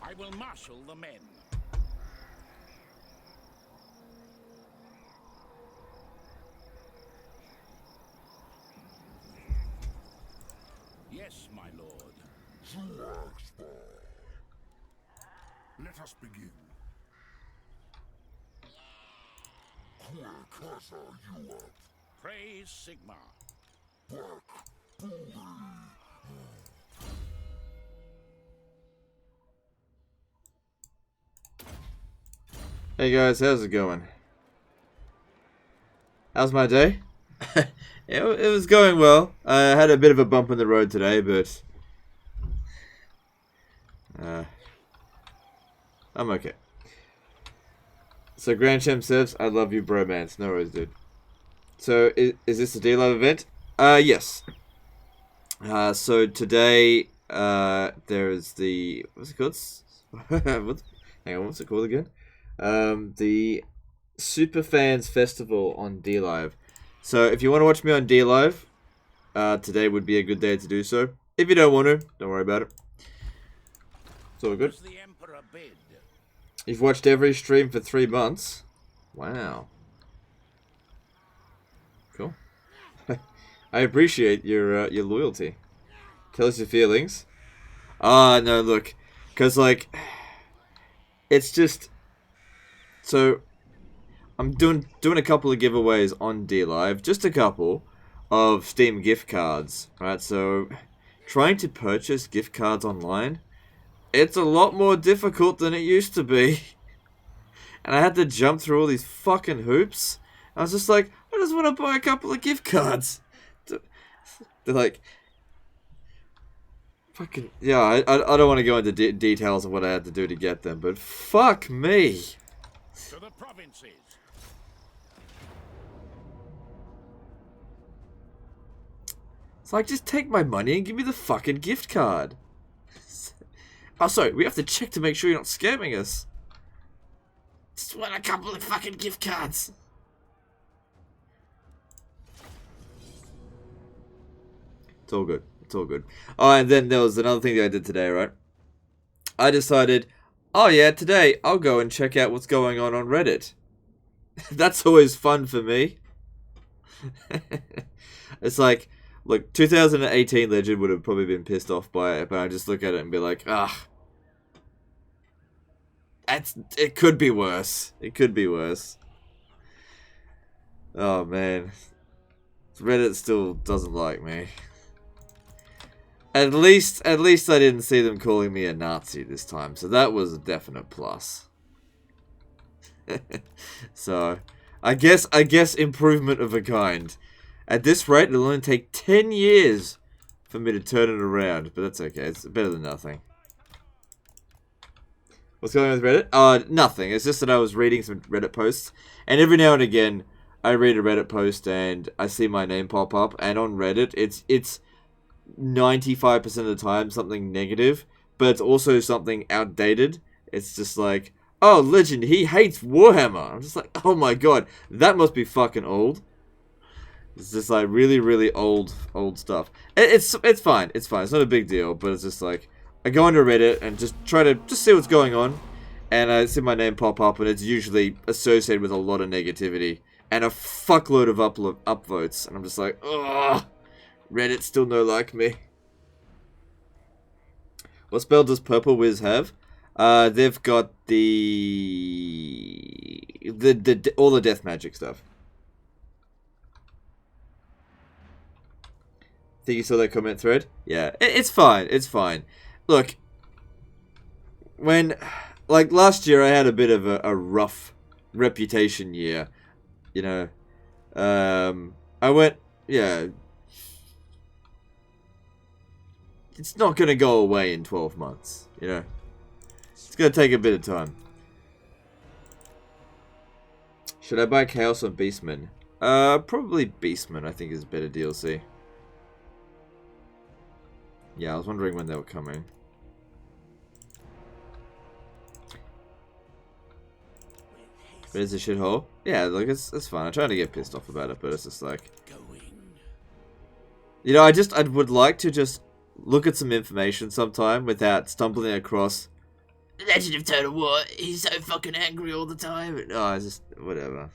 I will marshal the men. Yes, my lord. Let us begin. Praise Sigma. Hey guys, how's it going? How's my day? it was going well. I had a bit of a bump in the road today, but I'm okay. So Grand Champ says, I love you, bromance. No worries, dude. So, is this a D-Live event? Yes. So today, there's the... What's it called? Hang on, what's it called again? The Superfans Festival on D-Live. So, if you want to watch me on D-Live, today would be a good day to do so. If you don't want to, don't worry about it. It's all good. You've watched every stream for 3 months. Wow. Cool. I appreciate your loyalty. Tell us your feelings. No, look, cause like, it's just, so, I'm doing a couple of giveaways on D-Live, just a couple of Steam gift cards, right? So, trying to purchase gift cards online, it's a lot more difficult than it used to be. And I had to jump through all these fucking hoops. I was just like, I just want to buy a couple of gift cards. They're like, fucking, yeah, I don't want to go into details of what I had to do to get them, but fuck me. To the provinces. It's like, just take my money and give me the fucking gift card. Oh, sorry, we have to check to make sure you're not scamming us. Just want a couple of fucking gift cards. It's all good. It's all good. Oh, and then there was another thing that I did today, right? I decided, oh yeah, today I'll go and check out what's going on Reddit. That's always fun for me. It's like, look, 2018 Legend would have probably been pissed off by it, but I just look at it and be like, ah. It could be worse. It could be worse. Oh, man. Reddit still doesn't like me. At least I didn't see them calling me a Nazi this time, so that was a definite plus. So, I guess improvement of a kind. At this rate, it'll only take 10 years for me to turn it around, but that's okay. It's better than nothing. What's going on with Reddit? Nothing. It's just that I was reading some Reddit posts, and every now and again, I read a Reddit post and I see my name pop up, and on Reddit, it's 95% of the time something negative, but it's also something outdated. It's just like, oh, Legend, he hates Warhammer. I'm just like, oh my god, that must be fucking old. It's just like really, really old stuff. It's fine. It's fine. It's not a big deal, but it's just like, I go into Reddit and just try to see what's going on, and I see my name pop up, and it's usually associated with a lot of negativity and a fuckload of upvotes, and I'm just like, ugh, Reddit still no like me. What spell does Purple Wiz have? They've got all the death magic stuff. Think you saw that comment thread? Yeah, it's fine. It's fine. Look, when, like, last year I had a bit of a rough reputation year, you know, I went, yeah, it's not going to go away in 12 months, you know, it's going to take a bit of time. Should I buy Chaos or Beastman? Probably Beastman, I think, is a better DLC. Yeah, I was wondering when they were coming. But it's a shithole. Yeah, like, it's fine. I'm trying to get pissed off about it, but it's just like, you know, I would like to just look at some information sometime without stumbling across Legend of Total War, he's so fucking angry all the time. Oh, it's just, whatever.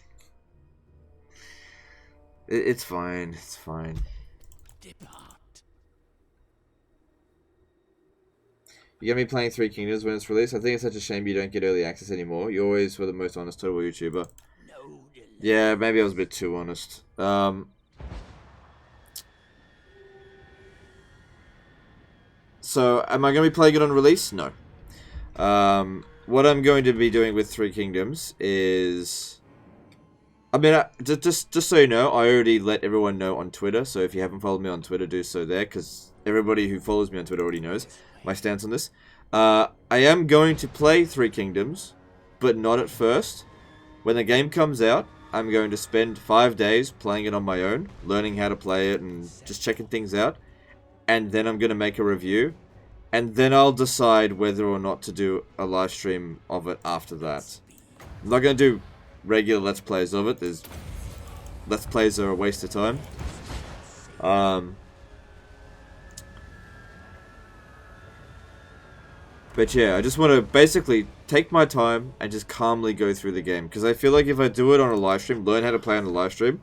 It's fine, it's fine. Depart. You get me playing Three Kingdoms when it's released? I think it's such a shame you don't get early access anymore. You always were the most honest Total War YouTuber. No delay. Yeah, maybe I was a bit too honest. So, am I going to be playing it on release? No. What I'm going to be doing with Three Kingdoms is... I mean, just so you know, I already let everyone know on Twitter, so if you haven't followed me on Twitter, do so there, because everybody who follows me on Twitter already knows my stance on this. I am going to play Three Kingdoms, but not at first. When the game comes out, I'm going to spend 5 days playing it on my own, learning how to play it and just checking things out. And then I'm going to make a review. And then I'll decide whether or not to do a live stream of it after that. I'm not going to do regular Let's Plays of it. Let's Plays are a waste of time. But yeah, I just want to basically take my time and just calmly go through the game. Because I feel like if I do it on a live stream, learn how to play on a live stream,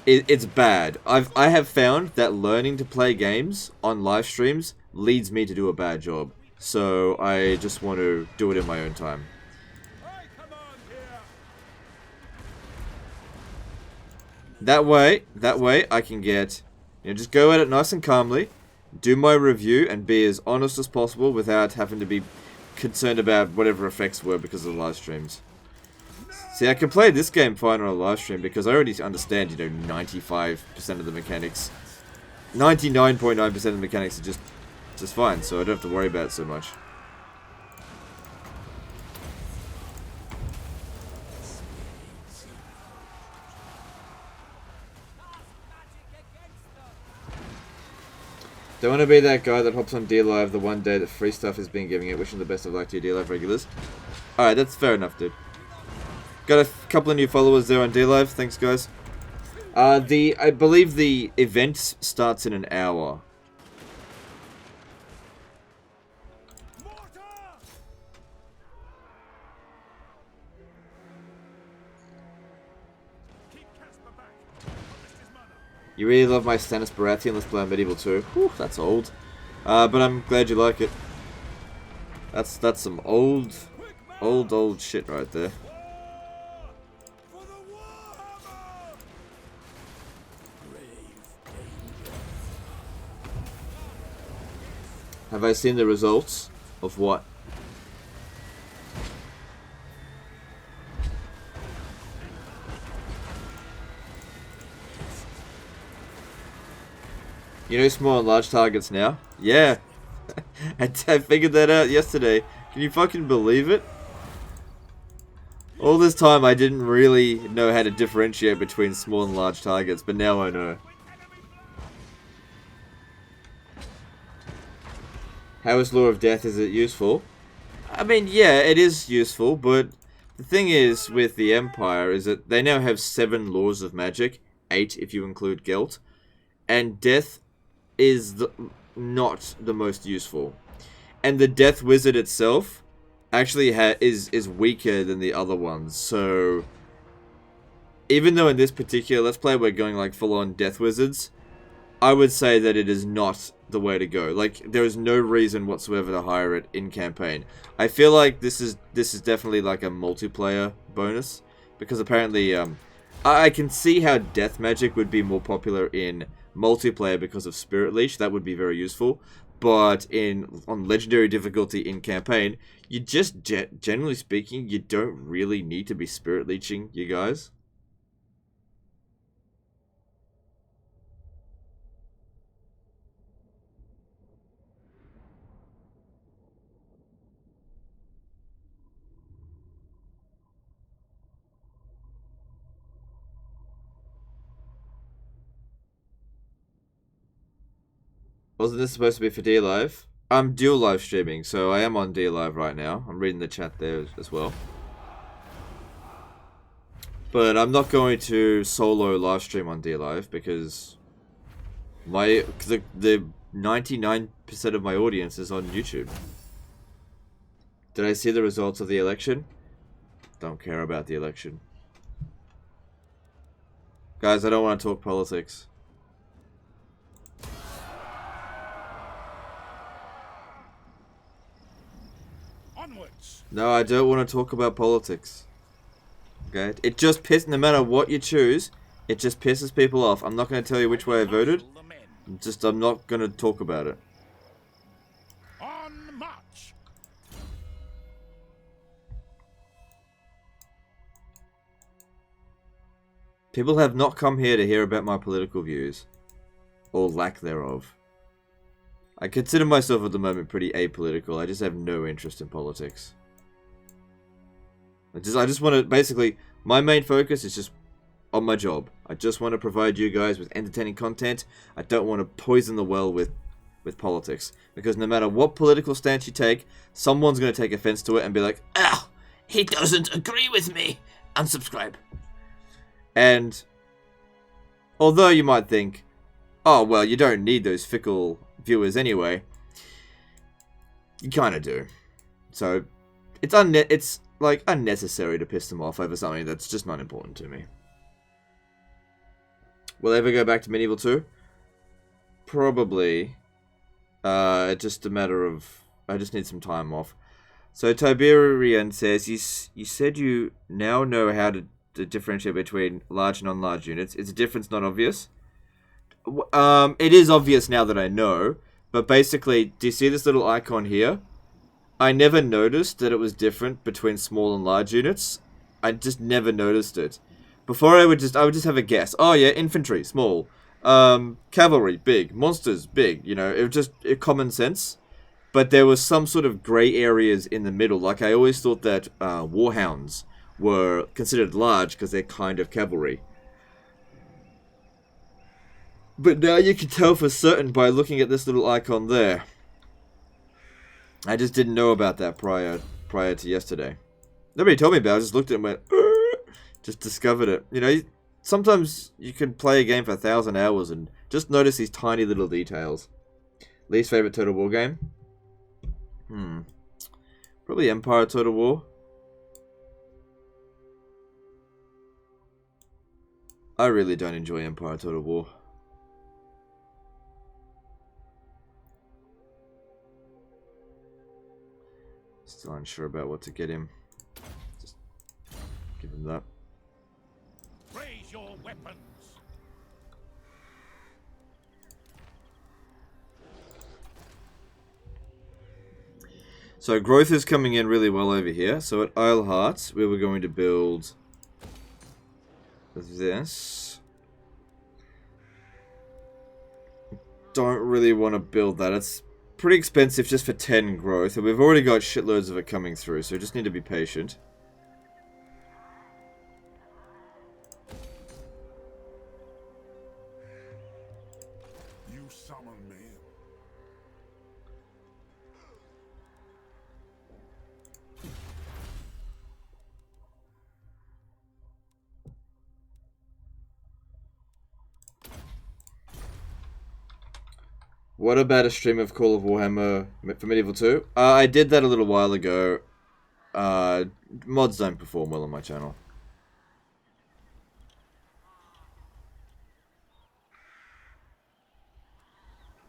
it's bad. I have found that learning to play games on live streams leads me to do a bad job. So I just want to do it in my own time. That way I can get, just go at it nice and calmly, do my review and be as honest as possible without having to be concerned about whatever effects were because of the live streams. See, I can play this game fine on a live stream because I already understand, 95% of the mechanics. 99.9% of the mechanics are just fine, so I don't have to worry about it so much. Don't want to be that guy that hops on DLive the one day that free stuff is being given it. Wishing the best of luck to your DLive regulars. Alright, that's fair enough, dude. Got a couple of new followers there on DLive. Thanks, guys. I believe the event starts in an hour. You really love my Stannis Baratheon, let's play on Medieval 2. Whew, that's old. But I'm glad you like it. That's some old shit right there. Have I seen the results of what? You know small and large targets now? Yeah. I figured that out yesterday. Can you fucking believe it? All this time I didn't really know how to differentiate between small and large targets, but now I know. How is Law of Death? Is it useful? I mean, yeah, it is useful, but the thing is with the Empire is that they now have 7 laws of magic, 8 if you include Gelt, and Death is not the most useful. And the Death Wizard itself actually is weaker than the other ones, so even though in this particular Let's Play we're going like full-on Death Wizards, I would say that it is not the way to go. Like, there is no reason whatsoever to hire it in campaign. I feel like this is definitely like a multiplayer bonus, because apparently I can see how death magic would be more popular in multiplayer because of Spirit Leech. That would be very useful. But on legendary difficulty in campaign, you just generally speaking, you don't really need to be Spirit Leeching, you guys. Wasn't this supposed to be for DLive? I'm dual live streaming, so I am on DLive right now. I'm reading the chat there as well. But I'm not going to solo live stream on DLive because the 99% of my audience is on YouTube. Did I see the results of the election? Don't care about the election. Guys, I don't want to talk politics. Onwards. No, I don't want to talk about politics. Okay? It just pisses, no matter what you choose, it just pisses people off. I'm not going to tell you which way I voted. I'm not going to talk about it. On march. People have not come here to hear about my political views. Or lack thereof. I consider myself at the moment pretty apolitical. I just have no interest in politics. I just want to, basically, my main focus is just on my job. I just want to provide you guys with entertaining content. I don't want to poison the well with politics. Because no matter what political stance you take, someone's going to take offense to it and be like, "Ah, he doesn't agree with me. Unsubscribe." And although you might think, oh, well, you don't need those fickle viewers anyway, you kind of do. So it's like unnecessary to piss them off over something that's just not important to me. Will I ever go back to Medieval 2? Probably. Just a matter of, I just need some time off. So Tiberian says, you said you now know how to differentiate between large and non-large units. Is the difference not obvious? It is obvious now that I know, but basically, do you see this little icon here? I never noticed that it was different between small and large units. I just never noticed it. Before I would just have a guess. Oh yeah, infantry, small. Cavalry, big. Monsters, big. You know, it was just common sense. But there was some sort of grey areas in the middle. Like I always thought that warhounds were considered large because they're kind of cavalry. But now you can tell for certain by looking at this little icon there. I just didn't know about that prior to yesterday. Nobody told me about it. I just looked at it and went, just discovered it. You know, sometimes you can play a game for 1,000 hours and just notice these tiny little details. Least favorite Total War game? Probably Empire Total War. I really don't enjoy Empire Total War. Still unsure about what to get him. Just give him that. Raise your weapons. So growth is coming in really well over here. So at Isleheart, we were going to build this. Don't really want to build that. It's pretty expensive just for 10 growth, and we've already got shitloads of it coming through, so we just need to be patient. You summon me. What about a stream of Call of Warhammer for Medieval 2? I did that a little while ago. Mods don't perform well on my channel.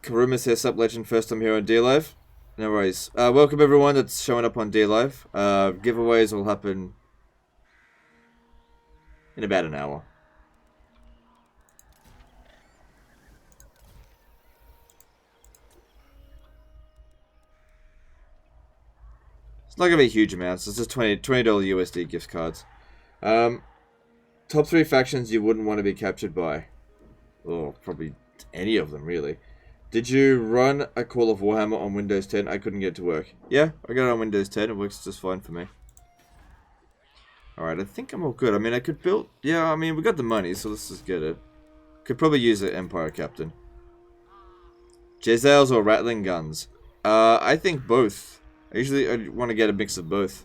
Karuma says, "Sup legend, first time here on DLive." No worries. Welcome everyone that's showing up on DLive. Giveaways will happen in about an hour. It's not going to be huge amounts. It's just $20 USD gift cards. Top 3 factions you wouldn't want to be captured by. Oh, probably any of them, really. Did you run a Call of Warhammer on Windows 10? I couldn't get it to work. Yeah, I got it on Windows 10. It works just fine for me. Alright, I think I'm all good. I mean, I could build... Yeah, I mean, we got the money, so let's just get it. Could probably use an Empire Captain. Jezzails or Rattling Guns? I think both. I want to get a mix of both.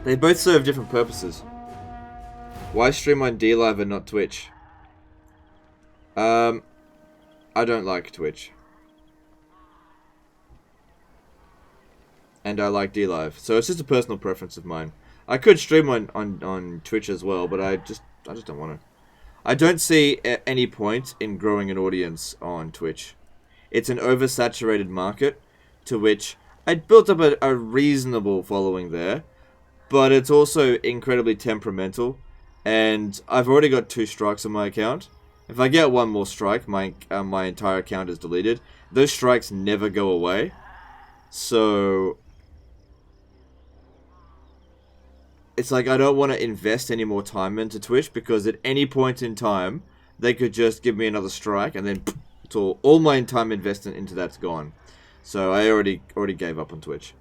They both serve different purposes. Why stream on DLive and not Twitch? I don't like Twitch. and I like DLive. So it's just a personal preference of mine. I could stream on Twitch as well, but I just don't want to. I don't see any point in growing an audience on Twitch. It's an oversaturated market, to which I built up a reasonable following there, but it's also incredibly temperamental, and I've already got 2 strikes on my account. If I get one more strike, my entire account is deleted. Those strikes never go away, so it's like I don't want to invest any more time into Twitch, because at any point in time they could just give me another strike, and then all my time invested into that's gone. So I already gave up on Twitch.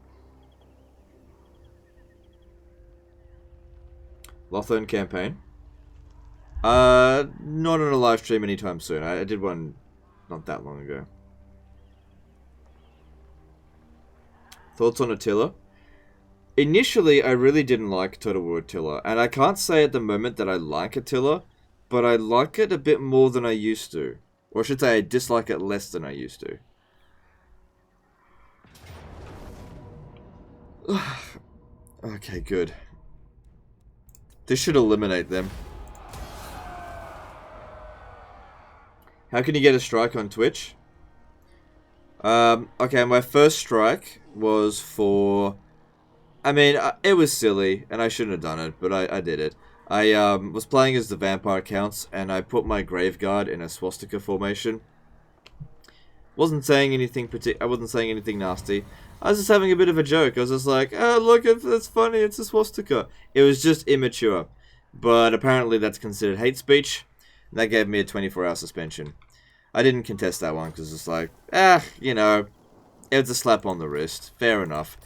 Lothern campaign. Not on a live stream anytime soon. I did one not that long ago. Thoughts on Attila? Initially, I really didn't like Total War Attila, and I can't say at the moment that I like Attila, but I like it a bit more than I used to. Or I should say I dislike it less than I used to. Okay, good. This should eliminate them. How can you get a strike on Twitch? Okay, my first strike was for... I mean, it was silly, and I shouldn't have done it, but I did it. I was playing as the vampire counts, and I put my Graveguard in a swastika formation. Wasn't saying anything I wasn't saying anything nasty. I was just having a bit of a joke. I was just like, oh, look, it's funny, it's a swastika. It was just immature. But apparently that's considered hate speech. And that gave me a 24-hour suspension. I didn't contest that one, because it's like, you know, it was a slap on the wrist. Fair enough.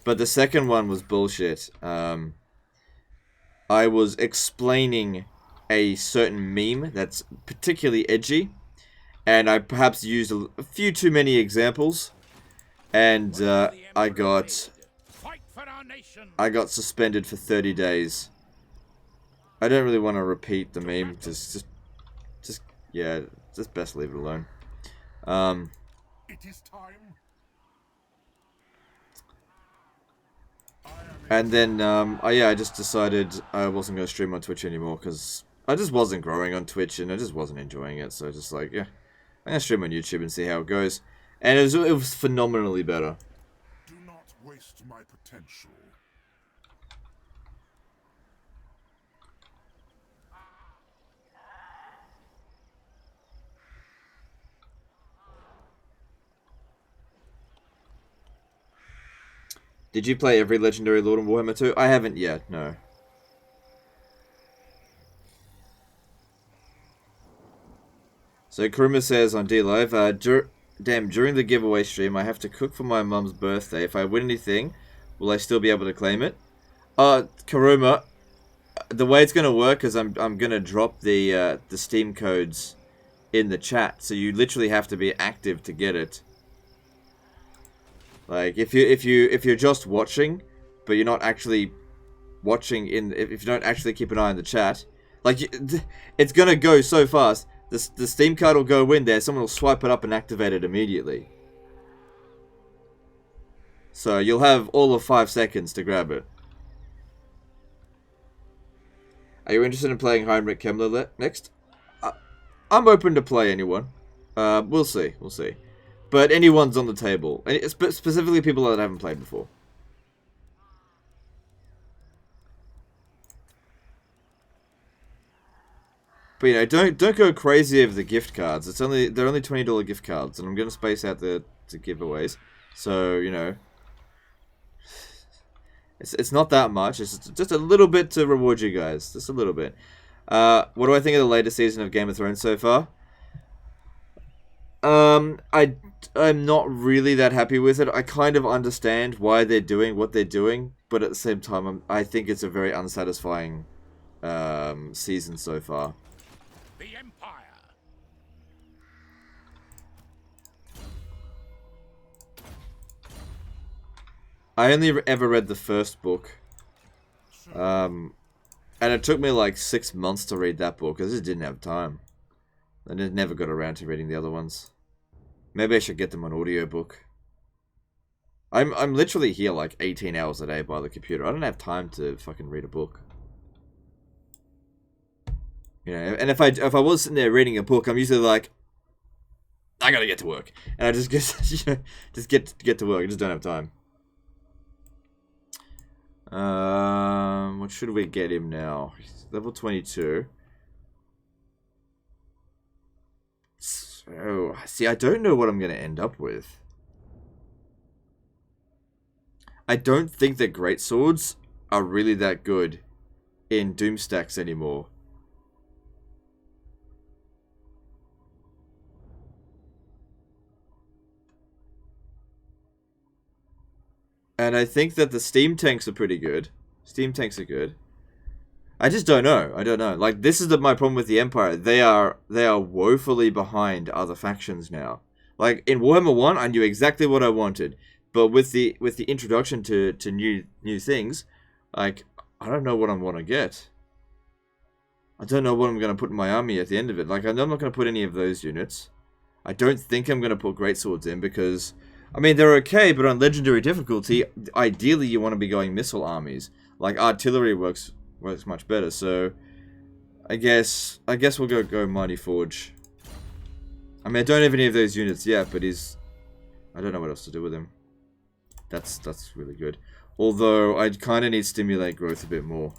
But the second one was bullshit. I was explaining a certain meme that's particularly edgy, and I perhaps used a few too many examples, and I got suspended for 30 days. I don't really want to repeat the meme. Just best leave it alone. It is time. And then, I just decided I wasn't going to stream on Twitch anymore, because I just wasn't growing on Twitch, and I just wasn't enjoying it, so just like, yeah, I'm going to stream on YouTube and see how it goes. And it was phenomenally better. Do not waste my potential. Did you play every legendary Lord in Warhammer 2? I haven't yet, no. So Karuma says on DLive, during the giveaway stream, I have to cook for my mum's birthday. If I win anything, will I still be able to claim it? Karuma, the way it's gonna work is I'm gonna drop the Steam codes in the chat, so you literally have to be active to get it. Like, if you're just watching, but you're not actually watching if you don't actually keep an eye on the chat, like, it's gonna go so fast. The Steam card will go in there, someone will swipe it up and activate it immediately. So you'll have all of 5 seconds to grab it. Are you interested in playing Heinrich Kemmler next? I'm open to play anyone. We'll see. But anyone's on the table. Specifically people that I haven't played before. But, you know, don't go crazy over the gift cards. They're only $20 gift cards, and I'm gonna space out the giveaways. So, you know, it's not that much. It's just a little bit to reward you guys. Just a little bit. What do I think of the latest season of Game of Thrones so far? I'm not really that happy with it. I kind of understand why they're doing what they're doing, but at the same time, I think it's a very unsatisfying season so far. The Empire. I only ever read the first book, and it took me like 6 months to read that book, because I just didn't have time. I just never got around to reading the other ones. Maybe I should get them on audiobook. I'm literally here like 18 hours a day by the computer. I don't have time to fucking read a book. You know, and if I was sitting there reading a book, I'm usually like, I gotta get to work, and I just get to work. I just don't have time. What should we get him now? He's level 22. So, see, I don't know what I'm gonna end up with. I don't think that greatswords are really that good in Doom stacks anymore. And I think that the steam tanks are pretty good. Steam tanks are good. I just don't know. I don't know. Like, this is my problem with the Empire. They are woefully behind other factions now. Like, in Warhammer 1, I knew exactly what I wanted. But with the introduction to new things, like, I don't know what I want to get. I don't know what I'm going to put in my army at the end of it. Like, I'm not going to put any of those units. I don't think I'm going to put greatswords in because, I mean, they're okay, but on legendary difficulty, ideally you want to be going missile armies. Like, artillery works much better, so I guess we'll go Mighty Forge. I mean, I don't have any of those units yet, but I don't know what else to do with him. That's really good. Although, I kind of need Stimulate Growth a bit more.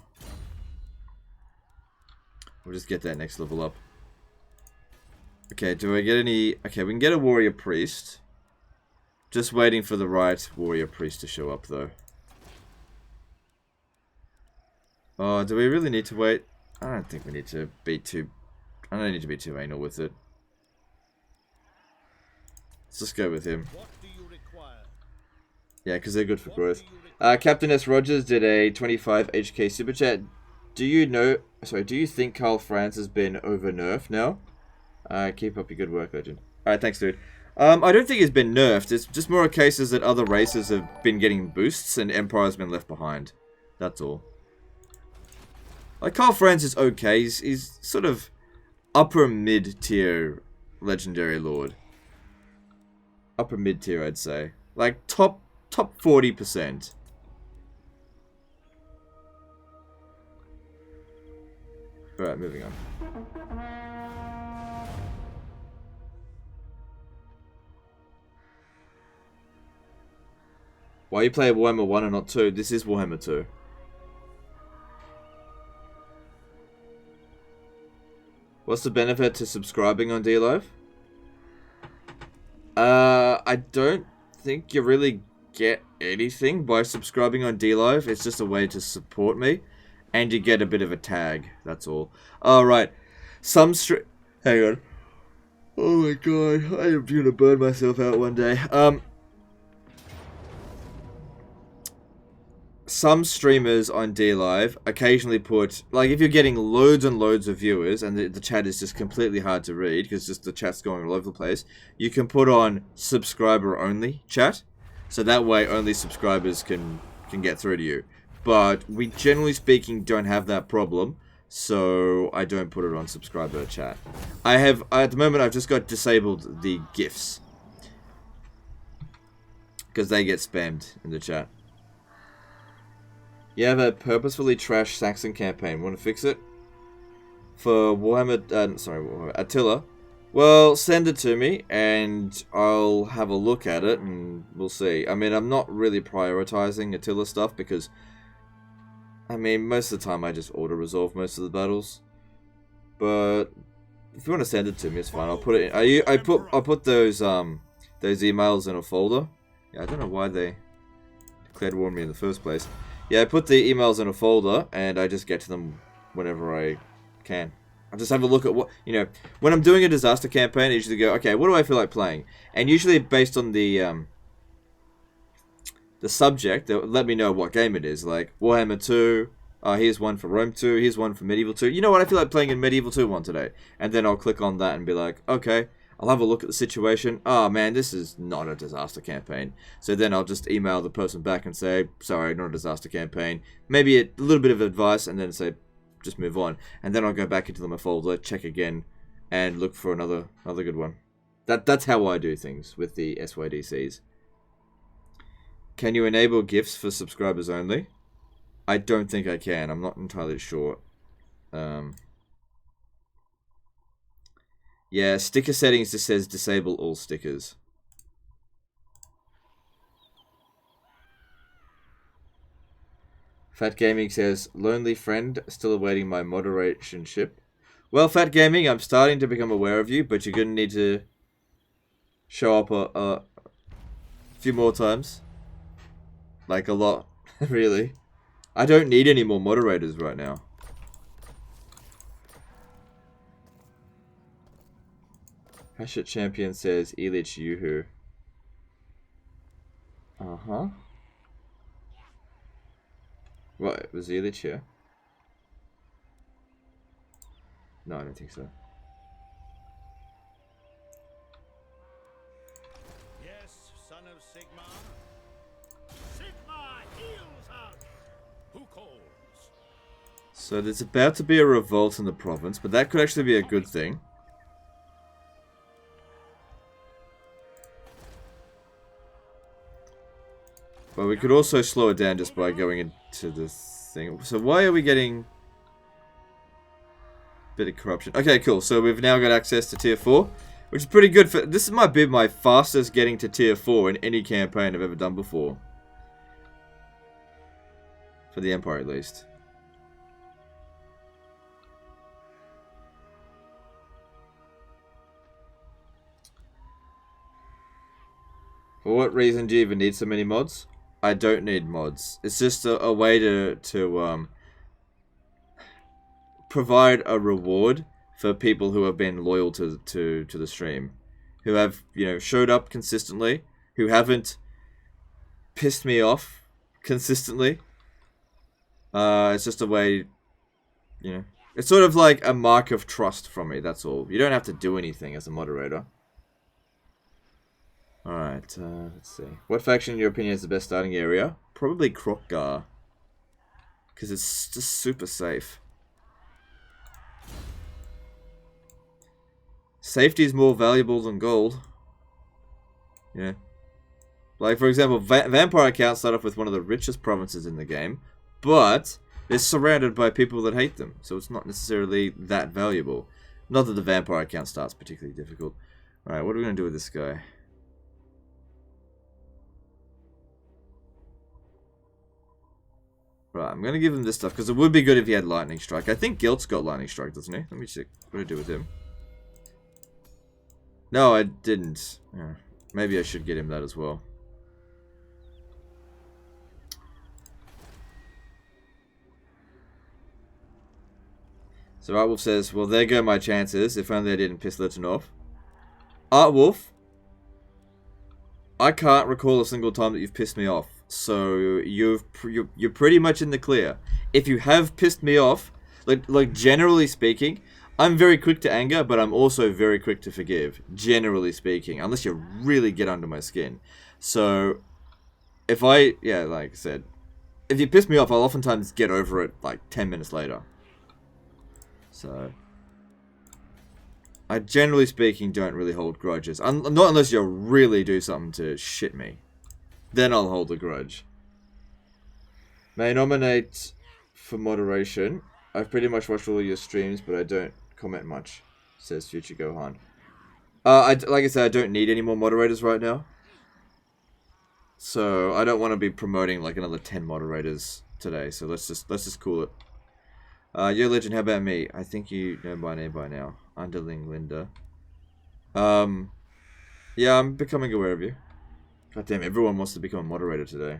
We'll just get that next level up. Okay, do I get any... Okay, we can get a Warrior Priest. Just waiting for the right Warrior Priest to show up, though. Oh, do we really need to wait? I don't think we need to be too... I don't need to be too anal with it. Let's just go with him. Yeah, because they're good for growth. Captain S. Rogers did a 25 HK Super Chat. Do you think Karl Franz has been over-nerfed now? Keep up your good work, legend. Alright, thanks, dude. I don't think he's been nerfed. It's just more cases that other races have been getting boosts and Empire's been left behind. That's all. Like, Karl Franz is okay. He's sort of upper mid-tier legendary lord. Upper mid-tier, I'd say. Like, top 40%. Alright, moving on. Why you play Warhammer 1 and not 2? This is Warhammer 2. What's the benefit to subscribing on DLive? I don't think you really get anything by subscribing on DLive. It's just a way to support me. And you get a bit of a tag. That's all. Alright. Hang on. Oh my god. I am gonna burn myself out one day. Some streamers on DLive occasionally put, like, if you're getting loads and loads of viewers and the chat is just completely hard to read because just the chat's going all over the place, you can put on subscriber only chat, so that way only subscribers can get through to you. But we generally speaking don't have that problem, so I don't put it on subscriber chat. At the moment I've just got disabled the GIFs because they get spammed in the chat. You have a purposefully trash Saxon campaign. Want to fix it? For Warhammer, Attila. Well, send it to me, and I'll have a look at it, and we'll see. I mean, I'm not really prioritizing Attila stuff, because, I mean, most of the time I just auto-resolve most of the battles. But, if you want to send it to me, it's fine. I'll put it in. I'll put those emails in a folder. Yeah, I don't know why they declared war on me in the first place. Yeah, I put the emails in a folder, and I just get to them whenever I can. I just have a look at what, when I'm doing a disaster campaign, I usually go, okay, what do I feel like playing? And usually based on the subject, they'll let me know what game it is. Like, Warhammer 2, here's one for Rome 2, here's one for Medieval 2. You know what, I feel like playing in Medieval 2 one today. And then I'll click on that and be like, okay, I'll have a look at the situation. Oh man, this is not a disaster campaign. So then I'll just email the person back and say, sorry, not a disaster campaign. Maybe a little bit of advice and then say, just move on. And then I'll go back into my folder, check again, and look for another good one. That's how I do things with the SYDCs. Can you enable gifts for subscribers only? I don't think I can. I'm not entirely sure. Yeah, sticker settings just says disable all stickers. Fat Gaming says, lonely friend, still awaiting my moderationship. Well, Fat Gaming, I'm starting to become aware of you, but you're going to need to show up a few more times. Like a lot, really. I don't need any more moderators right now. Hashit Champion says, Ilich Yuhu. Uh-huh. What, was Ilich here? No, I don't think so. Yes, son of Sigma. Sigma heals us. Who calls? So there's about to be a revolt in the province, but that could actually be a good thing. But we could also slow it down just by going into this thing. So why are we getting a bit of corruption? Okay, cool. So we've now got access to tier 4, which is pretty good. This might be my fastest getting to tier 4 in any campaign I've ever done before. For the Empire, at least. For what reason do you even need so many mods? I don't need mods. It's just a way to provide a reward for people who have been loyal to the stream, who have, you know, showed up consistently, who haven't pissed me off consistently. It's just a way, you know, it's sort of like a mark of trust from me. That's all. You don't have to do anything as a moderator. Alright, let's see. What faction, in your opinion, is the best starting area? Probably Krokgar. Because it's just super safe. Safety is more valuable than gold. Yeah. Like, for example, Vampire accounts start off with one of the richest provinces in the game, but they're surrounded by people that hate them, so it's not necessarily that valuable. Not that the Vampire account starts particularly difficult. Alright, what are we going to do with this guy? Right, I'm going to give him this stuff, because it would be good if he had Lightning Strike. I think Gelt's got Lightning Strike, doesn't he? Let me check. What do I do with him? No, I didn't. Yeah, maybe I should get him that as well. So Artwolf says, well, there go my chances, if only I didn't piss Litton off. Artwolf, I can't recall a single time that you've pissed me off. So you're pretty much in the clear. If you have pissed me off, like generally speaking, I'm very quick to anger, but I'm also very quick to forgive. Generally speaking, unless you really get under my skin. So if like I said, if you piss me off, I'll oftentimes get over it like 10 minutes later. So I generally speaking don't really hold grudges, not unless you really do something to shit me. Then I'll hold a grudge. May I nominate for moderation? I've pretty much watched all of your streams, but I don't comment much, says Future Gohan. Like I said, I don't need any more moderators right now. So I don't want to be promoting like another 10 moderators today. So let's just cool it. Yo Legend, how about me? I think you know my name by now. Underling Linda. Yeah, I'm becoming aware of you. God damn, everyone wants to become a moderator today.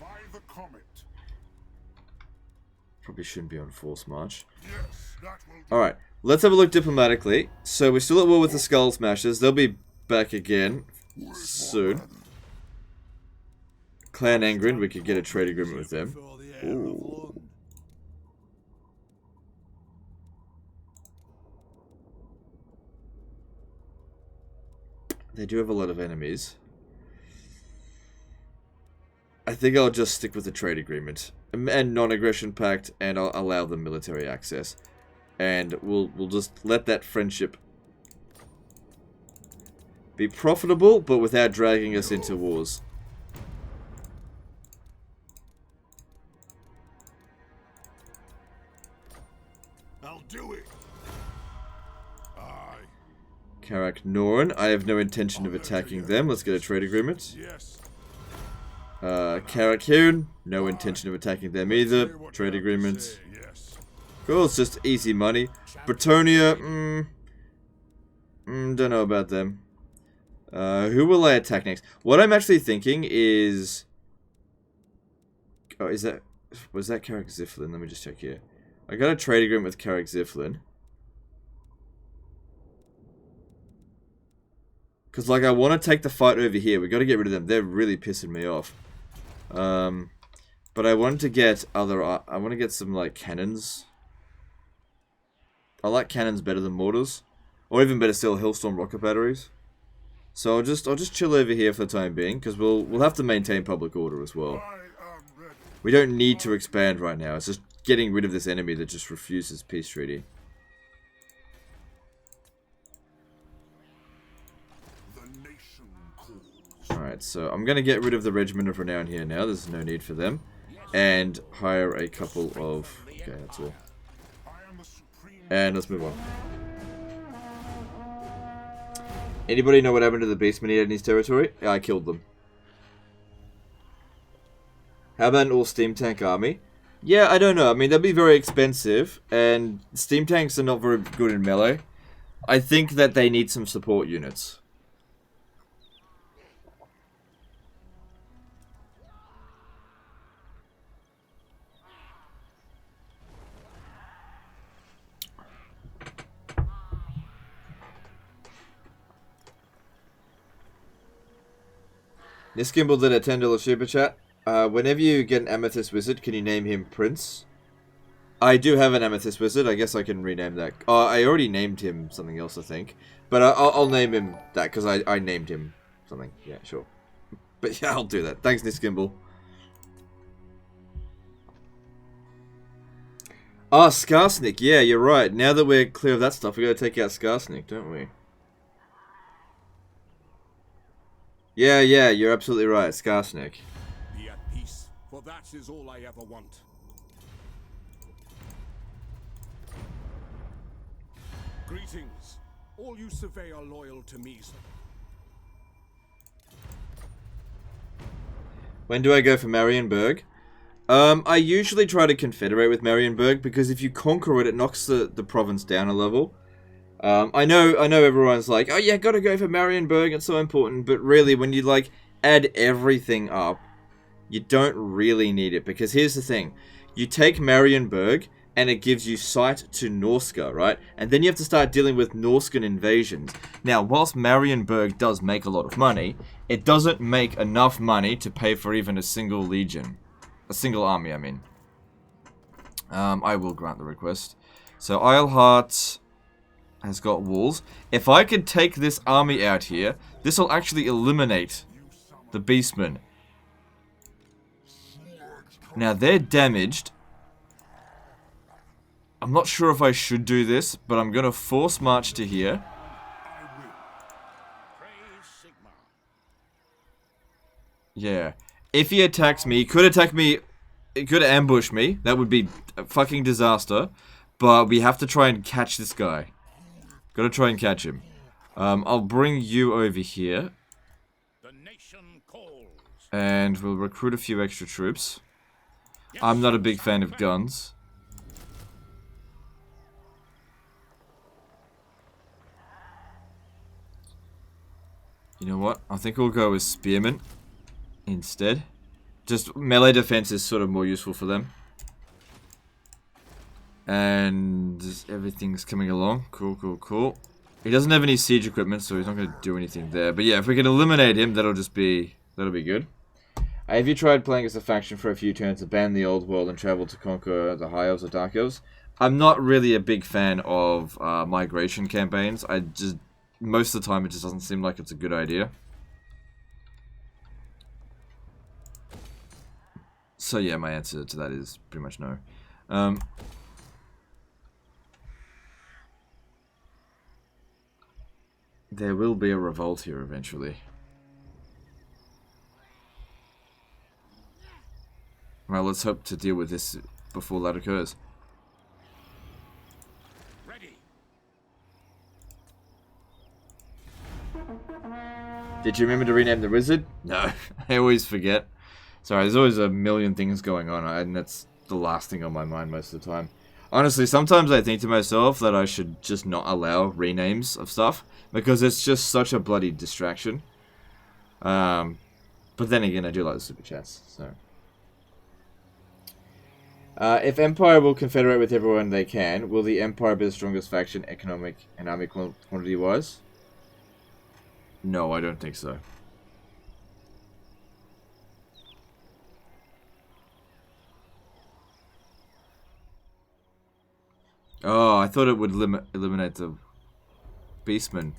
By the comet. Probably shouldn't be on force march. Yes, that will do. Alright, let's have a look diplomatically. So we're still at war with the Skull Smashers. They'll be back again soon. Clan Angrin, we could get a trade agreement with them. Ooh. They do have a lot of enemies. I think I'll just stick with the trade agreement and non-aggression pact, and I'll allow them military access, and we'll just let that friendship be profitable, but without dragging us into wars. I'll do it. Aye. Karak Norn, I have no intention of attacking them. Let's get a trade agreement. Yes. Karak Hirn, no intention of attacking them either. Trade agreement. Yes. Cool, it's just easy money. Bretonia, don't know about them. Who will I attack next? What I'm actually thinking is... Oh, is that... Was that Karak Ziflin? Let me just check here. I got a trade agreement with Karak Ziflin. Because, like, I want to take the fight over here. We got to get rid of them. They're really pissing me off. But I wanted to get other... I want to get some, like, cannons. I like cannons better than mortars. Or even better still, Hellstorm rocket batteries. So I'll just chill over here for the time being, because we'll have to maintain public order as well. We don't need to expand right now. It's just getting rid of this enemy that just refuses peace treaty. Alright, so I'm going to get rid of the Regiment of Renown here now. There's no need for them. And hire a couple of... Okay, that's all. And let's move on. Anybody know what happened to the beastmen he had in his territory? Yeah, I killed them. How about an all-steam tank army? Yeah, I don't know. I mean, that'd be very expensive. And steam tanks are not very good in melee. I think that they need some support units. Niskimble did a $10 super chat. Whenever you get an Amethyst wizard, can you name him Prince? I do have an Amethyst wizard. I guess I can rename that. I already named him something else, I think. But I'll name him that because I named him something. Yeah, sure. But yeah, I'll do that. Thanks, Niskimble. Ah, Skarsnik. Yeah, you're right. Now that we're clear of that stuff, we gotta take out Skarsnik, don't we? Yeah, you're absolutely right, Skarsnik. Be at peace, for that is all I ever want. Greetings. All you survey are loyal to me, sir. When do I go for Marienburg? I usually try to confederate with Marienburg because if you conquer it, it knocks the province down a level. I know everyone's like, oh yeah, gotta go for Marienburg, it's so important, but really, when you, like, add everything up, you don't really need it, because here's the thing. You take Marienburg, and it gives you sight to Norska, right? And then you have to start dealing with Norskan invasions. Now, whilst Marienburg does make a lot of money, it doesn't make enough money to pay for even a single legion. A single army, I mean. I will grant the request. So, Isleheart has got walls. If I could take this army out here, this will actually eliminate the beastmen. Now, they're damaged. I'm not sure if I should do this, but I'm going to force march to here. Yeah. If he attacks me, he could attack me, he could ambush me. That would be a fucking disaster. But we have to try and catch this guy. Gotta try and catch him. I'll bring you over here. And we'll recruit a few extra troops. I'm not a big fan of guns. You know what? I think we'll go with spearmen instead. Just melee defense is sort of more useful for them. And everything's coming along. Cool. He doesn't have any siege equipment, so he's not going to do anything there. But yeah, if we can eliminate him, that'll be good. Have you tried playing as a faction for a few turns, abandon the old world and travel to conquer the high elves or dark elves? I'm not really a big fan of migration campaigns. Most of the time, it just doesn't seem like it's a good idea. So yeah, my answer to that is pretty much no. There will be a revolt here eventually. Well, let's hope to deal with this before that occurs. Ready. Did you remember to rename the wizard? No, I always forget. Sorry, there's always a million things going on, and that's the last thing on my mind most of the time. Honestly, sometimes I think to myself that I should just not allow renames of stuff, because it's just such a bloody distraction. But then again, I do like the super chats, so... if Empire will confederate with everyone they can, will the Empire be the strongest faction, economic and army quantity-wise? No, I don't think so. Oh, I thought it would eliminate the Beastmen.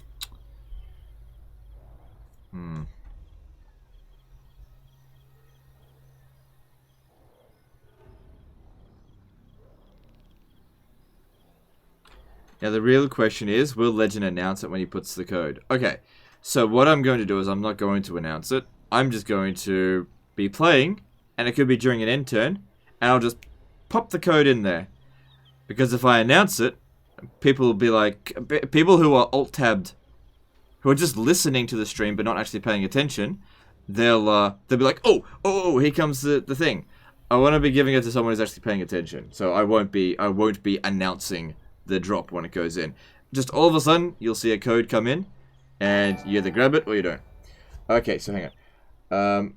Now the real question is, will Legend announce it when he puts the code? Okay, so what I'm going to do is I'm not going to announce it. I'm just going to be playing, and it could be during an end turn, and I'll just pop the code in there. Because if I announce it, people will be like, people who are alt-tabbed, who are just listening to the stream but not actually paying attention, they'll be like, oh, here comes the thing. I want to be giving it to someone who's actually paying attention, so I won't be announcing the drop when it goes in. Just all of a sudden, you'll see a code come in, and you either grab it or you don't. Okay, so hang on.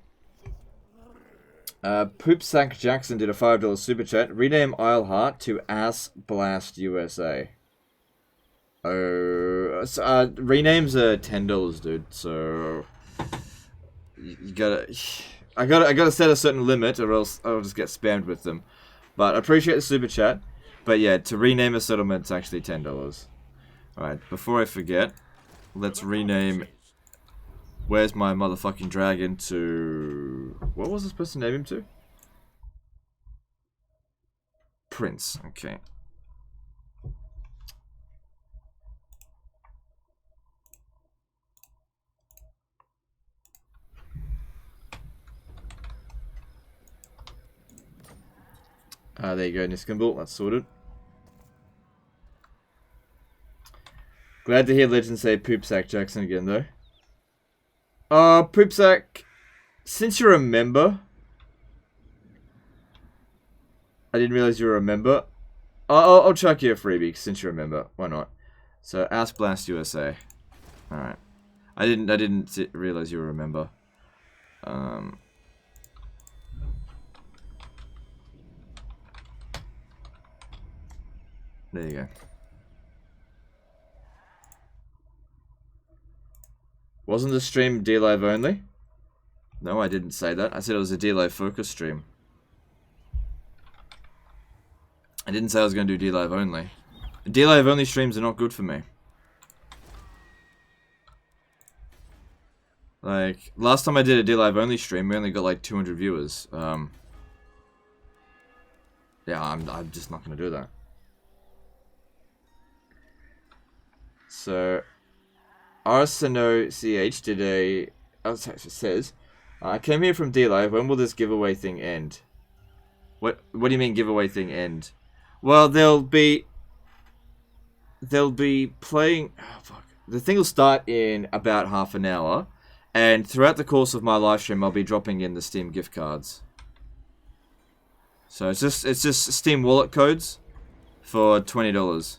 Poopsack Jackson did a $5 super chat. Rename Isleheart to Ass Blast USA. Oh, so, renames are $10, dude. So you gotta, I gotta set a certain limit, or else I'll just get spammed with them. But I appreciate the super chat. But yeah, to rename a settlement, it's actually $10. Alright, before I forget, let's rename... Where's my motherfucking dragon to... What was I supposed to name him to? Prince, okay. There you go, Niskamble, that's sorted. Glad to hear Legend say Poopsack Jackson again, though. Poopsack, since you're a member... I didn't realize you were a member. I'll chuck you a freebie, since you're a member. Why not? So, Ass Blast USA. Alright. I didn't realize you were a member. There you go. Wasn't the stream D-Live only? No, I didn't say that. I said it was a D-Live focus stream. I didn't say I was going to do D-Live only. D-Live only streams are not good for me. Like, last time I did a D-Live only stream, we only got like 200 viewers. Yeah, I'm just not going to do that. So... RSNOCH did a... says, I came here from D-Live, when will this giveaway thing end? What do you mean giveaway thing end? Well, they'll be playing... Oh, fuck. The thing will start in about half an hour, and throughout the course of my live stream, I'll be dropping in the Steam gift cards. So it's just Steam wallet codes for $20.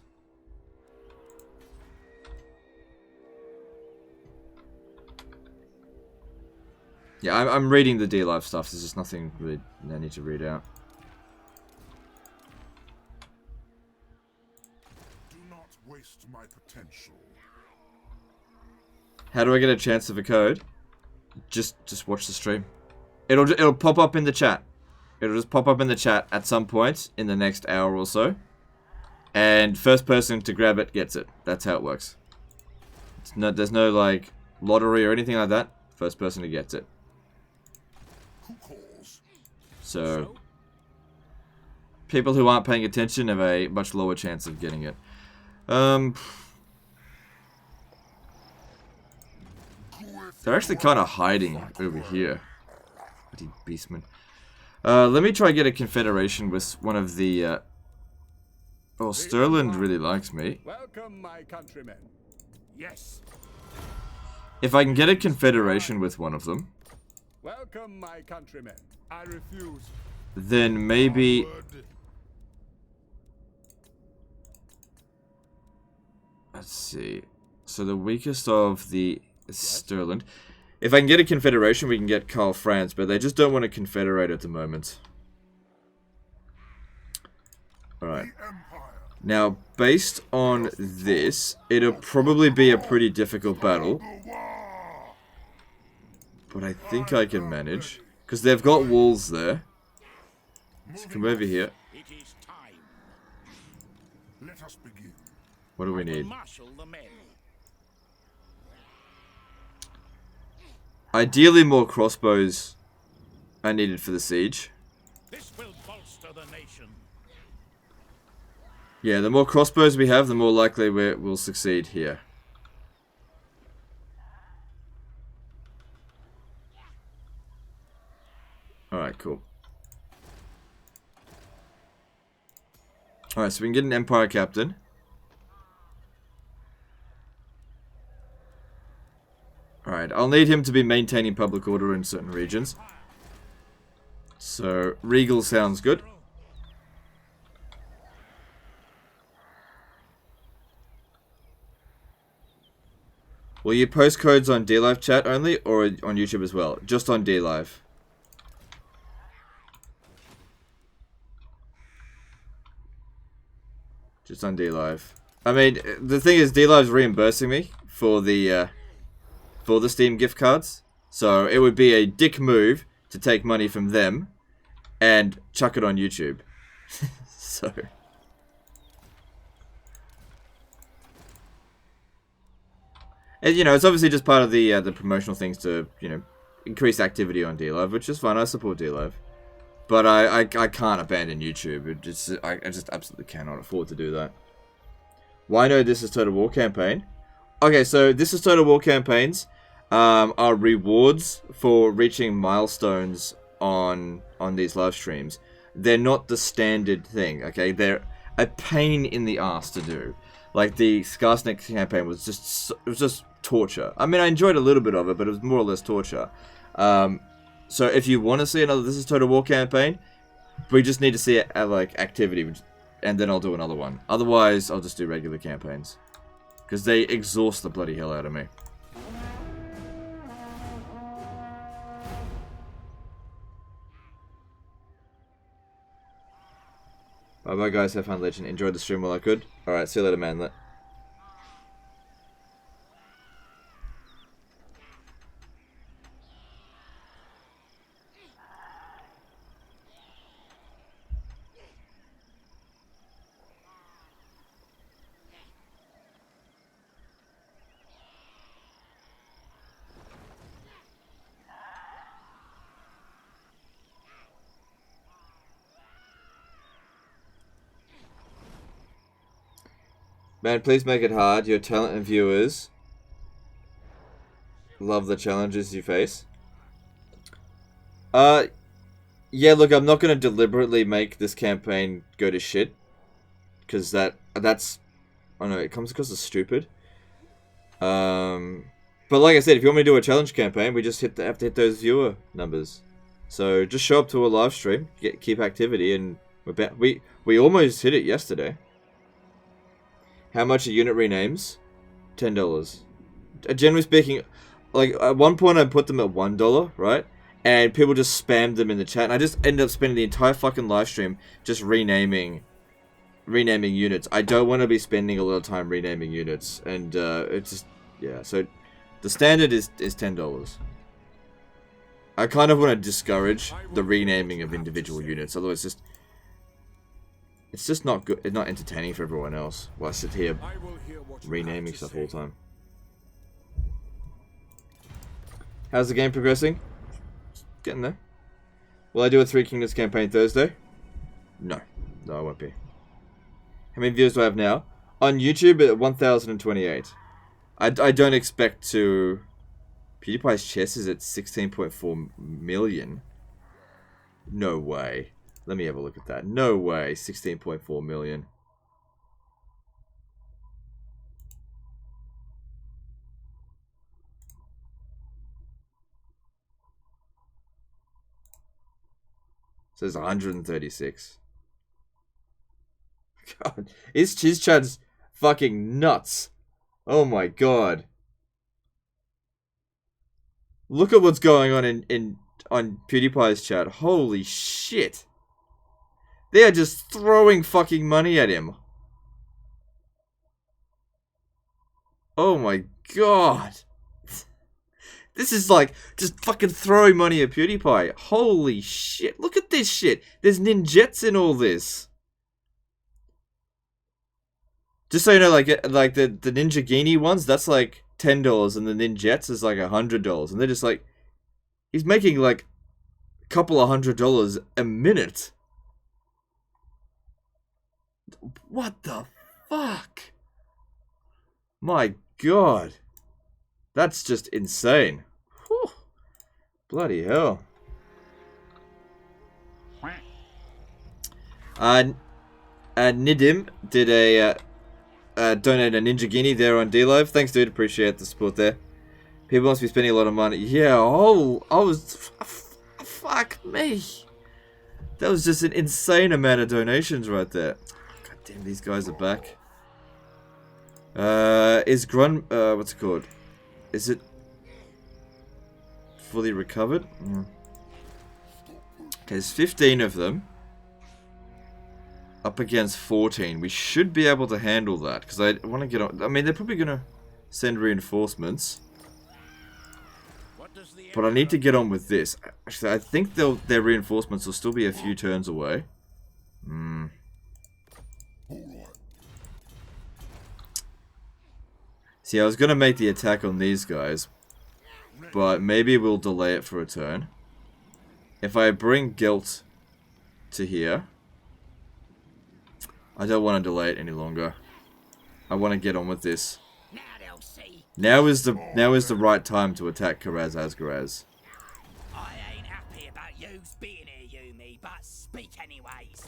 Yeah, I'm reading the D-Live stuff. There's just nothing really I need to read out. Do not waste my potential. How do I get a chance of a code? Just watch the stream. It'll pop up in the chat. It'll just pop up in the chat at some point in the next hour or so. And first person to grab it gets it. That's how it works. There's no like lottery or anything like that. First person who gets it. So, people who aren't paying attention have a much lower chance of getting it. They're actually kind of hiding over here. Bloody beastmen. Let me try and get a confederation with one of the... Oh, Sterling really likes me. Welcome, my countrymen. Yes. If I can get a confederation with one of them, Welcome, my countrymen. I refuse. then maybe... Let's see. So the weakest of the Sterling. If I can get a confederation, we can get Karl Franz, but they just don't want to confederate at the moment. Alright. Now, based on this, it'll probably be a pretty difficult battle. But I think I can manage. Because they've got walls there. Let's come over here. It is time. Let us begin. What do we need? Marshal the men. Ideally, more crossbows are needed for the siege. This will bolster the nation. Yeah, the more crossbows we have, the more likely we'll succeed here. Alright, cool. Alright, so we can get an Empire Captain. Alright, I'll need him to be maintaining public order in certain regions. So, Regal sounds good. Will you post codes on DLive chat only, or on YouTube as well? Just on DLive. Just on DLive. I mean, the thing is, DLive's reimbursing me for the Steam gift cards. So, it would be a dick move to take money from them and chuck it on YouTube. So... And, you know, it's obviously just part of the promotional things to, you know, increase activity on DLive, which is fine. I support DLive. But I can't abandon YouTube. I just absolutely cannot afford to do that. Why no, this is Total War campaign? Okay, so this is Total War campaigns are rewards for reaching milestones on these live streams. They're not the standard thing, okay? They're a pain in the ass to do. Like, the Skarsnik campaign was just torture. I mean, I enjoyed a little bit of it, but it was more or less torture. So if you want to see another This is Total War campaign, we just need to see it at, like, activity, and then I'll do another one. Otherwise, I'll just do regular campaigns. Because they exhaust the bloody hell out of me. Bye bye guys, have fun, Legend. Enjoyed the stream while I could. Alright, see you later, manlet. Man, please make it hard. Your talent and viewers love the challenges you face. Yeah, look, I'm not going to deliberately make this campaign go to shit. Because that's... I don't know, it comes across as stupid. But like I said, if you want me to do a challenge campaign, we just have to hit those viewer numbers. So just show up to a live stream, keep activity, and we almost hit it yesterday. How much are unit renames? $10. Generally speaking, like, at one point I put them at $1, right? And people just spammed them in the chat, and I just ended up spending the entire fucking live stream just renaming units. I don't want to be spending a lot of time renaming units, and it's just, yeah, so the standard is $10. I kind of want to discourage the renaming of individual units, although it's just not good. It's not entertaining for everyone else. While I sit here renaming stuff all the time. How's the game progressing? Getting there. Will I do a Three Kingdoms campaign Thursday? No. No, I won't be. How many views do I have now? On YouTube at 1,028. I don't expect to PewDiePie's chest is at 16.4 million. No way. Let me have a look at that. No way. 16.4 million. It says 136. God, his chat's fucking nuts. Oh my god. Look at what's going on on PewDiePie's chat. Holy shit. They are just throwing fucking money at him. Oh my god. This is like just fucking throwing money at PewDiePie. Holy shit. Look at this shit. There's ninjets in all this. Just so you know, like the Ninja Genie ones, that's like $10, and the Ninjets is like $100, and they're just like, he's making like a couple of $100 a minute. What the fuck? My god, that's just insane. Whew. Bloody hell. Nidim did a donate a Ninja Guinea there on D-Live. Thanks, dude. Appreciate the support there. People must be spending a lot of money. Yeah, fuck me. That was just an insane amount of donations right there. God damn, these guys are back. Is what's it called? Is it fully recovered? Okay, there's 15 of them. Up against 14. We should be able to handle that. Because I want to get on... I mean, they're probably going to send reinforcements. But I need to get on with this. Actually, I think their reinforcements will still be a few turns away. See, I was going to make the attack on these guys. But maybe we'll delay it for a turn. If I bring Gelt to here... I don't want to delay it any longer. I want to get on with this. Now is the right time to attack Karaz Asgaraz. I ain't happy about you being here, Yumi, but speak anyways.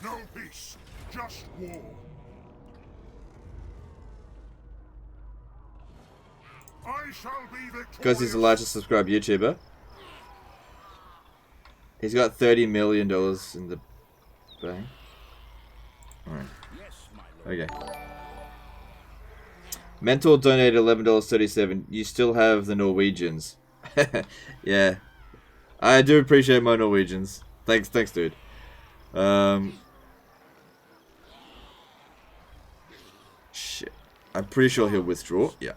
No peace, just war. I shall be victorious. Because he's the largest subscribed YouTuber. He's got $30 million in the bank. Alright. Okay. Mentor donated $11.37. You still have the Norwegians. Yeah. I do appreciate my Norwegians. Thanks, dude. Shit. I'm pretty sure he'll withdraw. Yeah.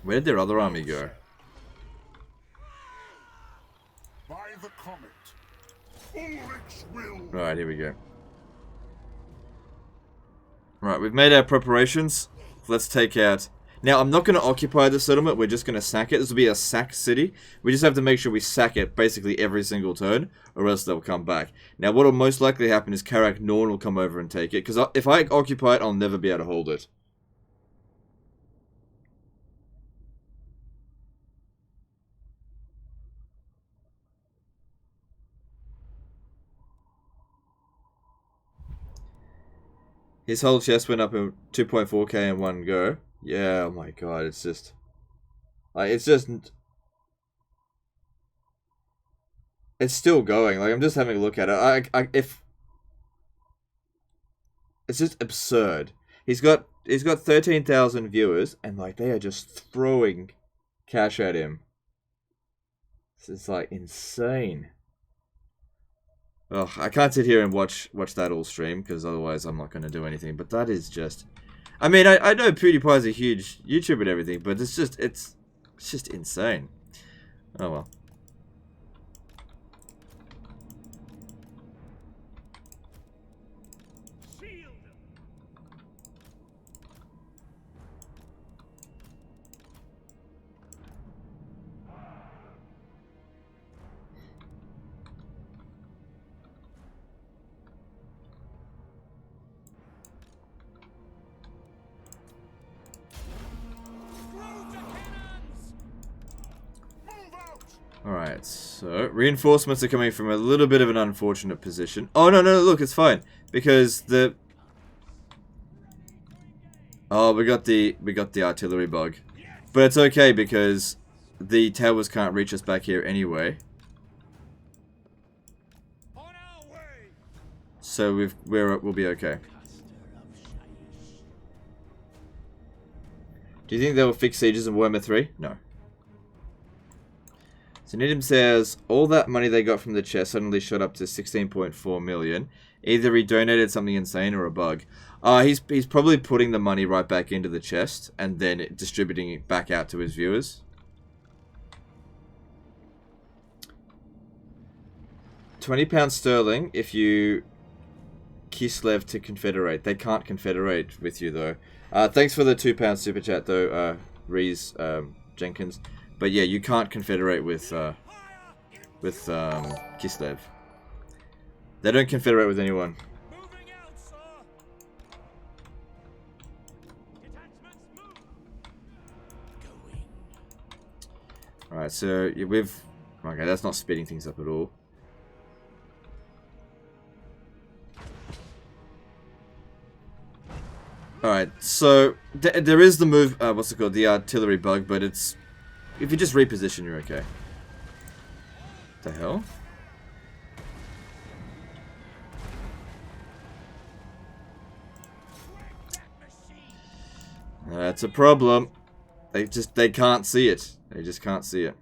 Where did their other army go? By the comet, Ulrich's will. Right, here we go. Right, we've made our preparations. Let's take out... Now, I'm not going to occupy the settlement. We're just going to sack it. This will be a sack city. We just have to make sure we sack it basically every single turn, or else they'll come back. Now, what will most likely happen is Karak Norn will come over and take it, because if I occupy it, I'll never be able to hold it. His whole chest went up in 2.4k in one go. Yeah, oh my god, it's just... Like, it's just... It's still going. Like, I'm just having a look at it. If... It's just absurd. He's got 13,000 viewers, and, like, they are just throwing cash at him. It's like, insane. Oh, I can't sit here and watch that all stream, because otherwise I'm not going to do anything. But that is just... I mean, I know PewDiePie's a huge YouTuber and everything, but it's just insane. Oh well. Alright, so reinforcements are coming from a little bit of an unfortunate position. Oh, no, no, look, it's fine. Because the... Oh, we got the artillery bug. But it's okay because the towers can't reach us back here anyway. So we'll be okay. Do you think they will fix sieges in Warhammer 3? No. So Needham says, all that money they got from the chest suddenly shot up to 16.4 million. Either he donated something insane or a bug. He's probably putting the money right back into the chest and then distributing it back out to his viewers. £20 sterling if you Kislev to confederate. They can't confederate with you though. Thanks for the £2 super chat though, Reese Jenkins. But yeah, you can't confederate with Kislev. They don't confederate with anyone. Alright, so we've... Okay, that's not speeding things up at all. Alright, so there is the move, what's it called, the artillery bug, but it's... If you just reposition, you're okay. What the hell? That's a problem. They can't see it. They just can't see it.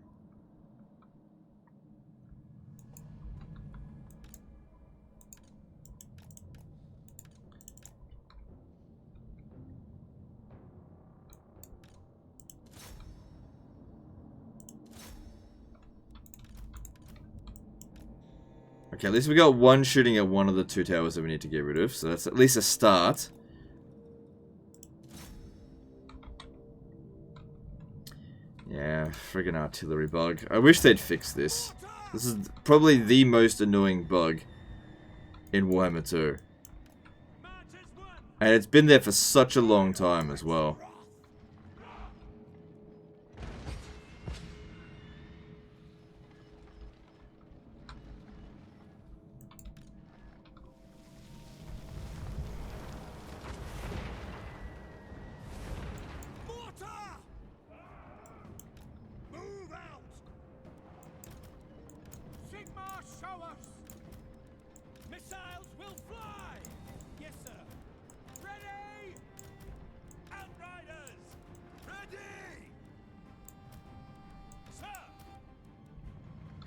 Okay, at least we got one shooting at one of the two towers that we need to get rid of, so that's at least a start. Yeah, friggin' artillery bug. I wish they'd fix this. This is probably the most annoying bug in Warhammer 2. And it's been there for such a long time as well.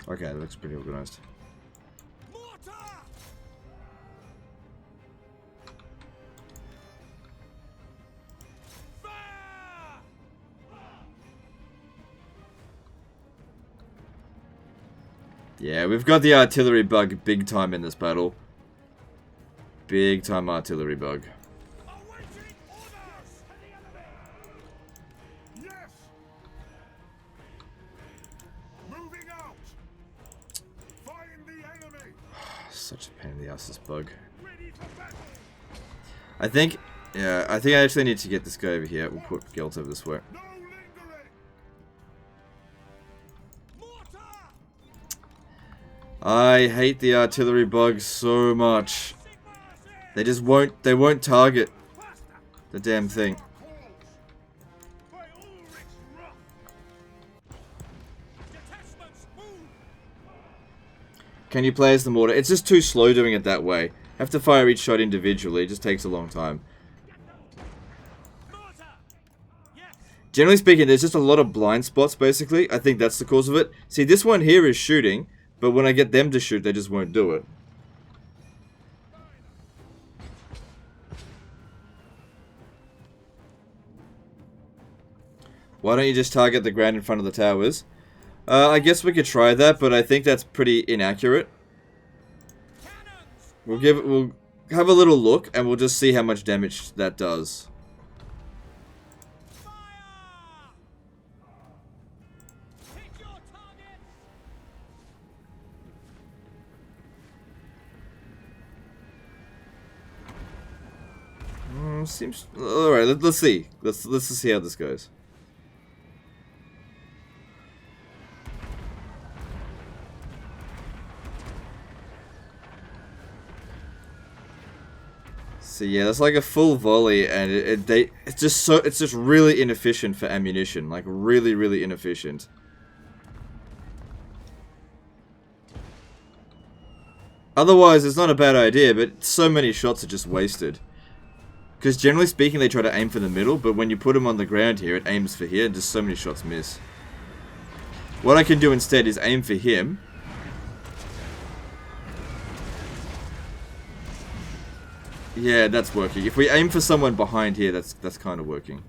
Okay, that looks pretty organized. Yeah, we've got the artillery bug big time in this battle. Big time artillery bug. Such a pain in the ass, this bug. I think I actually need to get this guy over here. We'll put Gelt over this way. I hate the artillery bugs so much. They just won't target the damn thing. Can you play as the mortar? It's just too slow doing it that way. Have to fire each shot individually. It just takes a long time. Generally speaking, there's just a lot of blind spots, basically. I think that's the cause of it. See, this one here is shooting, but when I get them to shoot, they just won't do it. Why don't you just target the ground in front of the towers? I guess we could try that, but I think that's pretty inaccurate. We'll have a little look, and we'll just see how much damage that does. Seems alright. Let's see. Let's just see how this goes. So yeah, that's like a full volley, and it's just really inefficient for ammunition, like really, really inefficient. Otherwise, it's not a bad idea, but so many shots are just wasted. Because generally speaking, they try to aim for the middle, but when you put them on the ground here, it aims for here, and just so many shots miss. What I can do instead is aim for him. Yeah, that's working. If we aim for someone behind here, that's kind of working.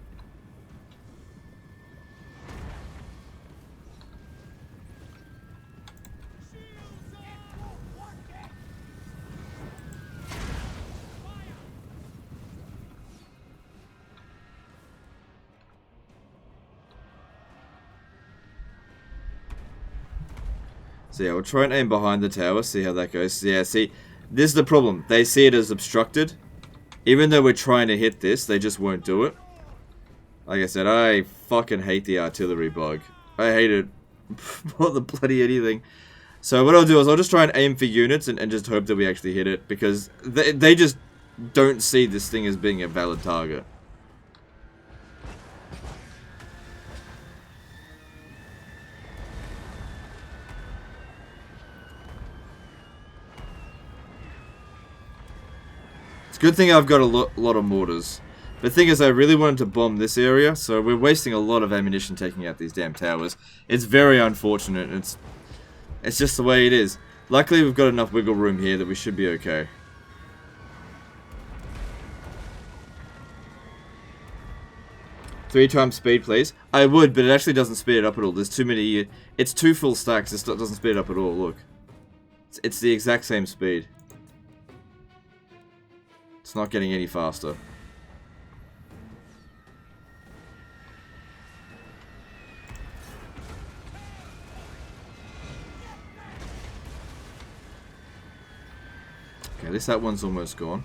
So yeah, we'll try and aim behind the tower, see how that goes. So yeah, see, this is the problem. They see it as obstructed. Even though we're trying to hit this, they just won't do it. Like I said, I fucking hate the artillery bug. I hate it more than bloody anything. So what I'll do is I'll just try and aim for units and just hope that we actually hit it. Because they just don't see this thing as being a valid target. Good thing I've got a lot of mortars. The thing is, I really wanted to bomb this area, so we're wasting a lot of ammunition taking out these damn towers. It's very unfortunate. It's just the way it is. Luckily, we've got enough wiggle room here that we should be okay. Three times speed, please. I would, but it actually doesn't speed it up at all. There's too many... It's 2 full stacks. It doesn't speed it up at all. Look. It's the exact same speed. It's not getting any faster. Okay, at least that one's almost gone.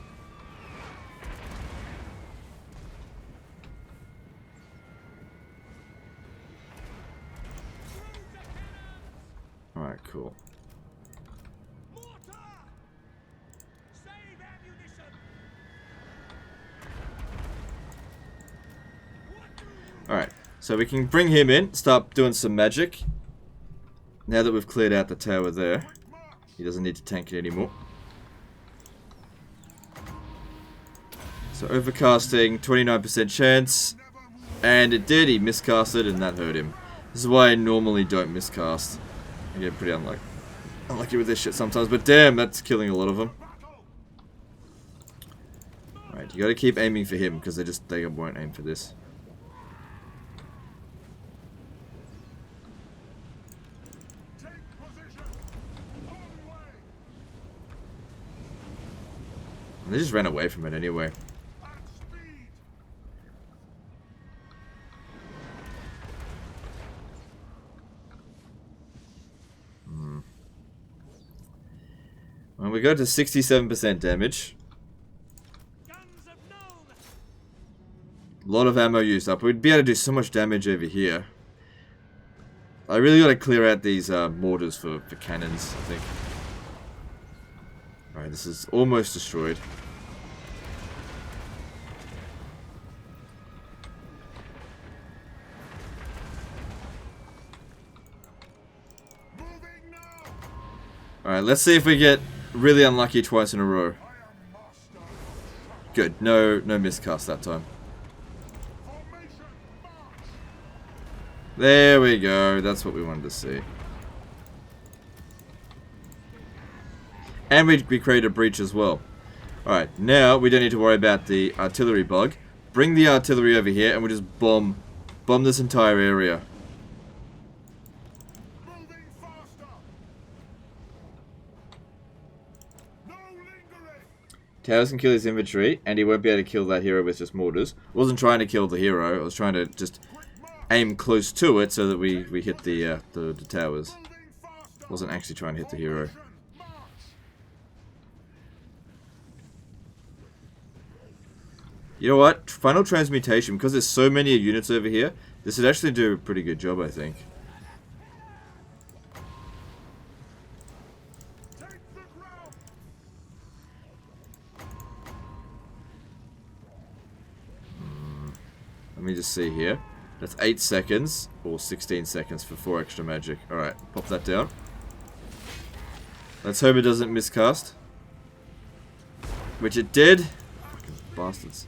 Alright, cool. Alright, so we can bring him in, start doing some magic. Now that we've cleared out the tower there. He doesn't need to tank it anymore. So overcasting, 29% chance. And it did, he miscasted and that hurt him. This is why I normally don't miscast. I get pretty unlucky with this shit sometimes, but damn, that's killing a lot of them. Alright, you gotta keep aiming for him, because they won't aim for this. They just ran away from it anyway. Well, we got to 67% damage. A lot of ammo used up. We'd be able to do so much damage over here. I really got to clear out these mortars for cannons, I think. Alright, this is almost destroyed. Alright, let's see if we get really unlucky twice in a row. Good, no miscast that time. There we go, that's what we wanted to see. And we created a breach as well. Alright, now we don't need to worry about the artillery bug. Bring the artillery over here and we'll just bomb this entire area. Towers can kill his infantry, and he won't be able to kill that hero with just mortars. I wasn't trying to kill the hero, I was trying to just aim close to it so that we hit the towers. I wasn't actually trying to hit the hero. You know what? Final transmutation, because there's so many units over here, this would actually do a pretty good job, I think. me just see here. That's 8 seconds, or 16 seconds for 4 extra magic. Alright, pop that down. Let's hope it doesn't miscast. Which it did. Fucking bastards.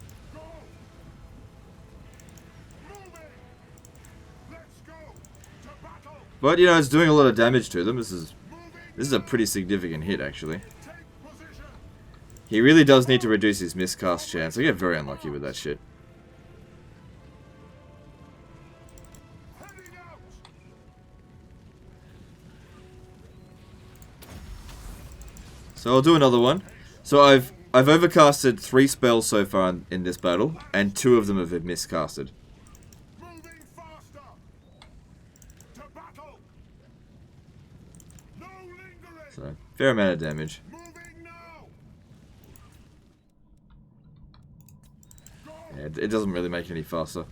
But, you know, it's doing a lot of damage to them. This is a pretty significant hit, actually. He really does need to reduce his miscast chance. I get very unlucky with that shit. So I'll do another one. So I've overcasted 3 spells so far in this battle, and 2 of them have been miscasted. So, fair amount of damage. Yeah, it doesn't really make it any faster.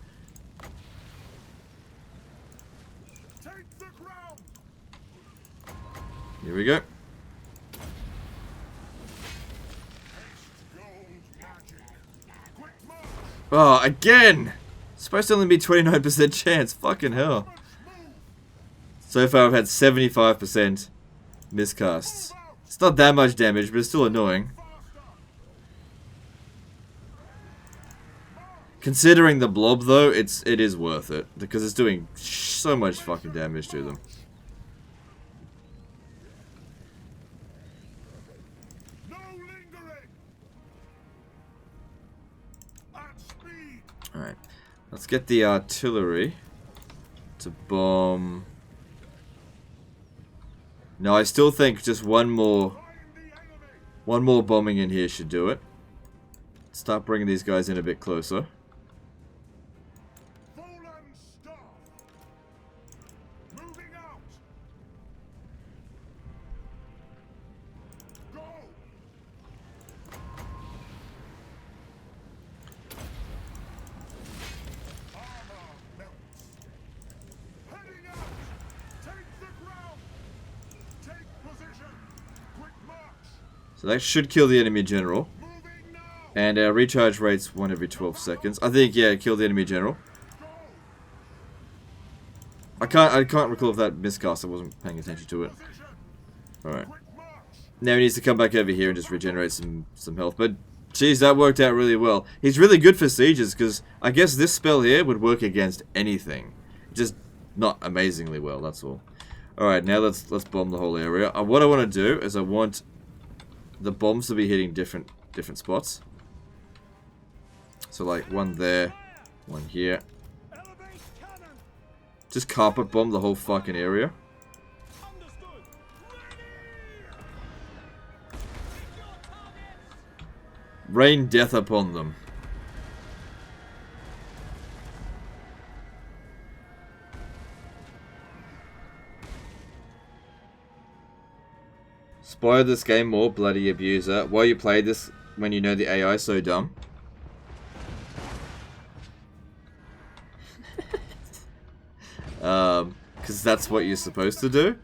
Here we go. Oh, again! It's supposed to only be 29% chance. Fucking hell. So far I've had 75% miscasts. It's not that much damage, but it's still annoying. Considering the blob, though, it is worth it. Because it's doing so much fucking damage to them. Alright. Let's get the artillery to bomb. No, I still think just one more bombing in here should do it. Start bringing these guys in a bit closer. So that should kill the enemy general. And our recharge rate's 1 every 12 seconds. I think, yeah, kill the enemy general. I can't recall if that miscast. I wasn't paying attention to it. Alright. Now he needs to come back over here and just regenerate some health. But, geez, that worked out really well. He's really good for sieges, because I guess this spell here would work against anything. Just not amazingly well, that's all. Alright, now let's bomb the whole area. What I want to do is I want the bombs to be hitting different spots. So like one there, one here. Just carpet bomb the whole fucking area. Rain death upon them. Spoil this game more, bloody abuser. Why you play this when you know the AI is so dumb? Because that's what you're supposed to do?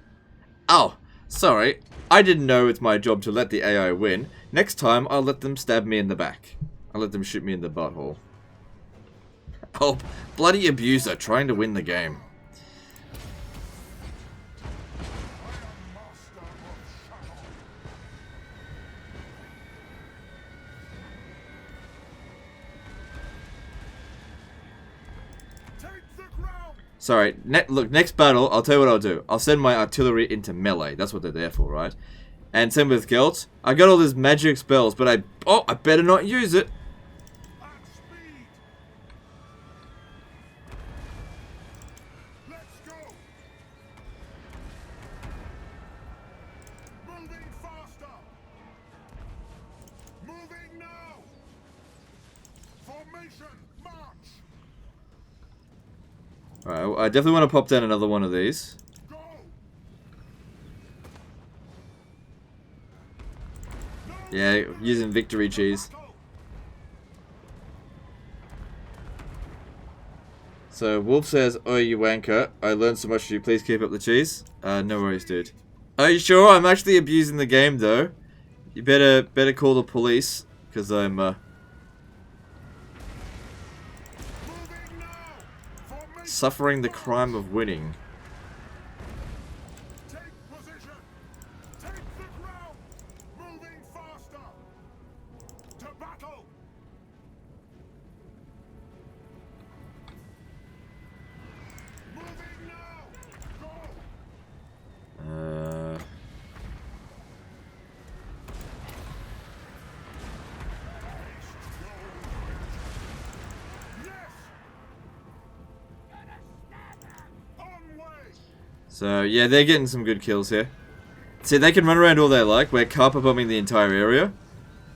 Oh, sorry. I didn't know it's my job to let the AI win. Next time, I'll let them stab me in the back. I'll let them shoot me in the butthole. Oh, bloody abuser, trying to win the game. Sorry, look, next battle, I'll tell you what I'll do. I'll send my artillery into melee. That's what they're there for, right? And same with Gelt. I got all these magic spells, but I better not use it. Alright, I definitely want to pop down another one of these. Yeah, using victory cheese. So, Wolf says, "Oh, you wanker. I learned so much from you. Please keep up the cheese." No worries, dude. Are you sure? I'm actually abusing the game, though. You better call the police, because I'm, Suffering the crime of winning. Take position! Take the ground! Moving faster! To battle! Moving now! Go! So, yeah, they're getting some good kills here. See, they can run around all they like. We're carpet bombing the entire area.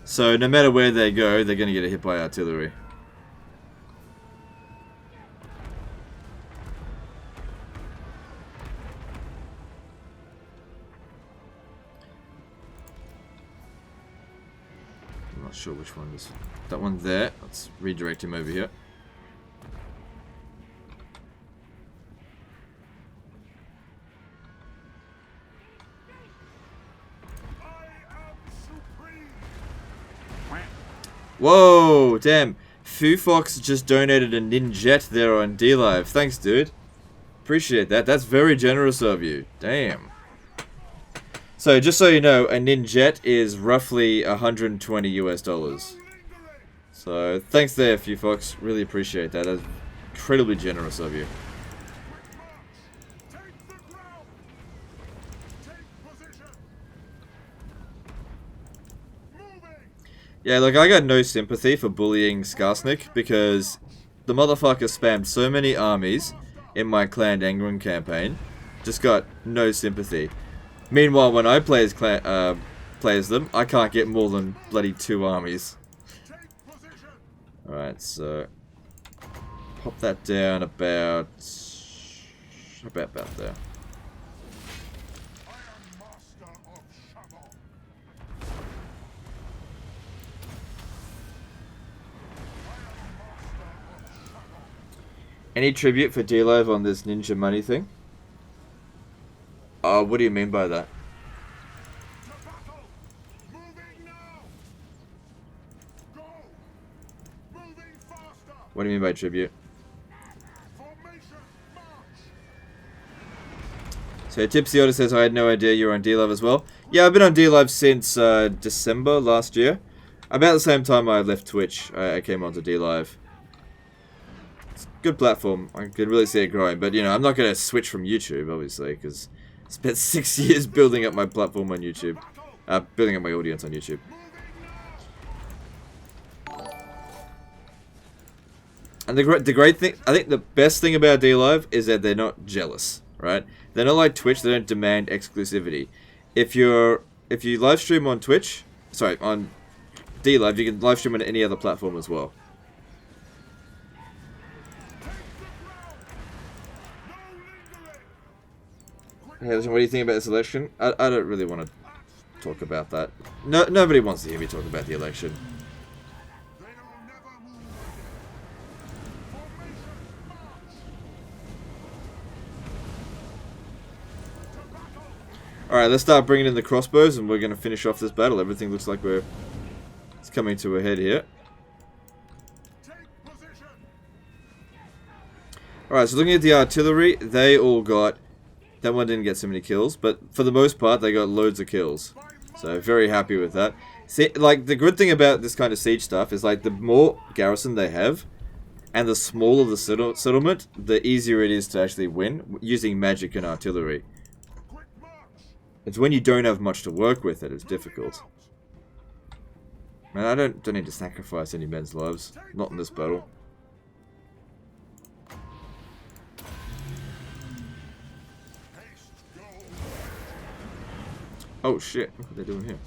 So, no matter where they go, they're going to get hit by artillery. I'm not sure which one is. That one there. Let's redirect him over here. Whoa, damn. Fox just donated a ninjet there on D-Live. Thanks, dude. Appreciate that. That's very generous of you. Damn. So, just so you know, a ninjet is roughly 120 US dollars. So, thanks there, Fox. Really appreciate that. That's incredibly generous of you. Yeah, look, I got no sympathy for bullying Skarsnik because the motherfucker spammed so many armies in my Clan Angwin campaign. Just got no sympathy. Meanwhile, when I play as them, I can't get more than bloody 2 armies. Alright, so pop that down about there. Any tribute for D-Live on this ninja money thing? What do you mean by that? What do you mean by tribute? So Tipsy Otter says, I had no idea you were on D-Live as well. Yeah, I've been on D-Live since December last year. About the same time I left Twitch, I came onto D-Live. Good platform. I can really see it growing, but you know, I'm not going to switch from YouTube, obviously, because I spent 6 years building up my platform on YouTube, building up my audience on YouTube. And the great thing, I think the best thing about D-Live is that they're not jealous, right? They're not like Twitch. They don't demand exclusivity. If you live stream on Twitch, sorry, on D-Live, you can live stream on any other platform as well. Hey, listen, what do you think about this election? I don't really want to talk about that. Nobody wants to hear me talk about the election. Alright, let's start bringing in the crossbows and we're going to finish off this battle. Everything looks like it's coming to a head here. Alright, so looking at the artillery, they all got... That one didn't get so many kills, but for the most part, they got loads of kills. So, very happy with that. See, like, the good thing about this kind of siege stuff is, like, the more garrison they have, and the smaller the settlement, the easier it is to actually win, using magic and artillery. It's when you don't have much to work with that it's difficult. Man, I don't need to sacrifice any men's lives. Not in this battle. Oh shit, look what they're doing here.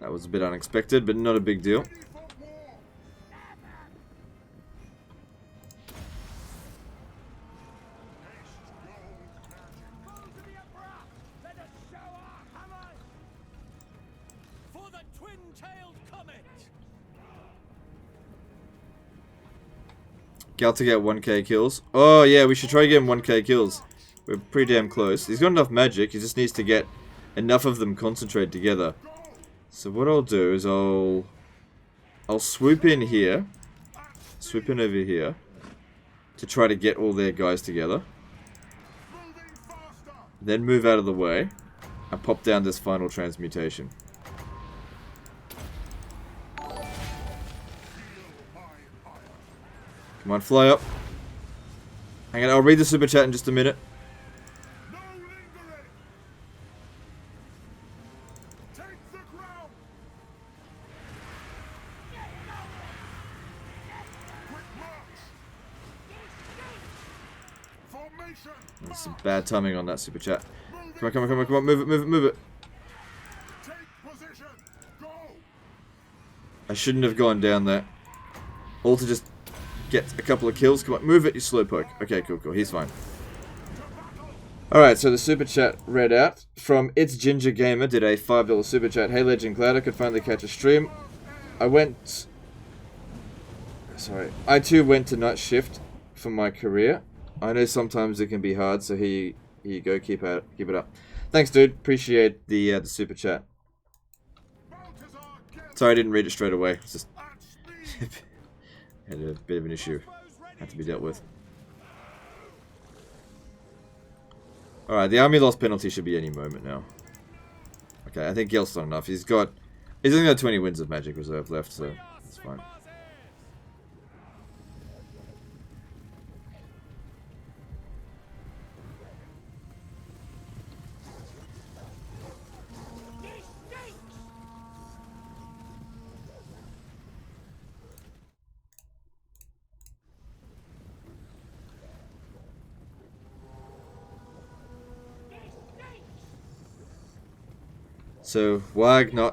That was a bit unexpected, but not a big deal. Gelt to get 1k kills. Oh yeah, we should try getting 1k kills. We're pretty damn close. He's got enough magic. He just needs to get enough of them concentrated together. So what I'll do is I'll swoop in here. Swoop in over here. To try to get all their guys together. Then move out of the way. And pop down this final transmutation. Come on, fly up. Hang on, I'll read the super chat in just a minute. That's some bad timing on that super chat. Come on, come on, come on, come on, move it, move it, move it. I shouldn't have gone down there. All to just get a couple of kills. Come on, move it, you slowpoke. Okay, cool, cool, he's fine. Alright, so the super chat read out from It's Ginger Gamer did a $5 super chat. Hey Legend, glad I could finally catch a stream. I too went to night shift for my career. I know sometimes it can be hard, so here you go, keep it up. Thanks, dude. Appreciate the super chat. Sorry I didn't read it straight away. It's just had a bit of an issue. Had to be dealt with. Alright, the army loss penalty should be any moment now. Okay, I think Gelt's not enough. He's only got 20 wins of magic reserve left, so that's fine. So Wagner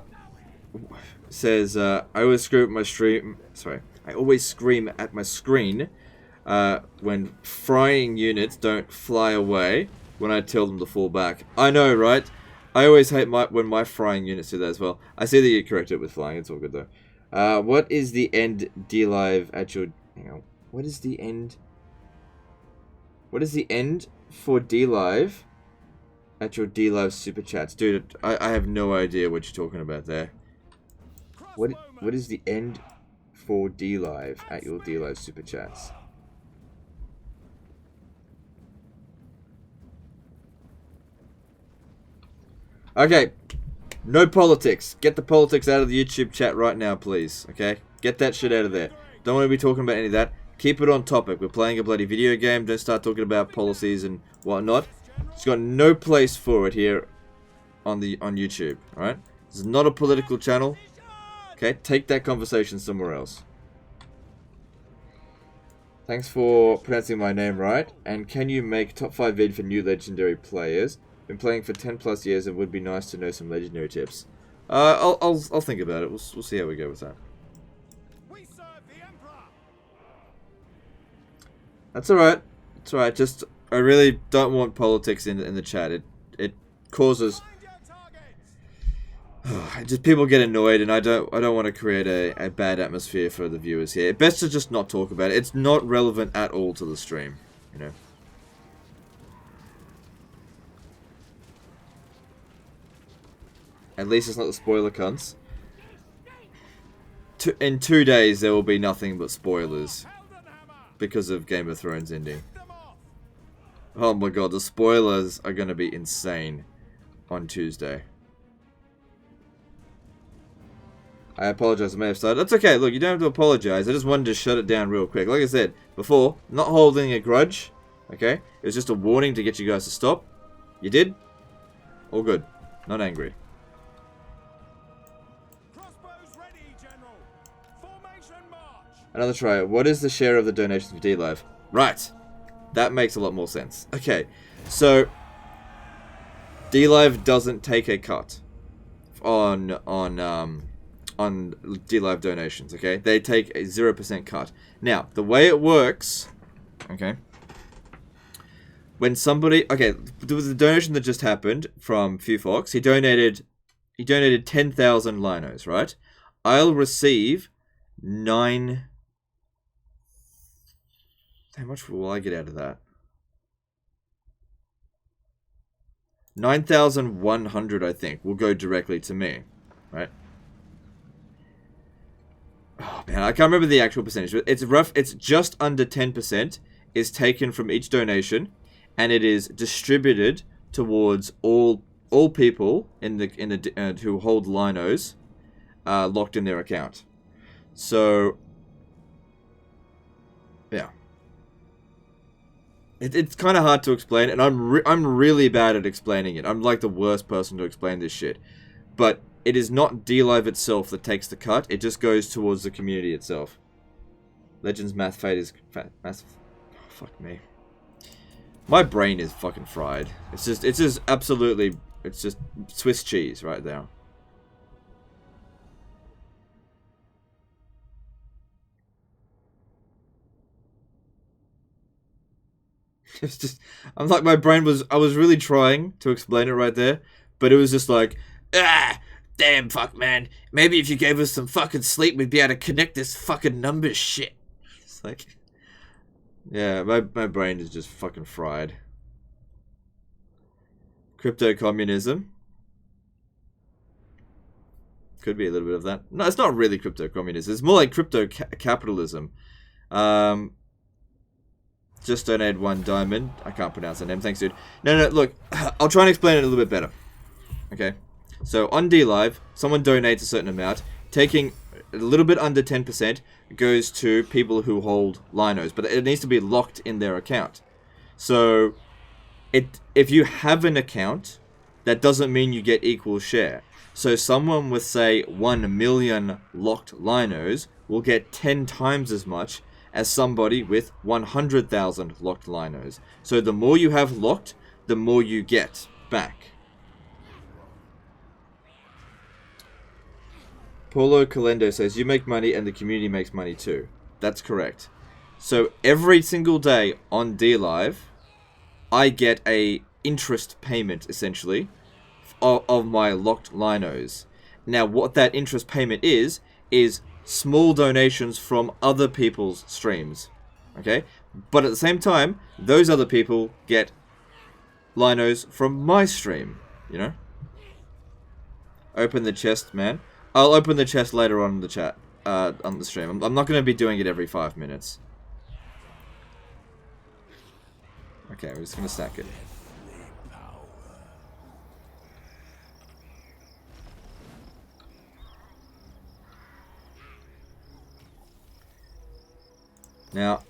says, I always scream at my stream. Sorry, I always scream at my screen when frying units don't fly away when I tell them to fall back. I know, right? I always hate when my frying units do that as well. I see that you correct it with flying. It's all good though. What is the end D-Live at your? Hang on. What is the end? What is the end for D-Live? At your D-Live super chats. Dude, I have no idea what you're talking about there. What is the end for D-Live at your D-Live super chats? Okay. No politics. Get the politics out of the YouTube chat right now, please. Okay? Get that shit out of there. Don't want to be talking about any of that. Keep it on topic. We're playing a bloody video game. Don't start talking about policies and whatnot. It's got no place for it here on YouTube, alright? This is not a political channel. Okay, take that conversation somewhere else. Thanks for pronouncing my name right. And can you make top 5 vid for new legendary players? Been playing for 10 plus years and would be nice to know some legendary tips. I'll think about it. We'll see how we go with that. That's alright. It's alright. Just I really don't want politics in the chat. It causes just people get annoyed, and I don't want to create a bad atmosphere for the viewers here. Best to just not talk about it. It's not relevant at all to the stream, you know. At least it's not the spoiler cunts. In 2 days there will be nothing but spoilers because of Game of Thrones ending. Oh my god, the spoilers are going to be insane on Tuesday. I apologize, I may have started. That's okay, look, you don't have to apologize. I just wanted to shut it down real quick. Like I said before, not holding a grudge, okay? It was just a warning to get you guys to stop. You did? All good. Not angry. Crossbows ready, General. Formation march. Another try. What is the share of the donations for D-Live? Right. That makes a lot more sense. Okay, so D-Live doesn't take a cut on D-Live donations, okay? They take a 0% cut. Now, the way it works, okay, when somebody, okay, there was a donation that just happened from Fox. He donated 10,000 linos, right? I'll receive 9. How much will I get out of that? 9,100, I think, will go directly to me, right? Oh, man, I can't remember the actual percentage, but it's rough. It's just under 10% is taken from each donation, and it is distributed towards all people in the who hold linos locked in their account. So, yeah. It's kind of hard to explain, and I'm really bad at explaining it. I'm like the worst person to explain this shit. But it is not D-Live itself that takes the cut. It just goes towards the community itself. Legends Math Fate is... Massive. Oh, fuck me. My brain is fucking fried. It's just absolutely... It's just Swiss cheese right there. It's just... I'm like, my brain was... I was really trying to explain it right there. But it was just like... Ah! Damn, fuck, man. Maybe if you gave us some fucking sleep, we'd be able to connect this fucking numbers shit. It's like... Yeah, my brain is just fucking fried. Crypto communism. Could be a little bit of that. No, it's not really crypto communism. It's more like crypto capitalism. Just donated 1 diamond. I can't pronounce the name. Thanks, dude. No, look. I'll try and explain it a little bit better. Okay? So, on D-Live, someone donates a certain amount. Taking a little bit under 10% goes to people who hold linos. But it needs to be locked in their account. So, if you have an account, that doesn't mean you get equal share. So, someone with, say, 1 million locked linos will get 10 times as much as somebody with 100,000 locked linos. So, the more you have locked, the more you get back. Paulo Calendo says, you make money and the community makes money too. That's correct. So every single day on D-Live, I get a interest payment, essentially, of my locked linos. Now, what that interest payment is small donations from other people's streams. Okay? But at the same time, those other people get linos from my stream, you know? Open the chest, man. I'll open the chest later on in the chat, on the stream. I'm not going to be doing it every 5 minutes. Okay, we're just going to stack it. Now,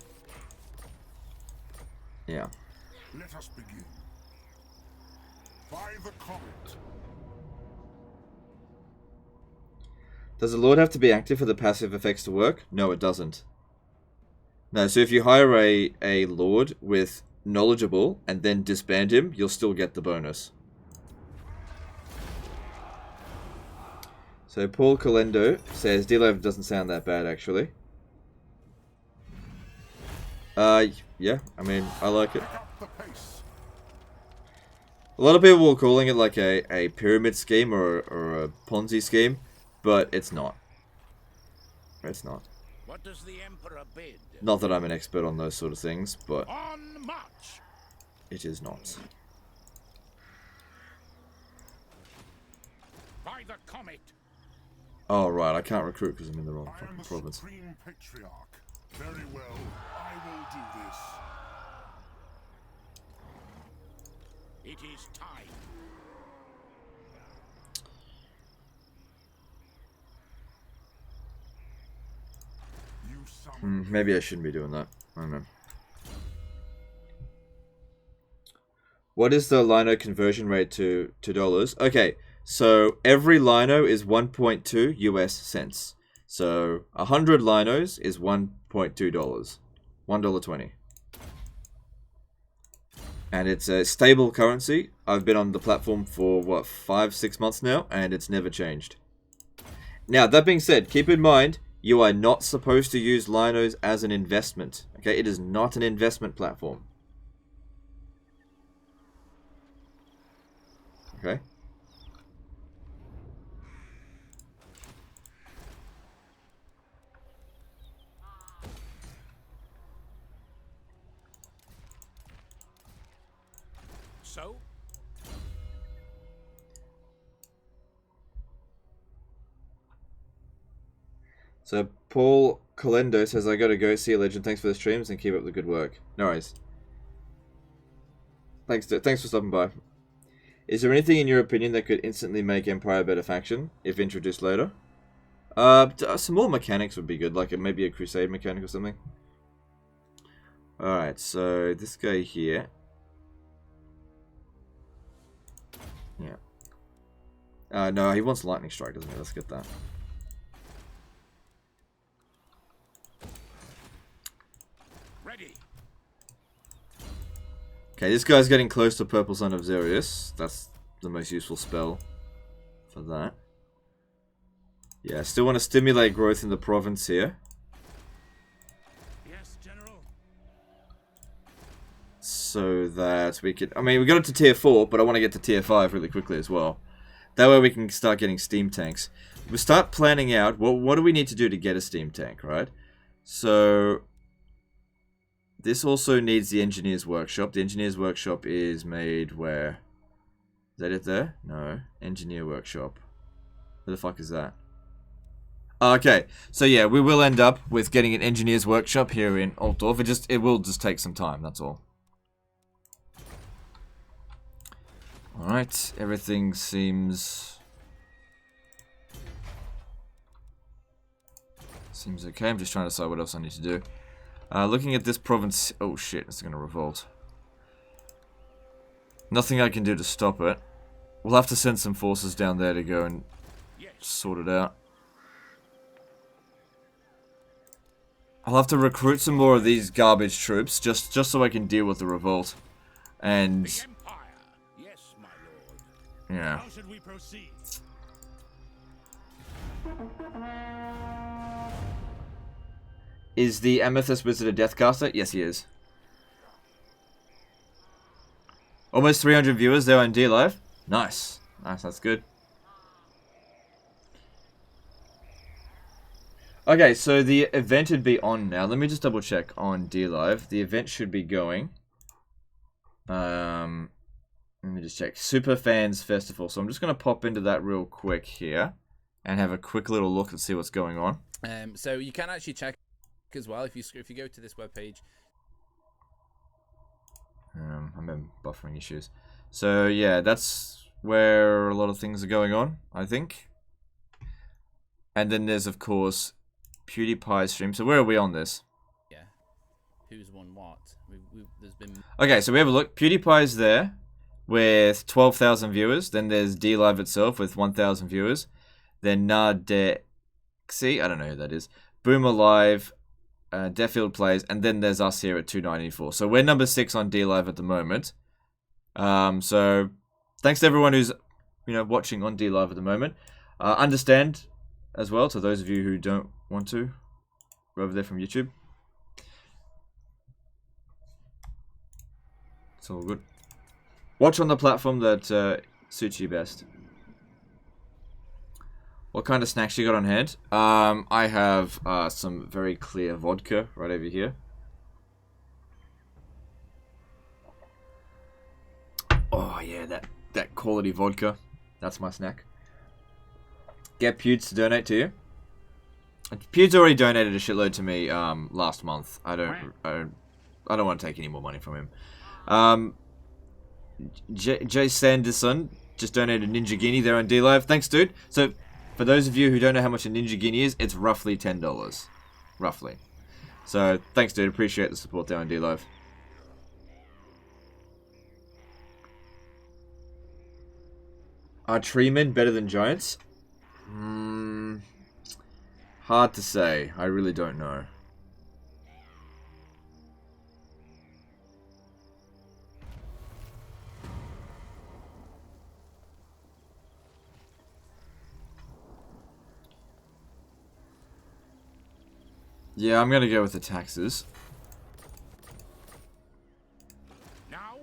yeah. Let us begin. By the comet. Does the Lord have to be active for the passive effects to work? No, it doesn't. No, so if you hire a Lord with knowledgeable and then disband him, you'll still get the bonus. So Paul Calendo says D-Live doesn't sound that bad, actually. Yeah, I mean, I like it. A lot of people were calling it like a pyramid scheme or a Ponzi scheme. But it's not. It's not. What does the Emperor bid? Not that I'm an expert on those sort of things, but On march. it is not. By the comet. Oh, right, I can't recruit because I'm in the wrong I am fucking the province. Supreme Patriarch. Very well, I will do this. It is time. Maybe I shouldn't be doing that. I don't know. What is the lino conversion rate to dollars? Okay, so every lino is 1.2 US cents. So 100 linos is $1.2. $1.20. And it's a stable currency. I've been on the platform for, what, 5-6 months now, and it's never changed. Now, that being said, keep in mind, you are not supposed to use linos as an investment. Okay, it is not an investment platform. Okay. So, So Paul Colendo says, I gotta go. See you, legend. Thanks for the streams and keep up the good work. No worries. Thanks for stopping by. Is there anything in your opinion that could instantly make Empire a better faction, if introduced later? Some more mechanics would be good, like maybe a Crusade mechanic or something. Alright, so this guy here. Yeah. No, he wants Lightning Strike, doesn't he? Let's get that. Ready. Okay, this guy's getting close to Purple Sun of Xerius. That's the most useful spell for that. Yeah, I still want to stimulate growth in the province here. Yes, General. So that we could... I mean, we got it to tier 4, but I want to get to tier 5 really quickly as well. That way we can start getting steam tanks. We start planning out, what do we need to do to get a steam tank, right? So... this also needs the Engineer's Workshop. The Engineer's Workshop is made where? Is that it there? No. Engineer Workshop. Where the fuck is that? Okay, so yeah, we will end up with getting an Engineer's Workshop here in Altdorf. It will just take some time, that's all. Alright, everything seems okay. I'm just trying to decide what else I need to do. Looking at this province... oh shit, it's gonna revolt. Nothing I can do to stop it. We'll have to send some forces down there to go and sort it out. I'll have to recruit some more of these garbage troops, just so I can deal with the revolt. And... the Empire. Yes, my lord. yeah. How should we proceed? Is the Amethyst Wizard a Deathcaster? Yes, he is. Almost 300 viewers there on DLive. Nice. Nice, that's good. Okay, so the event would be on now. Let me just double check on DLive. The event should be going. Let me just check. Super Fans Festival. So I'm just going to pop into that real quick here. And have a quick little look and see what's going on. So you can actually check as well if you go to this webpage. I'm having buffering issues. So yeah, that's where a lot of things are going on, I think. And then there's of course PewDiePie's stream. So where are we on this? Yeah. Who's won what? There's been... okay, so we have a look. PewDiePie's there with 12,000 viewers. Then there's DLive itself with 1,000 viewers. Then Nadexi, I don't know who that is. Boomer Live, Deffield Plays, and then there's us here at 294. So we're number 6 on DLive at the moment. So thanks to everyone who's watching on DLive at the moment. Understand as well to those of you who don't want to go over there from YouTube. It's all good. Watch on the platform that suits you best. What kind of snacks you got on hand? I have some very clear vodka right over here. Oh yeah, that quality vodka. That's my snack. Get Pewds to donate to you. Pewds already donated a shitload to me last month. I don't want to take any more money from him. Jay Sanderson just donated Ninja Guinea there on DLive. Thanks, dude. So for those of you who don't know how much a Ninja Guinea is, it's roughly $10. Roughly. So thanks, dude. Appreciate the support there on DLive. Are treemen better than giants? Hard to say. I really don't know. Yeah, I'm gonna go with the taxes. Now,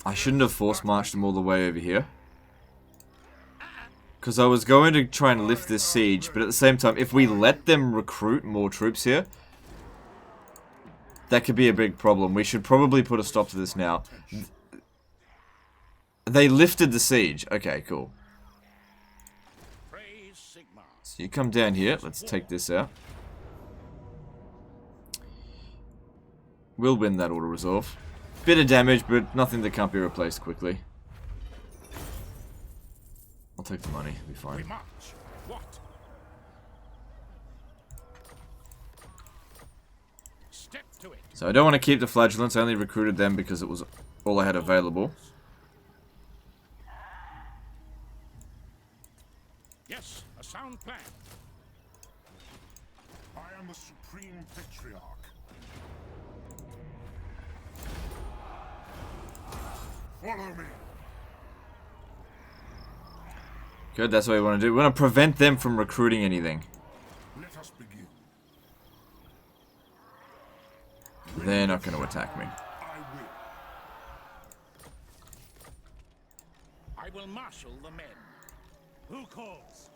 I shouldn't have force marched them all the way over here. Because I was going to try and lift this siege, but at the same time, if we let them recruit more troops here, that could be a big problem. We should probably put a stop to this now. They lifted the siege. Okay, cool. praise So you come down here. Let's take this out. We'll win that auto-resolve. Bit of damage, but nothing that can't be replaced quickly. I'll take the money. It'll be We fine. march. What? Step to it. So I don't want to keep the flagellants. I only recruited them because it was all I had available. Yes, a sound plan. I am the supreme patriarch. Follow me. Good, that's what we want to do. We want to prevent them from recruiting anything. Let us begin. They're not going to attack me. I will. I will marshal the men. Who calls?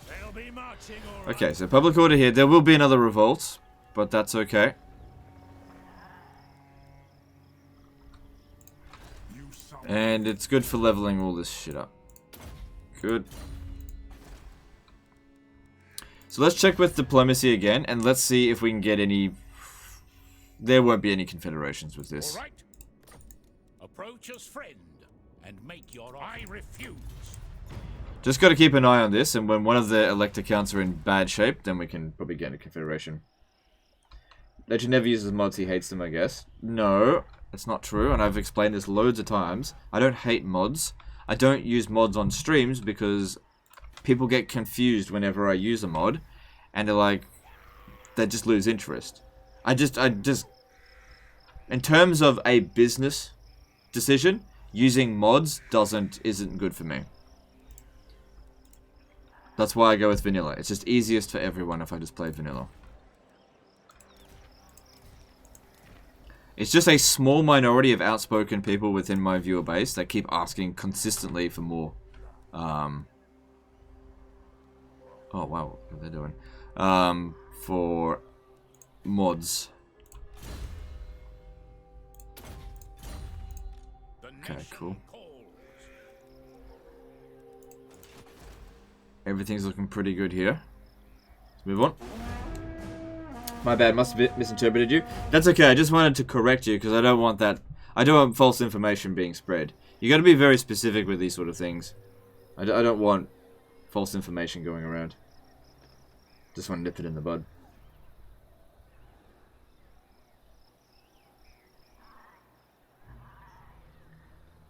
They'll be marching all right. Okay, so public order here. There will be another revolt, but that's okay. You summon. And it's good for leveling all this shit up. Good. So let's check with diplomacy again, and let's see if we can get any... There won't be any confederations with this. All right. Approach as friend and make your. I refuse. Just got to keep an eye on this, and when one of the elector counts are in bad shape, then we can probably get a confederation. Legend never uses mods, he hates them, I guess. No, that's not true, and I've explained this loads of times. I don't hate mods. I don't use mods on streams because people get confused whenever I use a mod, and they're like, they just lose interest. I just, in terms of a business decision, using mods isn't good for me. That's why I go with vanilla. It's just easiest for everyone if I just play vanilla. It's just a small minority of outspoken people within my viewer base that keep asking consistently for more. Oh wow, what are they doing? For mods. Okay, cool. Everything's looking pretty good here. Let's move on. My bad, must have misinterpreted you. That's okay, I just wanted to correct you because I don't want that. I don't want false information being spread. You got to be very specific with these sort of things. I don't want false information going around. Just want to nip it in the bud.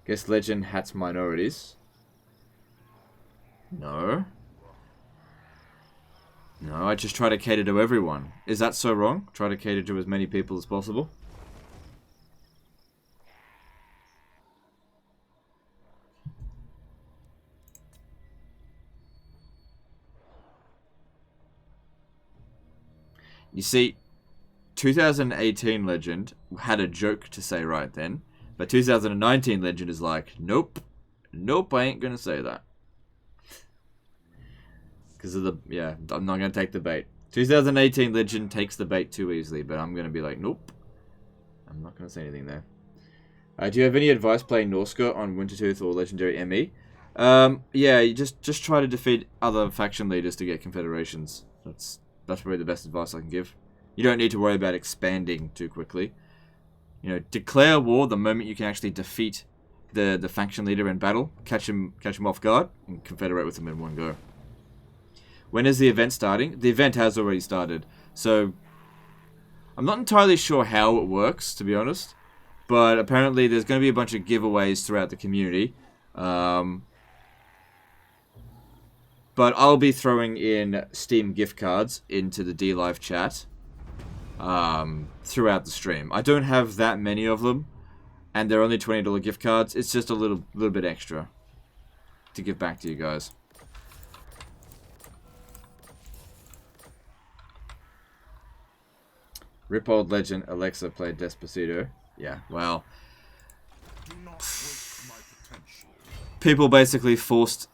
Guess legend hats minorities. No. No, I just try to cater to everyone. Is that so wrong? Try to cater to as many people as possible? You see, 2018 Legend had a joke to say right then, but 2019 Legend is like, nope, nope, I ain't gonna say that. Because of the, yeah, I'm not gonna take the bait. 2018 Legend takes the bait too easily, but I'm gonna be like, nope, I'm not gonna say anything there. Do you have any advice playing Norska on Wintertooth or Legendary ME? Yeah, you just try to defeat other faction leaders to get confederations. That's probably the best advice I can give. You don't need to worry about expanding too quickly. You know, declare war the moment you can actually defeat the faction leader in battle, catch him off guard, and confederate with him in one go. When is the event starting? The event has already started, so I'm not entirely sure how it works, to be honest. But apparently there's going to be a bunch of giveaways throughout the community. But I'll be throwing in Steam gift cards into the DLive chat throughout the stream. I don't have that many of them, and they're only $20 gift cards. It's just a little bit extra to give back to you guys. Rip old legend Alexa played Despacito. Yeah, well, Do not waste my potential. people basically forced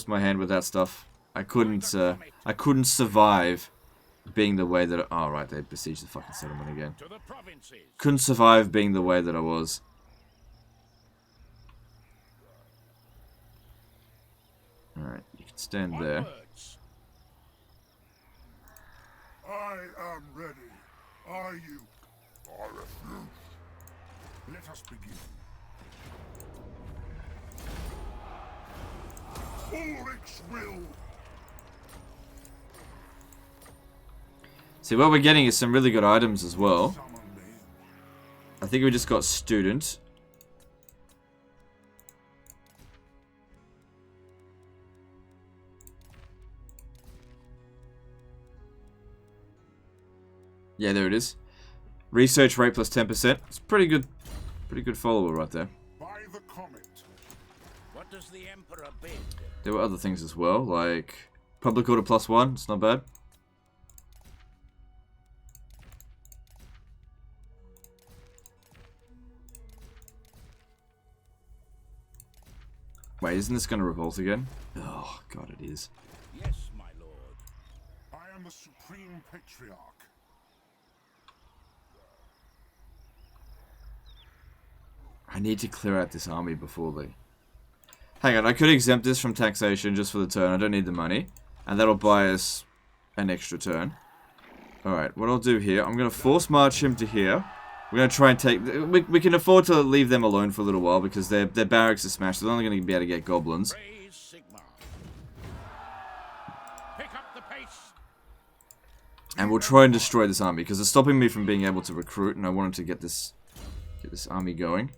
my hand with that stuff. I couldn't survive being the way that oh right, they besieged the fucking settlement again. To the provinces. Couldn't survive being the way that I was. Alright, you can stand there. Onwards. I am ready. Are you? I refuse. Let us begin. Ulrich's will. See, what we're getting is some really good items as well. Summon me. I think we just got student. Yeah, there it is. Research rate plus 10%. It's pretty good follower right there. By the comet. What does the Emperor bid? There were other things as well, like public order plus 1. It's not bad. Wait, isn't this going to revolt again? Oh, God, it is. Yes, my lord. I am the Supreme Patriarch. I need to clear out this army before they... Hang on, I could exempt this from taxation just for the turn. I don't need the money. And that'll buy us an extra turn. Alright, what I'll do here, I'm going to force march him to here. We're going to try and take... We can afford to leave them alone for a little while because their barracks are smashed. They're only going to be able to get goblins. Praise Sigmar. Pick up the pace. And we'll try and destroy this army because it's stopping me from being able to recruit, and I wanted to get this army going.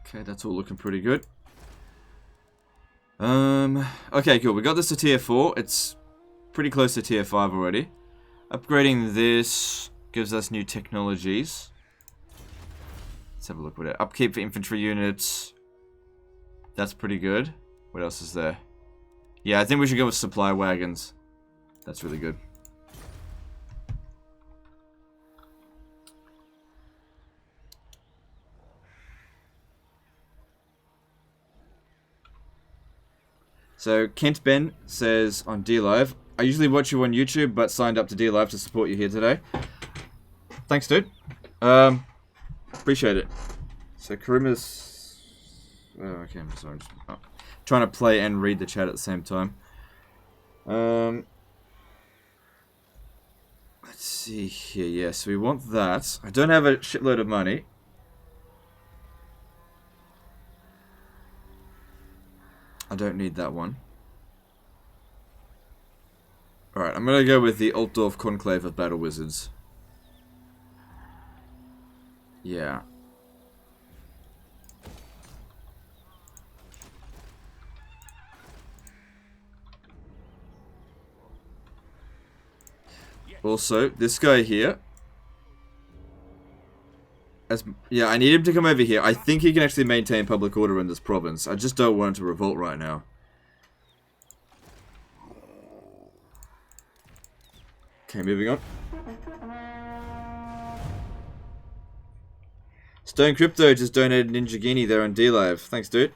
Okay, that's all looking pretty good. Okay, cool. We got this to tier 4. It's pretty close to tier 5 already. Upgrading this gives us new technologies. Let's have a look at it. Upkeep for infantry units. That's pretty good. What else is there? Yeah, I think we should go with supply wagons. That's really good. So, Kent Ben says on DLive, I usually watch you on YouTube, but signed up to DLive to support you here today. Thanks, dude. Appreciate it. So, Karima's... Oh, okay, I'm sorry. Trying to play and read the chat at the same time. Let's see here. Yes, we want that. I don't have a shitload of money. I don't need that one. Alright, I'm gonna go with the Altdorf Conclave of Battle Wizards. Yeah. Also, this guy here. Yeah, I need him to come over here. I think he can actually maintain public order in this province. I just don't want him to revolt right now. Okay, moving on. Stone Crypto just donated Ninja Guinea there on DLive. Thanks, dude.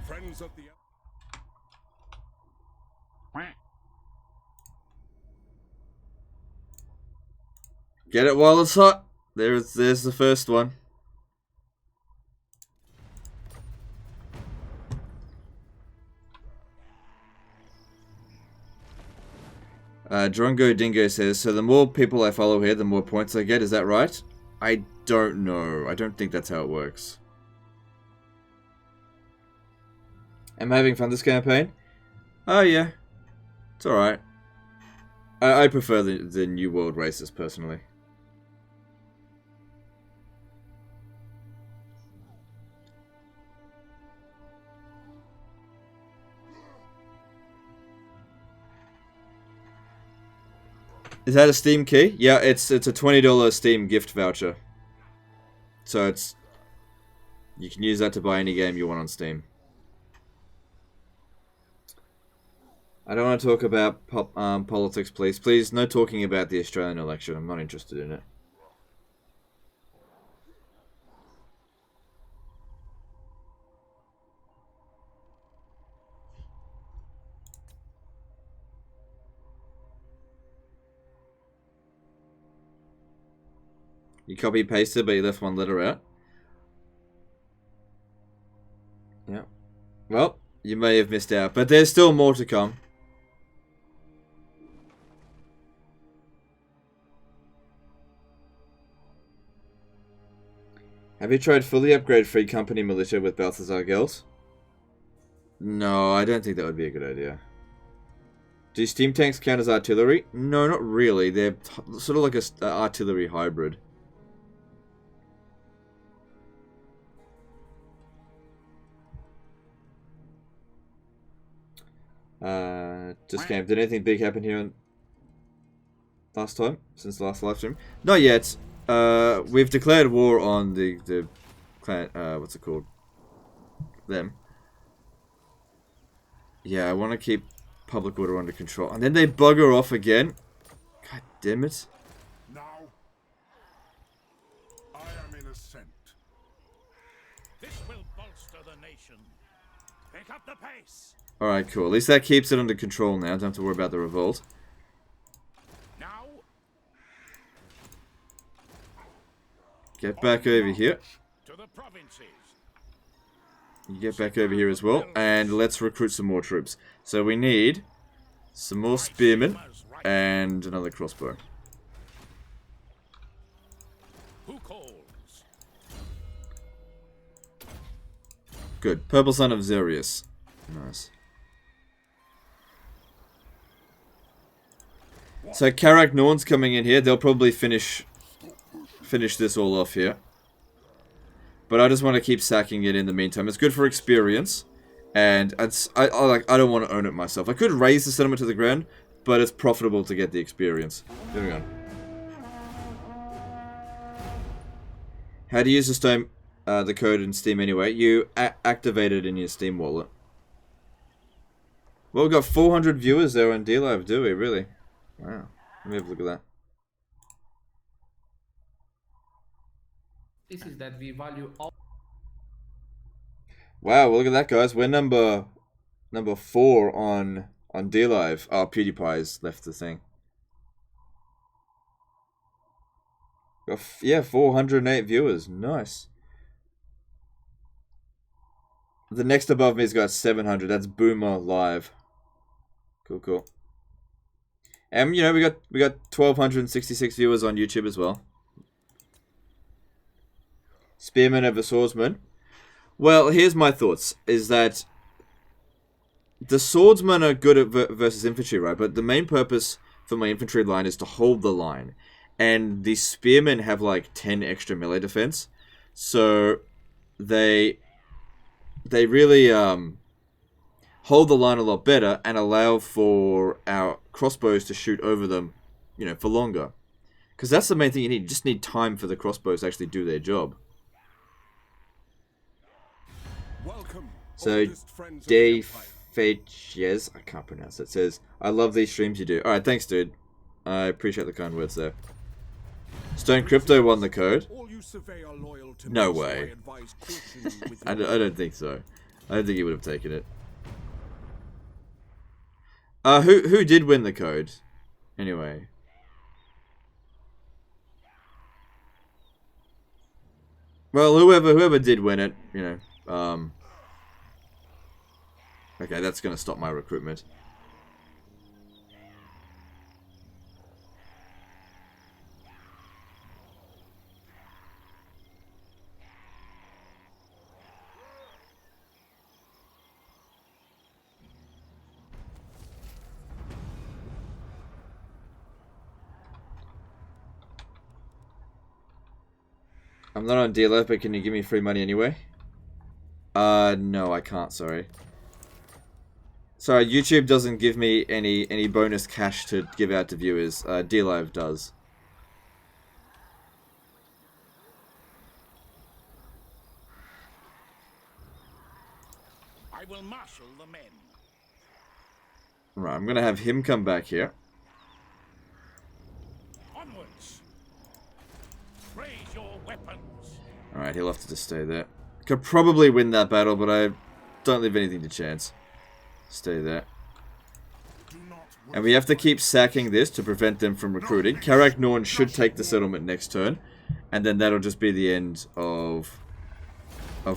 Friends of the... Get it while it's hot. There's the first one. Drongo Dingo says, so the more people I follow here, the more points I get. Is that right? I don't know. I don't think that's how it works. Am I having fun this campaign? Oh yeah. It's alright. I prefer the New World races personally. Is that a Steam key? Yeah, it's a $20 Steam gift voucher. So you can use that to buy any game you want on Steam. I don't want to talk about politics, please. Please, no talking about the Australian election. I'm not interested in it. You copy pasted, but you left one letter out. Yeah. Well, you may have missed out, but there's still more to come. Have you tried fully upgrade free company militia with Balthasar Gelt? No, I don't think that would be a good idea. Do steam tanks count as artillery? No, not really. They're sort of like a artillery hybrid. Just came. Did anything big happen here last time? Since the last live stream? Not yet. We've declared war on the clan, what's it called? Them. Yeah, I want to keep public order under control. And then they bugger off again. God damn it. Now, I am innocent. This will bolster the nation. Pick up the pace. Alright, cool. At least that keeps it under control now. Don't have to worry about the revolt. Now, Get back over here. to the provinces. You get back over here as well. And let's recruit some more troops. So we need some more spearmen and another crossbow. Who calls? Good. Purple Son of Xerius. Nice. So Karak Norn's coming in here. They'll probably finish this all off here. But I just want to keep sacking it in the meantime. It's good for experience. And I don't want to own it myself. I could raise the settlement to the ground, but it's profitable to get the experience. Moving on. How do you use the code in Steam anyway? You activate it in your Steam wallet. Well, we've got 400 viewers there on DLive, do we? Really? Wow. Let me have a look at that. This is that we value all. Wow, well, look at that, guys. We're number 4 on DLive. Oh, PewDiePie's left the thing. Yeah, 408 viewers. Nice. The next above me's got 700. That's Boomer Live. Cool, cool. And you know, we got 1,266 viewers on YouTube as well. Spearman over swordsman. Well, here's my thoughts. Is that the swordsmen are good at versus infantry, right? But the main purpose for my infantry line is to hold the line. And the spearmen have like 10 extra melee defense. So they really hold the line a lot better and allow for our crossbows to shoot over them, you know, for longer. Because that's the main thing you need. You just need time for the crossbows to actually do their job. Welcome, So, oldest friends of the Dave Empire. Fages, I can't pronounce it, says, I love these streams you do. Alright, thanks, dude. I appreciate the kind words there. Stone Crypto won the code. All you survey are loyal to No me, so way. I advise caution with I your don't think so. I don't think he would have taken it. Who did win the code? Anyway. Well, whoever did win it, you know, okay, that's gonna stop my recruitment. I'm not on DLF, but can you give me free money anyway? No, I can't, sorry. Sorry, YouTube doesn't give me any bonus cash to give out to viewers. DLive does. I will marshal the men. Right, I'm gonna have him come back here. Onwards. Raise your weapons. Alright, he'll have to just stay there. Could probably win that battle, but I don't leave anything to chance. Stay there. And we have to keep sacking this to prevent them from recruiting. Karak Norn should take the settlement next turn. And then that'll just be the end of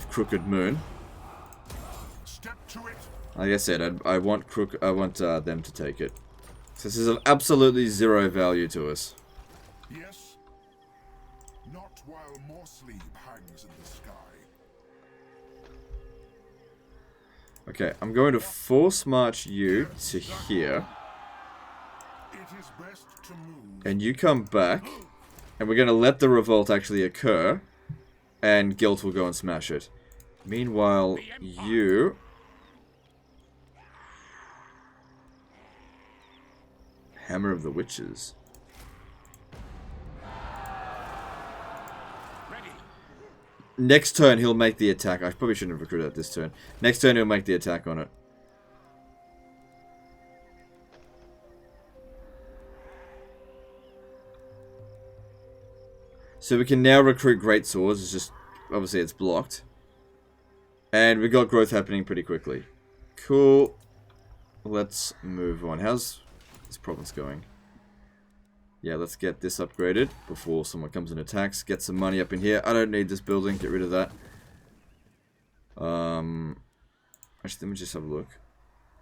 Crooked Moon. Like I said, I want them to take it. So this is of absolutely zero value to us. Yes. Not while more sleep hangs in the sky. Okay, I'm going to force march you to here. It is best to move. And you come back. And we're going to let the revolt actually occur. And Gelt will go and smash it. Meanwhile, you... Hammer of the Witches. Ready. Next turn, he'll make the attack. I probably shouldn't have recruited that this turn. Next turn, he'll make the attack on it. So we can now recruit Great Swords. It's just, obviously, it's blocked. And we got growth happening pretty quickly. Cool. Let's move on. How's this province going? Yeah, let's get this upgraded before someone comes and attacks. Get some money up in here. I don't need this building. Get rid of that. Actually, let me just have a look.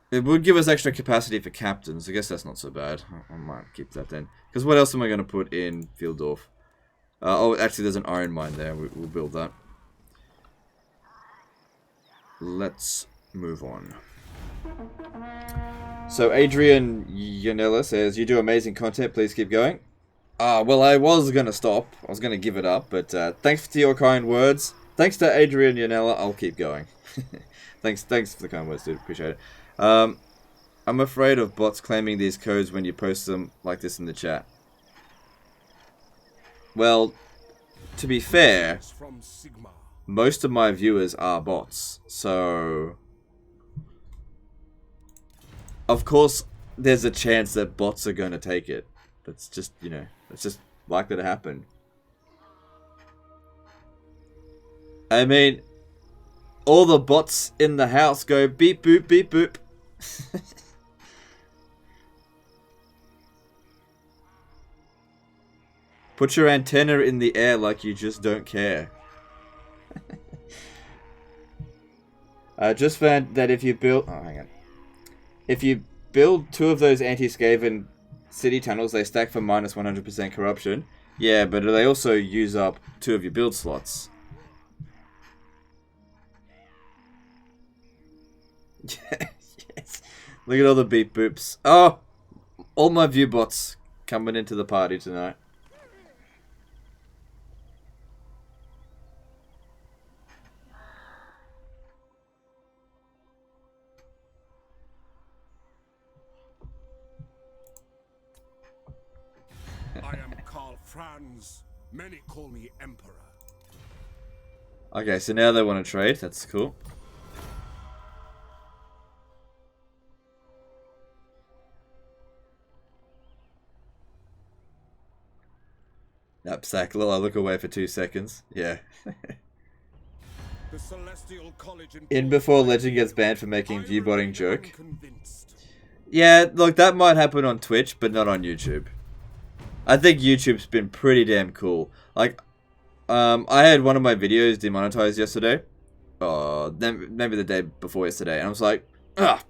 It would give us extra capacity for captains. I guess that's not so bad. I might keep that then. Because what else am I going to put in Fieldorf? Oh, actually, there's an iron mine there. We'll build that. Let's move on. So, Adrian Yanella says, you do amazing content. Please keep going. Well, I was going to stop. I was going to give it up. But thanks for your kind words. Thanks to Adrian Yanella. I'll keep going. Thanks for the kind words, dude. Appreciate it. I'm afraid of bots claiming these codes when you post them like this in the chat. Well, to be fair, most of my viewers are bots, so of course there's a chance that bots are going to take it. That's just, you know, that's just likely to happen. I mean, all the bots in the house go beep boop beep boop. Put your antenna in the air like you just don't care. I just found that if you build... Oh, hang on. If you build 2 of those anti-Skaven city tunnels, they stack for minus 100% corruption. Yeah, but they also use up 2 of your build slots. Yes. Look at all the beep boops. Oh! All my view bots coming into the party tonight. I am Karl Franz. Many call me Emperor. Okay, so now they want to trade. That's cool. Knapsack. I look away for 2 seconds. Yeah. The Celestial College In before Legend gets banned for making viewbotting joke. Yeah, look, that might happen on Twitch, but not on YouTube. I think YouTube's been pretty damn cool. Like, I had one of my videos demonetized yesterday. Maybe the day before yesterday. And I was like,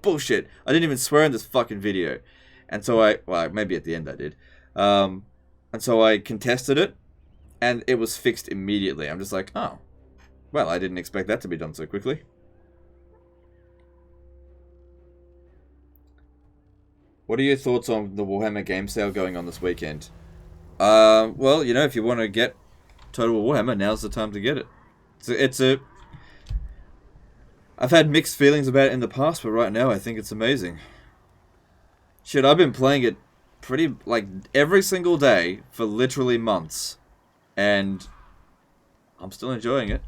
bullshit. I didn't even swear in this fucking video. And so well, maybe at the end I did. And so I contested it. And it was fixed immediately. I'm just like, oh. Well, I didn't expect that to be done so quickly. What are your thoughts on the Warhammer game sale going on this weekend? Well, you know, if you want to get Total Warhammer, now's the time to get it. I've had mixed feelings about it in the past, but right now I think it's amazing. Shit, I've been playing it pretty, like, every single day for literally months. And I'm still enjoying it.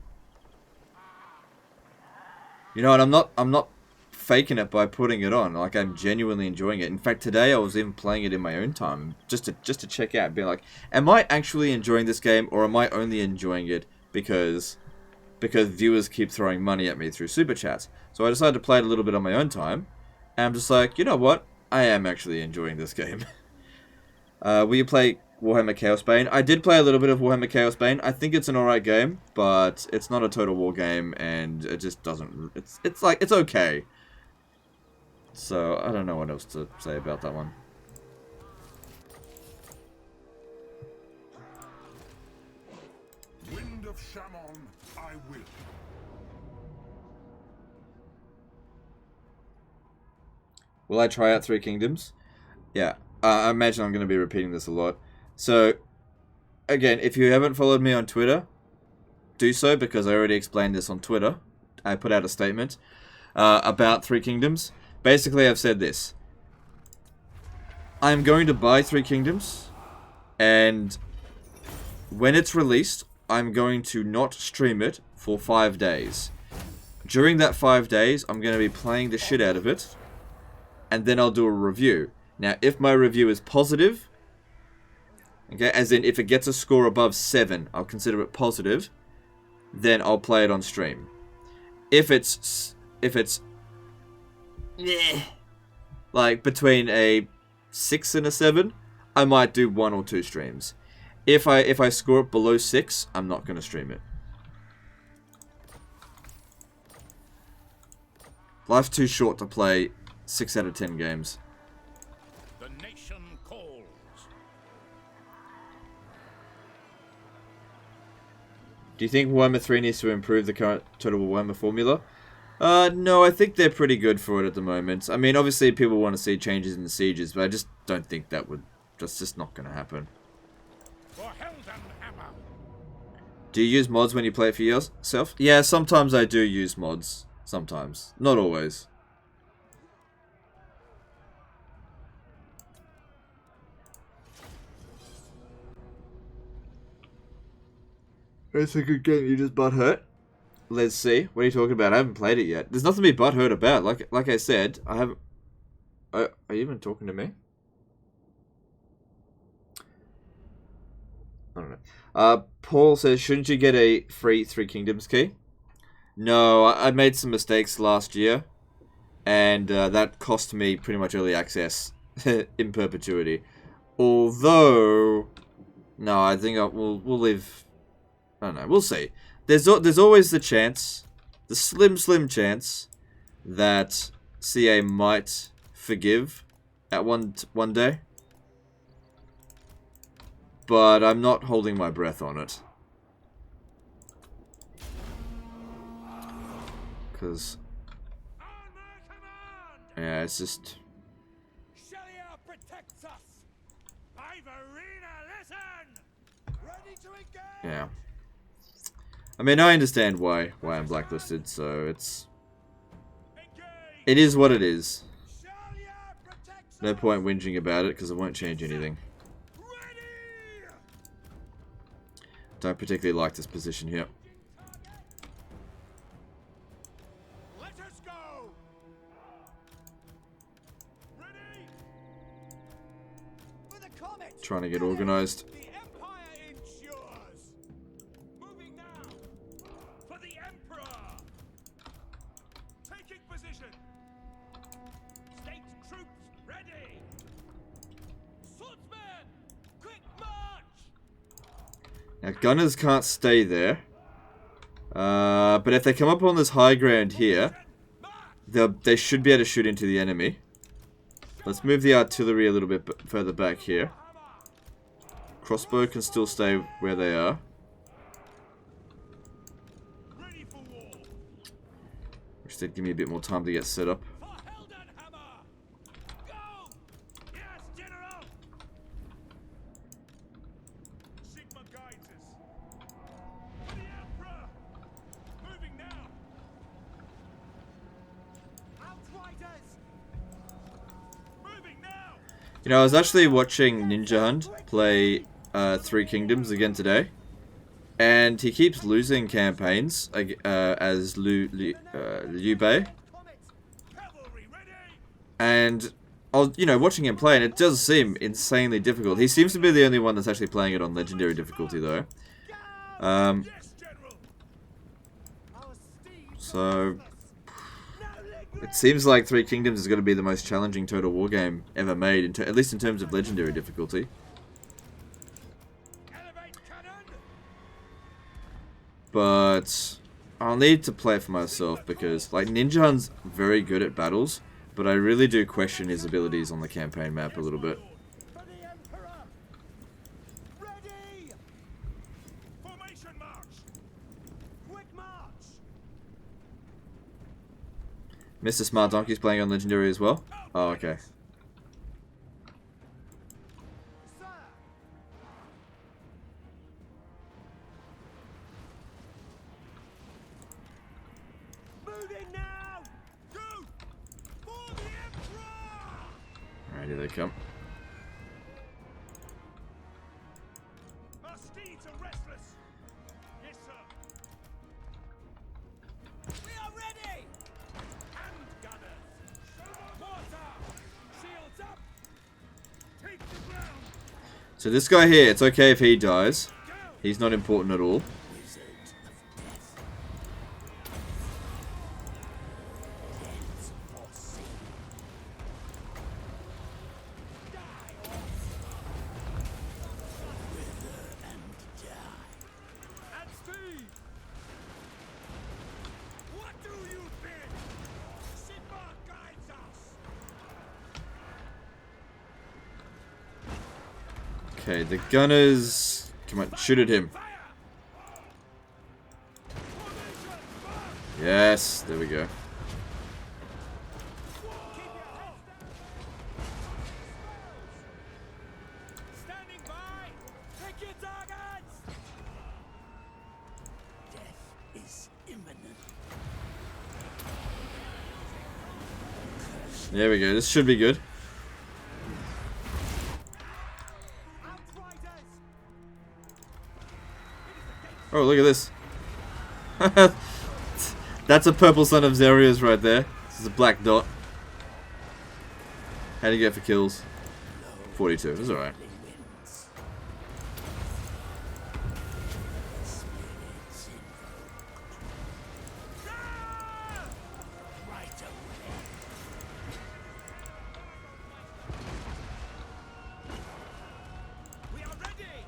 You know, and I'm not faking it by putting it on. Like, I'm genuinely enjoying it. In fact, today I was even playing it in my own time, just to check out, being like, am I actually enjoying this game, or am I only enjoying it because viewers keep throwing money at me through super chats? So I decided to play it a little bit on my own time, and I'm just like, you know what? I am actually enjoying this game. Will you play Warhammer Chaos Bane? I did play a little bit of Warhammer Chaos Bane. I think it's an alright game, but it's not a Total War game, and it just doesn't... It's like, it's okay. So, I don't know what else to say about that one. Wind of Shaman, I will. Will I try out Three Kingdoms? Yeah. I imagine I'm going to be repeating this a lot. So, again, if you haven't followed me on Twitter, do so, because I already explained this on Twitter. I put out a statement about Three Kingdoms. Basically, I've said this. I'm going to buy Three Kingdoms, and when it's released, I'm going to not stream it for 5 days. During that 5 days, I'm going to be playing the shit out of it, and then I'll do a review. Now, if my review is positive, okay, as in if it gets a score above 7, I'll consider it positive, then I'll play it on stream. If it's like between a 6 and a 7, I might do 1 or 2 streams. If I score it below 6, I'm not going to stream it. Life's too short to play 6 out of 10 games. The nation calls. Do you think Warhammer 3 needs to improve the current Total War Warhammer formula? No, I think they're pretty good for it at the moment. I mean, obviously people want to see changes in the sieges, but I just don't think that's just not going to happen. For Heldenhammer. Do you use mods when you play it for yourself? Yeah, sometimes I do use mods. Sometimes. Not always. It's a good game, you just butthurt? Let's see. What are you talking about? I haven't played it yet. There's nothing to be butthurt about. Like I said, I haven't... are you even talking to me? I don't know. Paul says, shouldn't you get a free Three Kingdoms key? No, I made some mistakes last year, and that cost me pretty much early access in perpetuity. Although, no, I think we'll leave. I don't know. We'll see. There's always the chance, the slim chance, that CA might forgive at one day. But I'm not holding my breath on it. Because, yeah, it's just... Shelia protects us. Ivorina, listen. Ready to engage. Yeah. I mean, I understand why I'm blacklisted, so it is what it is. No point whinging about it, because it won't change anything. Don't particularly like this position here. Let us go. Ready. For the comet. Trying to get organized. The Empire ensures. Moving now. For the Emperor. Taking position. State troops ready. Swordsman, quick march. Now, gunners can't stay there. But if they come up on this high ground here, they should be able to shoot into the enemy. Let's move the artillery a little bit further back here. Crossbow can still stay where they are. Ready for war. Which did give me a bit more time to get set up. For Heldenhammer. Go. Yes, General. Sigma guides us. For the Emperor. Moving now. Outriders. Moving now. You know, I was actually watching Ninja Hunt play Three Kingdoms again today, and he keeps losing campaigns as Liu Bei. And I was, watching him play, and it does seem insanely difficult. He seems to be the only one that's actually playing it on legendary difficulty, though. So it seems like Three Kingdoms is going to be the most challenging Total War game ever made, at least in terms of legendary difficulty. But I'll need to play it for myself because, like, Ninja Hun's very good at battles, but I really do question his abilities on the campaign map a little bit. For the Emperor! Ready! Formation march! Quick march! Mr. Smart Donkey's playing on legendary as well? Oh, okay. Sir! Moving now! Go! For the Emperor! Alright, here they come. Our steeds are restless! Yes, sir! We are ready! Hand gunners! Mortar! Shields up! Take the ground! So this guy here, it's okay if he dies. He's not important at all. At speed! What do you bid? Sigma guides us! Okay, the gunners... Come on, shoot at him. Fire! Formation march! Yes, there we go. Keep your heads down! Standing by! Pick your targets! Death is imminent. There we go, this should be good. Outriders! Oh, look at this. That's a purple son of Zeria's right there. This is a black dot. How do you get for kills? 42, it's alright. Right away. We are ready!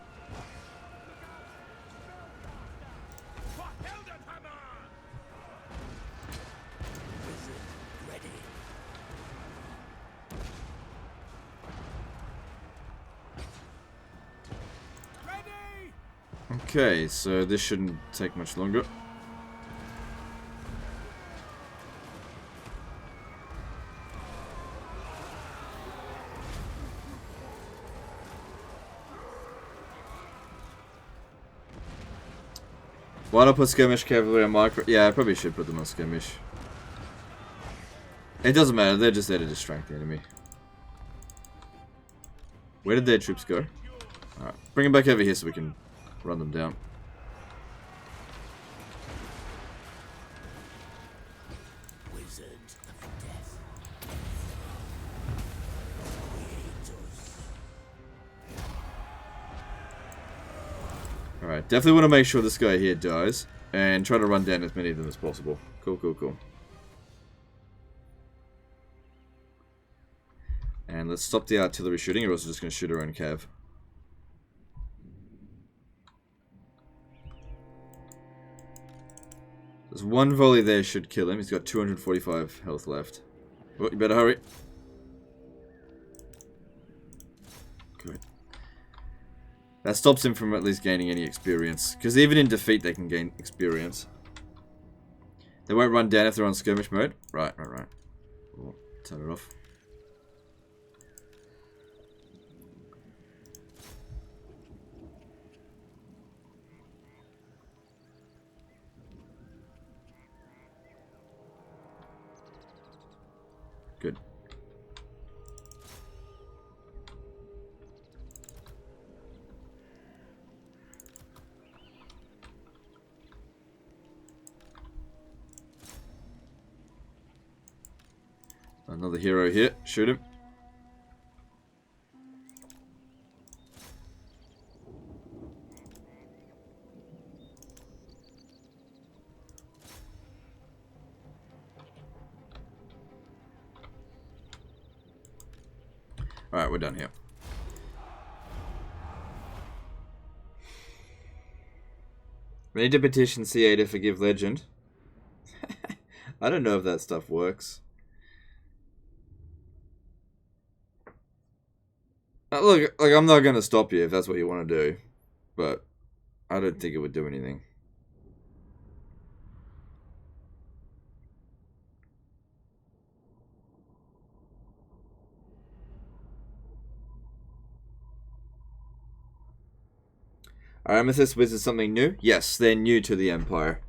For Heldenhammer! Wizard ready. Ready! Okay, so this shouldn't take much longer. Why not put skirmish cavalry on micro? Yeah, I probably should put them on skirmish. It doesn't matter, they're just there to distract the enemy. Where did their troops go? Alright, bring them back over here so we can run them down. Wizard of death. Alright, definitely want to make sure this guy here dies. And try to run down as many of them as possible. Cool, cool, cool. And let's stop the artillery shooting, or else we're just going to shoot our own cav. There's one volley there should kill him. He's got 245 health left. Oh, you better hurry. Good. That stops him from at least gaining any experience. Because even in defeat they can gain experience. They won't run down if they're on skirmish mode. Right. We'll turn it off. Good. Another hero here. Shoot him. Alright, we're done here. We need to petition CA to forgive Legend. I don't know if that stuff works. Look, like, I'm not going to stop you if that's what you want to do. But I don't think it would do anything. Are Amethyst wizards something new? Yes, they're new to the Empire.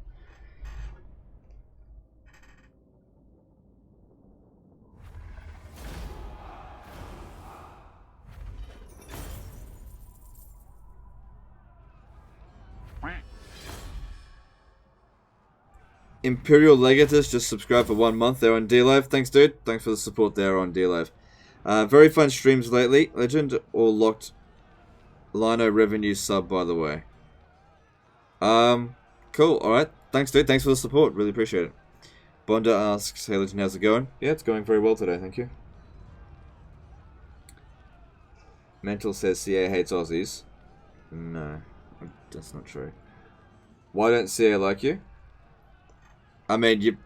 Imperial Legatus just subscribed for 1 month. They're on D-Live. Thanks, dude. Thanks for the support there on D-Live. Very fun streams lately. Legend or locked Lino revenue sub, by the way. Cool. Alright. Thanks, dude. Thanks for the support. Really appreciate it. Bonda asks, hey, Legend, how's it going? Yeah, it's going very well today. Thank you. Mental says CA hates Aussies. No. That's not true. Why don't CA like you? I mean,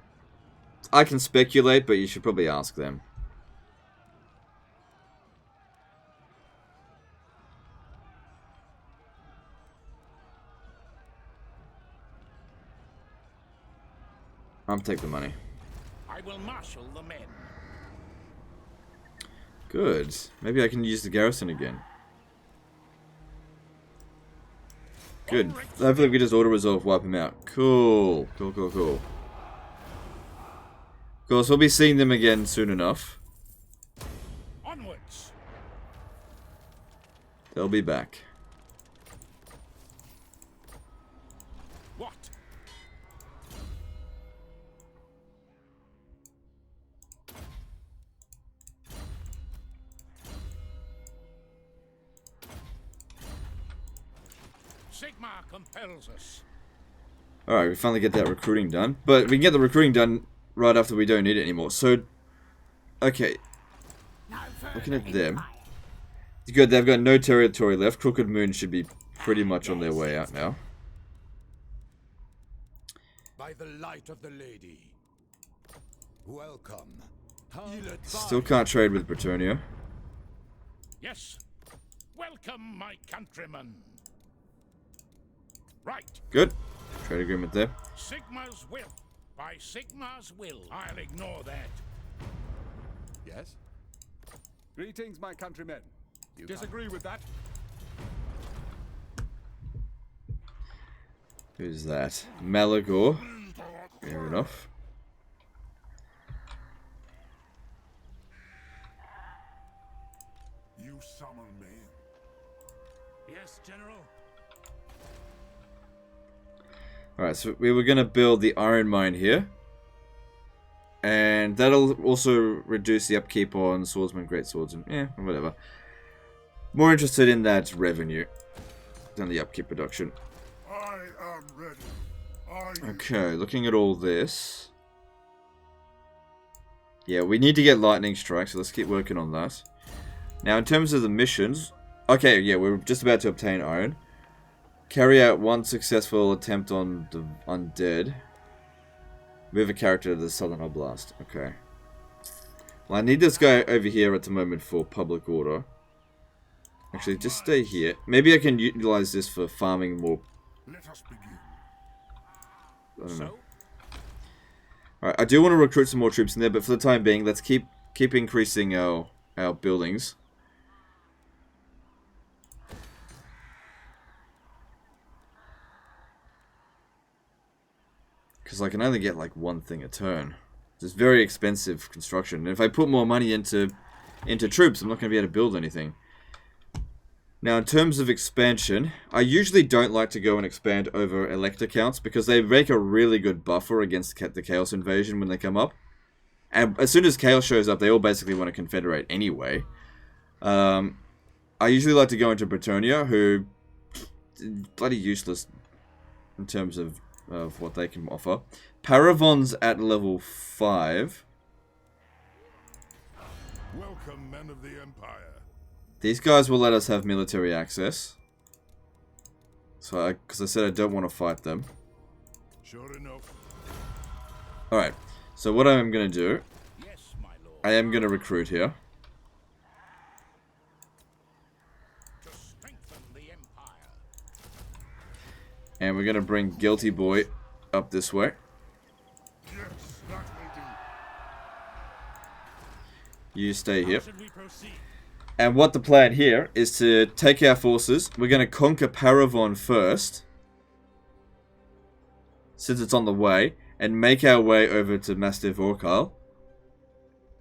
I can speculate, but you should probably ask them. I'll take the money. I will marshal the men. Good. Maybe I can use the garrison again. Good. Hopefully we can just auto-resolve, wipe them out. Cool. Cool, cool, cool. Of course, we'll be seeing them again soon enough. Onwards. They'll be back. What? Sigmar compels us. Alright, we finally get that recruiting done. But we can get the recruiting done right after we don't need it anymore. So, okay. Looking at them. Good, they've got no territory left. Crooked Moon should be pretty much on their way out now. By the light of the lady. Welcome. Still can't trade with Bretonnia. Yes. Welcome, my countrymen. Right. Good. Trade agreement there. Sigma's will. By Sigma's will. I'll ignore that. Yes? Greetings, my countrymen. You disagree with that? Who's that? Malagor. Fair enough. You summon me. Yes, General. Alright, so we were going to build the iron mine here. And that'll also reduce the upkeep on swordsman, great swords, and whatever. More interested in that revenue than the upkeep production. I am ready. Are you? Okay, looking at all this. Yeah, we need to get lightning strike, so let's keep working on that. Now, in terms of the missions, okay, yeah, we're just about to obtain iron. Carry out one successful attempt on the undead. Move a character to the Southern Oblast. Okay. Well, I need this guy over here at the moment for public order. Actually, just stay here. Maybe I can utilize this for farming more. Let us begin. I don't know. Alright, I do want to recruit some more troops in there, but for the time being, let's keep increasing our buildings. Because I can only get like one thing a turn. It's very expensive construction. And if I put more money into troops, I'm not going to be able to build anything. Now, in terms of expansion, I usually don't like to go and expand over elector counts because they make a really good buffer against the Chaos Invasion when they come up. And as soon as Chaos shows up, they all basically want to confederate anyway. I usually like to go into Bretonnia, who bloody useless in terms of what they can offer. Paravon's at level 5. Welcome, men of the Empire. These guys will let us have military access. So, because I said I don't want to fight them. Sure enough. Alright, so what I'm going to do, Yes, my lord. I am going to recruit here. To strengthen the empire. And we're going to bring Guilty Boy up this way. Yes, that will do. You stay here. How should we proceed? And what the plan here is to take our forces. We're going to conquer Paravon first, since it's on the way, and make our way over to Mastiff Orkal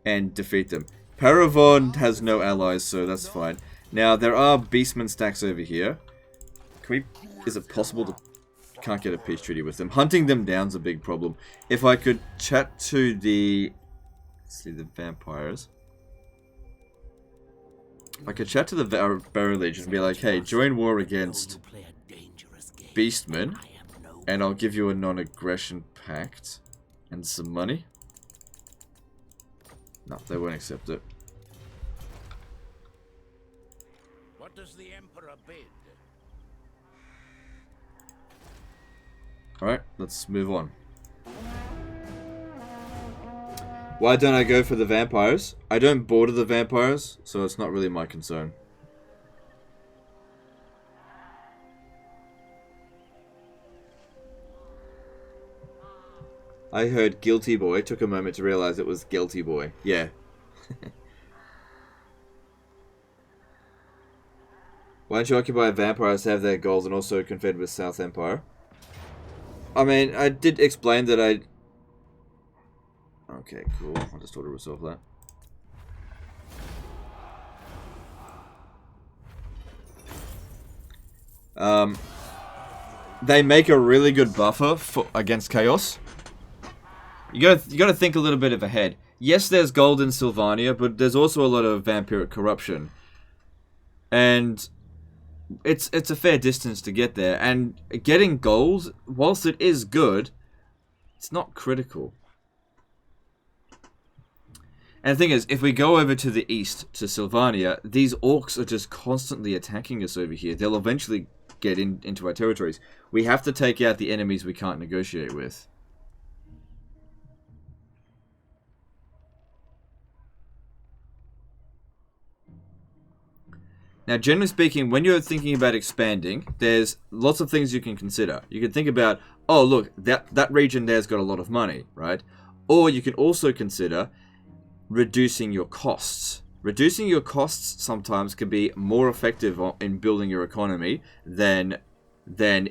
and defeat them. Paravon has no allies, so that's fine. Now, there are Beastman stacks over here. Can we... Is it possible to... Can't get a peace treaty with them. Hunting them down's a big problem. If I could chat to the... Let's see, the vampires. I could chat to the Barrow Legion and be like, hey, join war against Beastmen, and I'll give you a non-aggression pact and some money. No, they won't accept it. What does the Emperor bid? Alright, let's move on. Why don't I go for the vampires? I don't border the vampires, so it's not really my concern. I heard Guilty Boy, took a moment to realize it was Guilty Boy. Yeah. Why don't you occupy vampires to have their goals and also confed with South Empire? I mean, I did explain that I... Okay, cool. I just thought to resolve that. They make a really good buffer against chaos. You gotta think a little bit ahead. Yes, there's gold in Sylvania, but there's also a lot of vampiric corruption, and it's a fair distance to get there. And getting gold, whilst it is good, it's not critical. And the thing is, if we go over to the east, to Sylvania, these orcs are just constantly attacking us over here. They'll eventually get into our territories. We have to take out the enemies we can't negotiate with. Now, generally speaking, when you're thinking about expanding, there's lots of things you can consider. You can think about, oh, look, that region there's got a lot of money, right? Or you can also consider reducing your costs. Reducing your costs sometimes can be more effective in building your economy than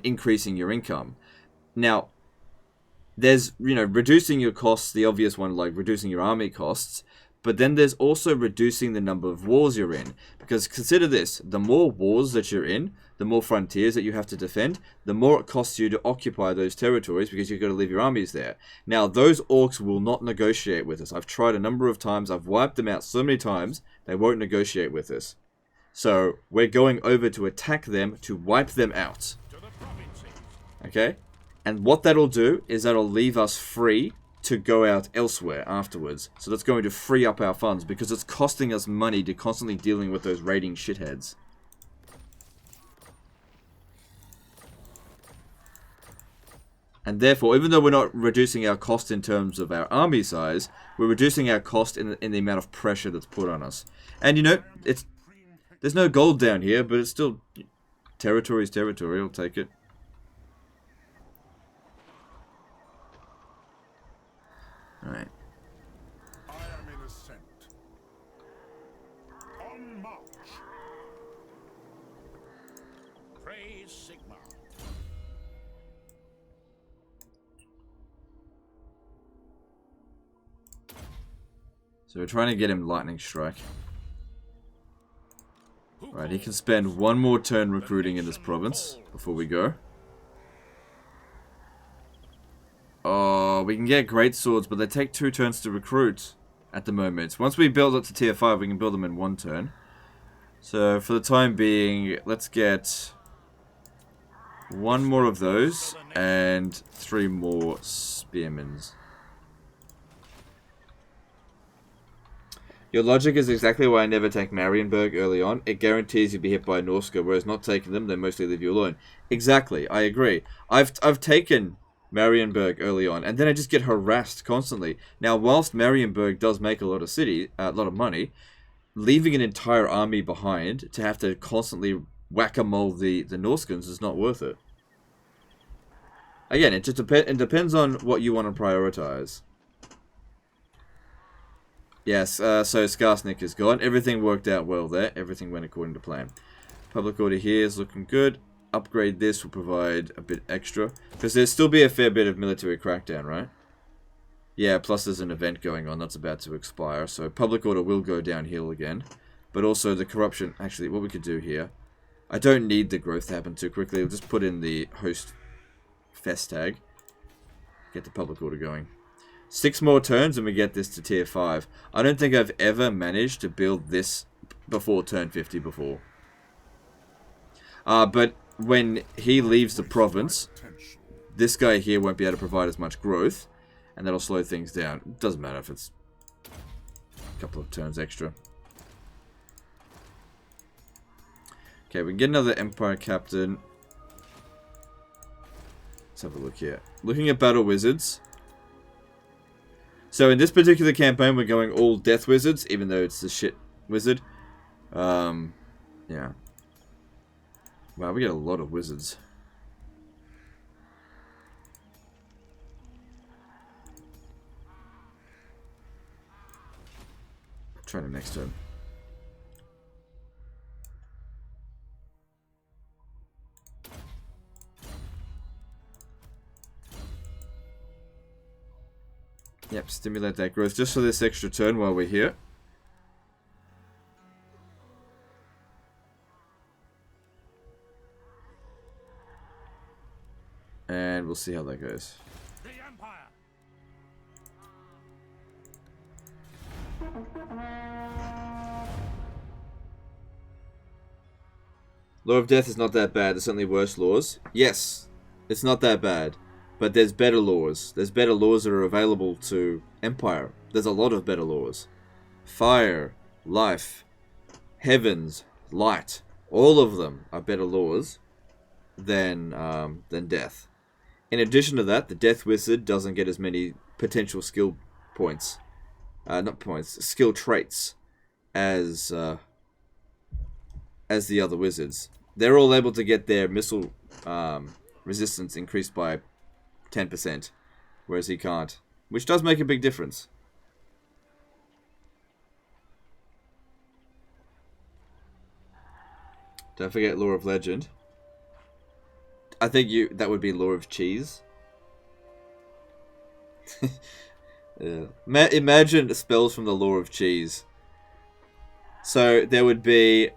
increasing your income. Now, there's, reducing your costs, the obvious one, like reducing your army costs, but then there's also reducing the number of wars you're in. Because consider this, the more wars that you're in, the more frontiers that you have to defend, the more it costs you to occupy those territories because you've got to leave your armies there. Now, those orcs will not negotiate with us. I've tried a number of times, I've wiped them out so many times, they won't negotiate with us. So, we're going over to attack them, to wipe them out. To the provinces. Okay? And what that'll do is that'll leave us free to go out elsewhere afterwards. So that's going to free up our funds because it's costing us money to constantly dealing with those raiding shitheads. And therefore, even though we're not reducing our cost in terms of our army size, we're reducing our cost in the amount of pressure that's put on us. And there's no gold down here, but it's still territory is territory. I'll take it. Alright. I am in ascent. On march. Praise Sigmar. So we're trying to get him lightning strike. Right, he can spend one more turn recruiting in this province before we go. Oh, Oh, we can get great swords, but they take 2 turns to recruit at the moment. Once we build up to tier 5, we can build them in 1 turn. So, for the time being, let's get 1 more of those and 3 more spearmans. Your logic is exactly why I never take Marienburg early on. It guarantees you'll be hit by a Norska, whereas not taking them, they mostly leave you alone. Exactly, I agree. I've taken Marienburg early on, and then I just get harassed constantly. Now, whilst Marienburg does make a lot of money, leaving an entire army behind to have to constantly whack-a-mole the Norskans is not worth it. Again, it just depends on what you want to prioritize. Yes, so Skarsnik is gone. Everything worked out well there. Everything went according to plan. Public order here is looking good. Upgrade this will provide a bit extra. Because there'll still be a fair bit of military crackdown, right? Yeah, plus there's an event going on that's about to expire. So public order will go downhill again. But also the corruption... Actually, what we could do here... I don't need the growth to happen too quickly. I'll just put in the host fest tag. Get the public order going. 6 more turns and we get this to tier 5. I don't think I've ever managed to build this before turn 50 before. But when he leaves the province, this guy here won't be able to provide as much growth. And that'll slow things down. It doesn't matter if it's a couple of turns extra. Okay, we can get another Empire Captain. Let's have a look here. Looking at Battle Wizards. So in this particular campaign, we're going all Death Wizards, even though it's the shit wizard. Yeah. Wow, we get a lot of wizards. Try it next turn. Yep, stimulate that growth just for this extra turn while we're here. And we'll see how that goes. The Empire. Law of Death is not that bad. There's certainly worse laws. Yes, it's not that bad. But there's better laws. There's better laws that are available to Empire. There's a lot of better laws. Fire, life, heavens, light. All of them are better laws than death. In addition to that, the Death Wizard doesn't get as many potential skill points. Not points, skill traits as the other wizards. They're all able to get their missile resistance increased by 10%, whereas he can't, which does make a big difference. Don't forget Law of Legend. I think that would be Law of Cheese. Yeah. Imagine spells from the Law of Cheese. So there would be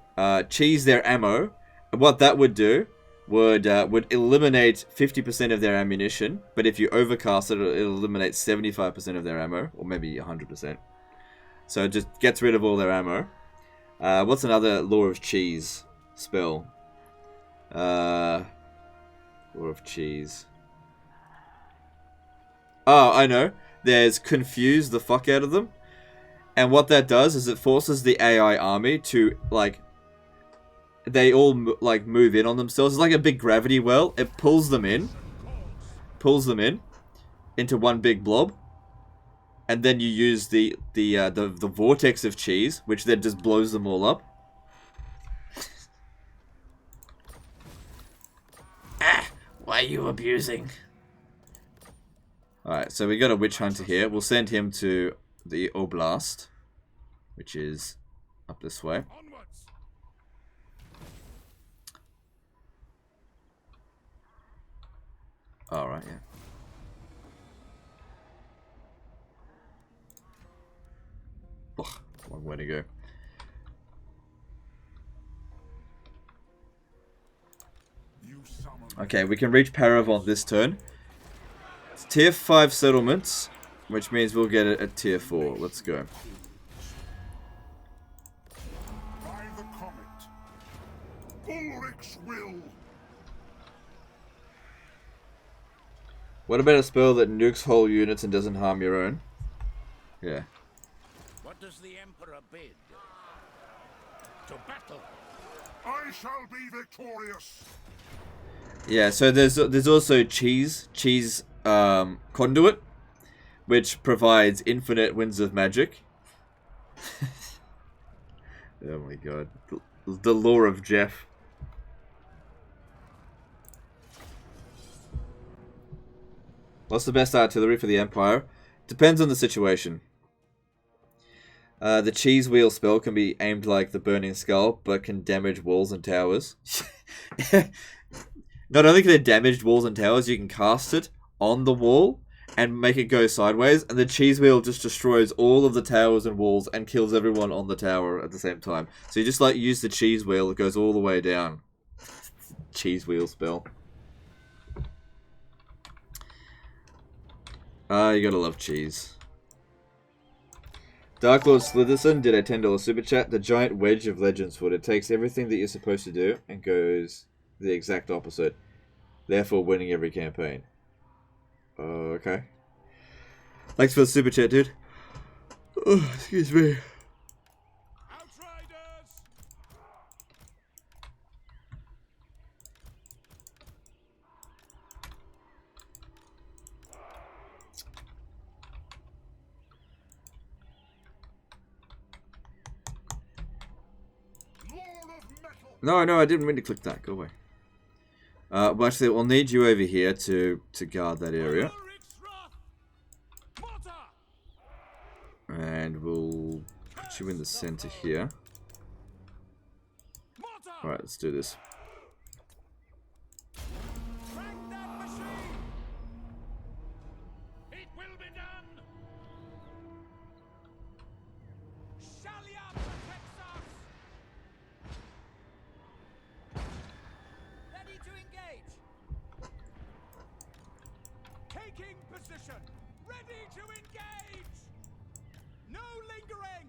cheese their ammo, and what that would do would eliminate 50% of their ammunition, but if you overcast it, it'll eliminate 75% of their ammo, or maybe 100%. So it just gets rid of all their ammo. What's another Law of Cheese spell? Law of Cheese. Oh, I know. There's Confuse the fuck out of them. And what that does is it forces the AI army to, like, they all, like, move in on themselves. It's like a big gravity well. It pulls them in into one big blob. And then you use the vortex of cheese, which then just blows them all up. Why are you abusing? Alright, so we got a witch hunter here. We'll send him to the Oblast, which is up this way. Onwards. Alright, yeah. Ugh, long way to go. Okay, we can reach Paravon this turn. It's tier 5 settlements, which means we'll get it at tier 4. Let's go. By the comet. Ulrich's will. What about a spell that nukes whole units and doesn't harm your own? Yeah. What does the Emperor bid? To battle. I shall be victorious. Yeah, so there's also cheese conduit, which provides infinite winds of magic. Oh my god. The lore of Jeff. What's the best artillery for the Empire? Depends on the situation. The cheese wheel spell can be aimed like the burning skull, but can damage walls and towers. Not only can it damage walls and towers, you can cast it on the wall and make it go sideways, and the cheese wheel just destroys all of the towers and walls and kills everyone on the tower at the same time. So you just like use the cheese wheel, it goes all the way down. Cheese wheel spell. You gotta love cheese. Dark Lord Slitherson did a $10 super chat. The giant wedge of Legends Foot. It takes everything that you're supposed to do and goes the exact opposite, therefore winning every campaign. Okay. Thanks for the super chat, dude. Oh, excuse me. Outriders! Lord of metal. No, I didn't mean to click that. Go away. Well, actually, we'll need you over here to guard that area. Ulrich's wrath! Mortar! And we'll put you in the center here. Mortar! Alright, let's do this. Crank that machine! It will be done! Shalia protects us! Ready to engage. Taking position! Ready to engage! No lingering!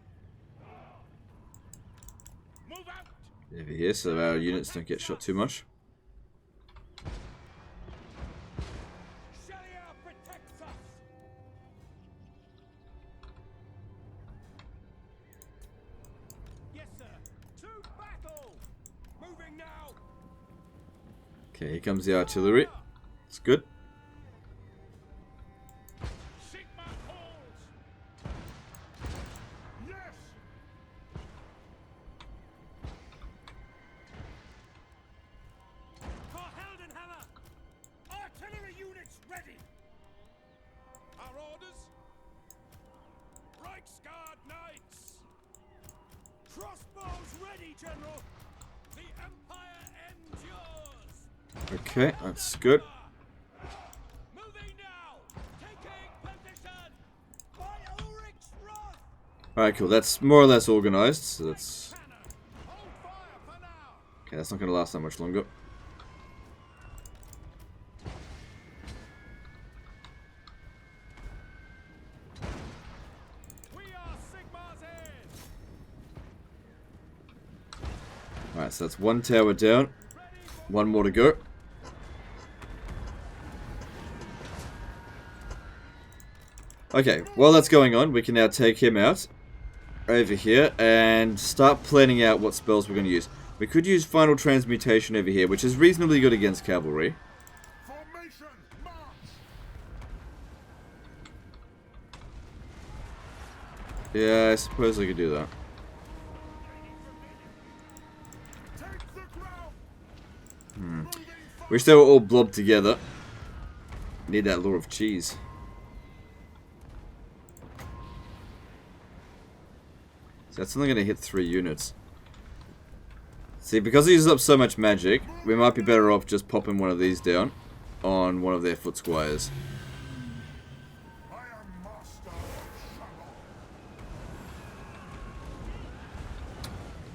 Move out! Over here, so our units don't get shot too much. Shalia protects us! Yes, sir! To battle! Moving now! Okay, here comes the artillery. It's good. Sigma calls! Yes. For Heldenhammer! Artillery units ready! Our orders? Reichsguard Knights! Crossbows ready, General! The Empire endures! Okay, that's good. Moving now! Taking position! By Ulrich's wrath! Alright, cool. That's more or less organized, so that's... Cannon! Hold fire for now! Okay, that's not going to last that much longer. We are Sigmar's heirs! Alright, so that's one tower down. One more to go. Okay, while that's going on, we can now take him out over here and start planning out what spells we're going to use. We could use Final Transmutation over here, which is reasonably good against cavalry. Formation. March. Yeah, I suppose I could do that. Take the ground. Moving forward. Wish they were all blobbed together. Need that lure of cheese. So that's only going to hit 3 units. See, because he uses up so much magic, we might be better off just popping one of these down on one of their foot squires. I am master of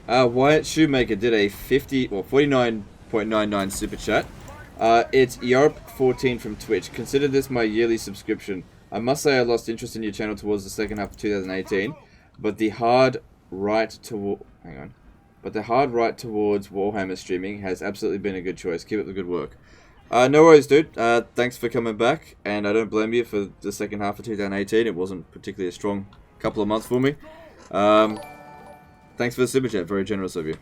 Shalom. Wyatt Shoemaker did a 50 or 49.99 super chat. It's Yarp14 from Twitch. Consider this my yearly subscription. I must say I lost interest in your channel towards the second half of 2018, but the hard right towards Warhammer streaming has absolutely been a good choice. Keep up the good work. No worries, dude. Thanks for coming back, and I don't blame you for the second half of 2018. It wasn't particularly a strong couple of months for me. Thanks for the super chat. Very generous of you.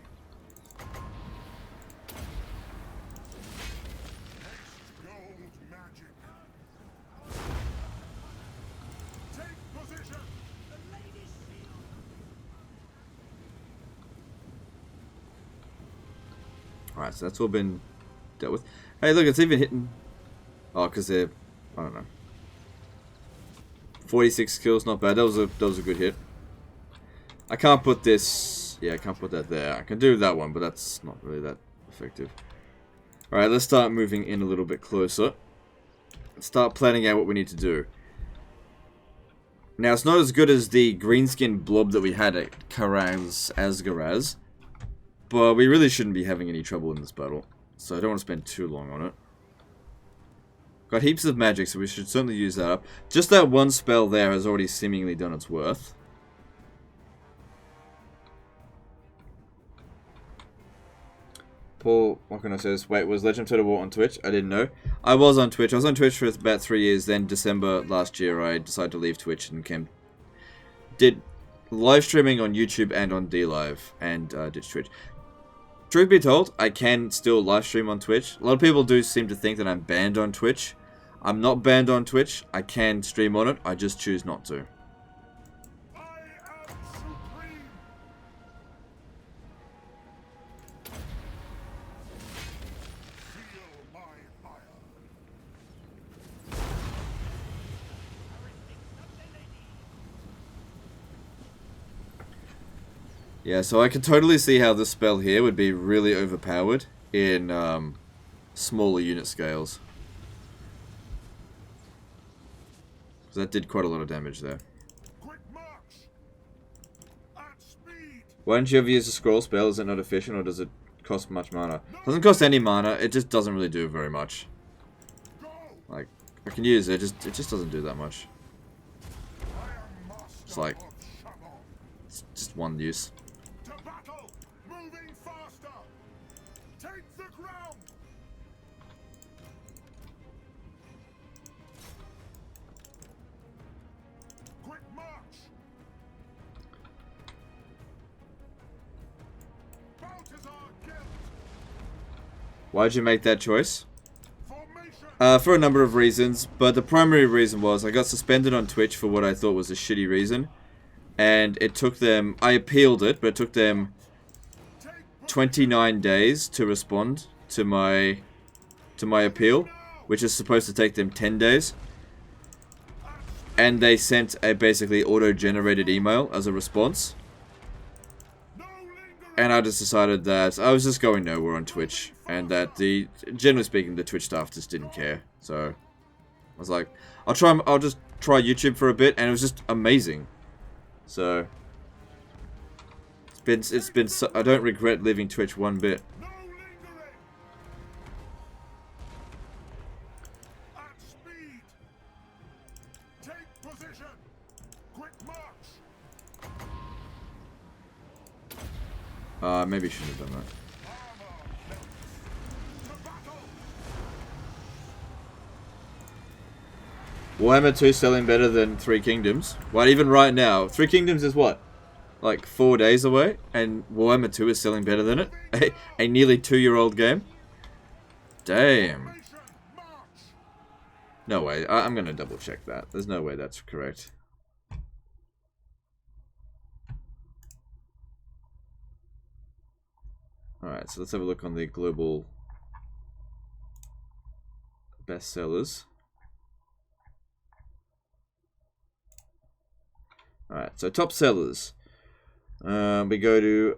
Alright, so that's all been dealt with. Hey, look, it's even hitting... Oh, because they're... I don't know. 46 kills, not bad. That was a good hit. I can't put this... Yeah, I can't put that there. I can do that one, but that's not really that effective. Alright, let's start moving in a little bit closer. Let's start planning out what we need to do. Now, it's not as good as the greenskin blob that we had at Karaz Asgaraz. But we really shouldn't be having any trouble in this battle. So I don't want to spend too long on it. Got heaps of magic, so we should certainly use that up. Just that one spell there has already seemingly done its worth. Paul, what can I say? Wait, was Legend of Total War on Twitch? I didn't know. I was on Twitch. I was on Twitch for about 3 years. Then December last year, I decided to leave Twitch and did live streaming on YouTube and on DLive and ditched Twitch. Truth be told, I can still live stream on Twitch. A lot of people do seem to think that I'm banned on Twitch. I'm not banned on Twitch. I can stream on it. I just choose not to. Yeah, so I can totally see how this spell here would be really overpowered in smaller unit scales. So that did quite a lot of damage there. Why don't you ever use a scroll spell? Is it not efficient or does it cost much mana? It doesn't cost any mana, it just doesn't really do very much. Like, I can use it, it just doesn't do that much. It's like, it's just one use. Why'd you make that choice? For a number of reasons, but the primary reason was I got suspended on Twitch for what I thought was a shitty reason. And it took them... I appealed it, but it took them 29 days to respond to my appeal, which is supposed to take them 10 days. And they sent a basically auto-generated email as a response. And I just decided that I was just going nowhere on Twitch, and that generally speaking, the Twitch staff just didn't care. So I was like, I'll just try YouTube for a bit, and it was just amazing. So it's been I don't regret leaving Twitch one bit. Maybe I shouldn't have done that. Warhammer 2 selling better than Three Kingdoms? Well, even right now, Three Kingdoms is what? Like 4 days away? And Warhammer 2 is selling better than it? A nearly 2-year-old game? Damn. No way. I'm gonna double check that. There's no way that's correct. Alright, so let's have a look on the global bestsellers. Alright, so top sellers. We go to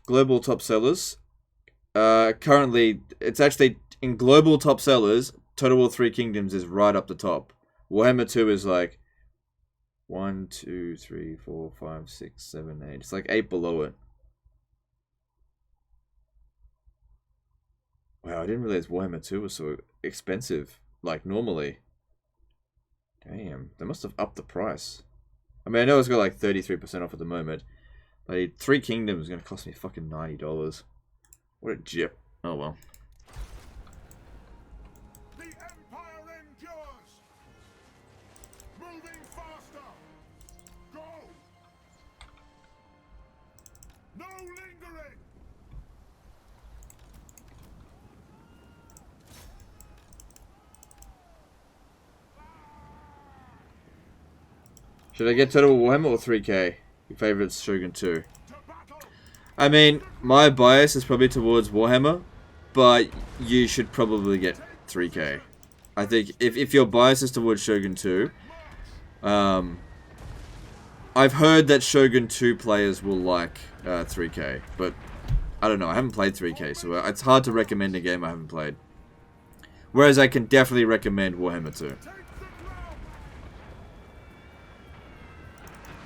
global top sellers. Currently, it's actually in global top sellers, Total War 3 Kingdoms is right up the top. Warhammer 2 is like 1, 2, 3, 4, 5, 6, 7, 8. It's like 8 below it. Wow, I didn't realize Warhammer 2 was so expensive, like normally. Damn, they must have upped the price. I mean, I know it's got like 33% off at the moment, but 3 Kingdoms is going to cost me fucking $90. What a jip. Oh well. The Empire endures! Moving faster! Go! No lingering! Should I get Total Warhammer or 3K? Your favourite's Shogun 2. To battle! I mean, my bias is probably towards Warhammer, but you should probably get 3K. I think if your bias is towards Shogun 2, I've heard that Shogun 2 players will like 3K, but I don't know, I haven't played 3K, so it's hard to recommend a game I haven't played. Whereas I can definitely recommend Warhammer 2. Take the ground!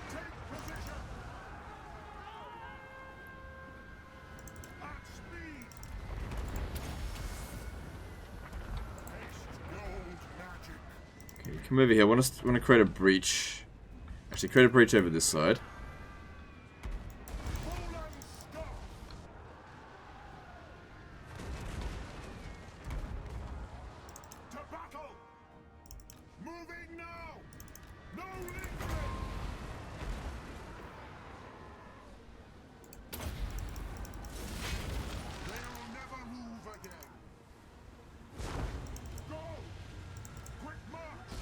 Take position! At speed! Haste gold magic! Okay, come over here. I want to create a breach. Actually, create a breach over this side. Full and stop! To battle! Moving now! No lingering! They'll never move again! Go! Quick march!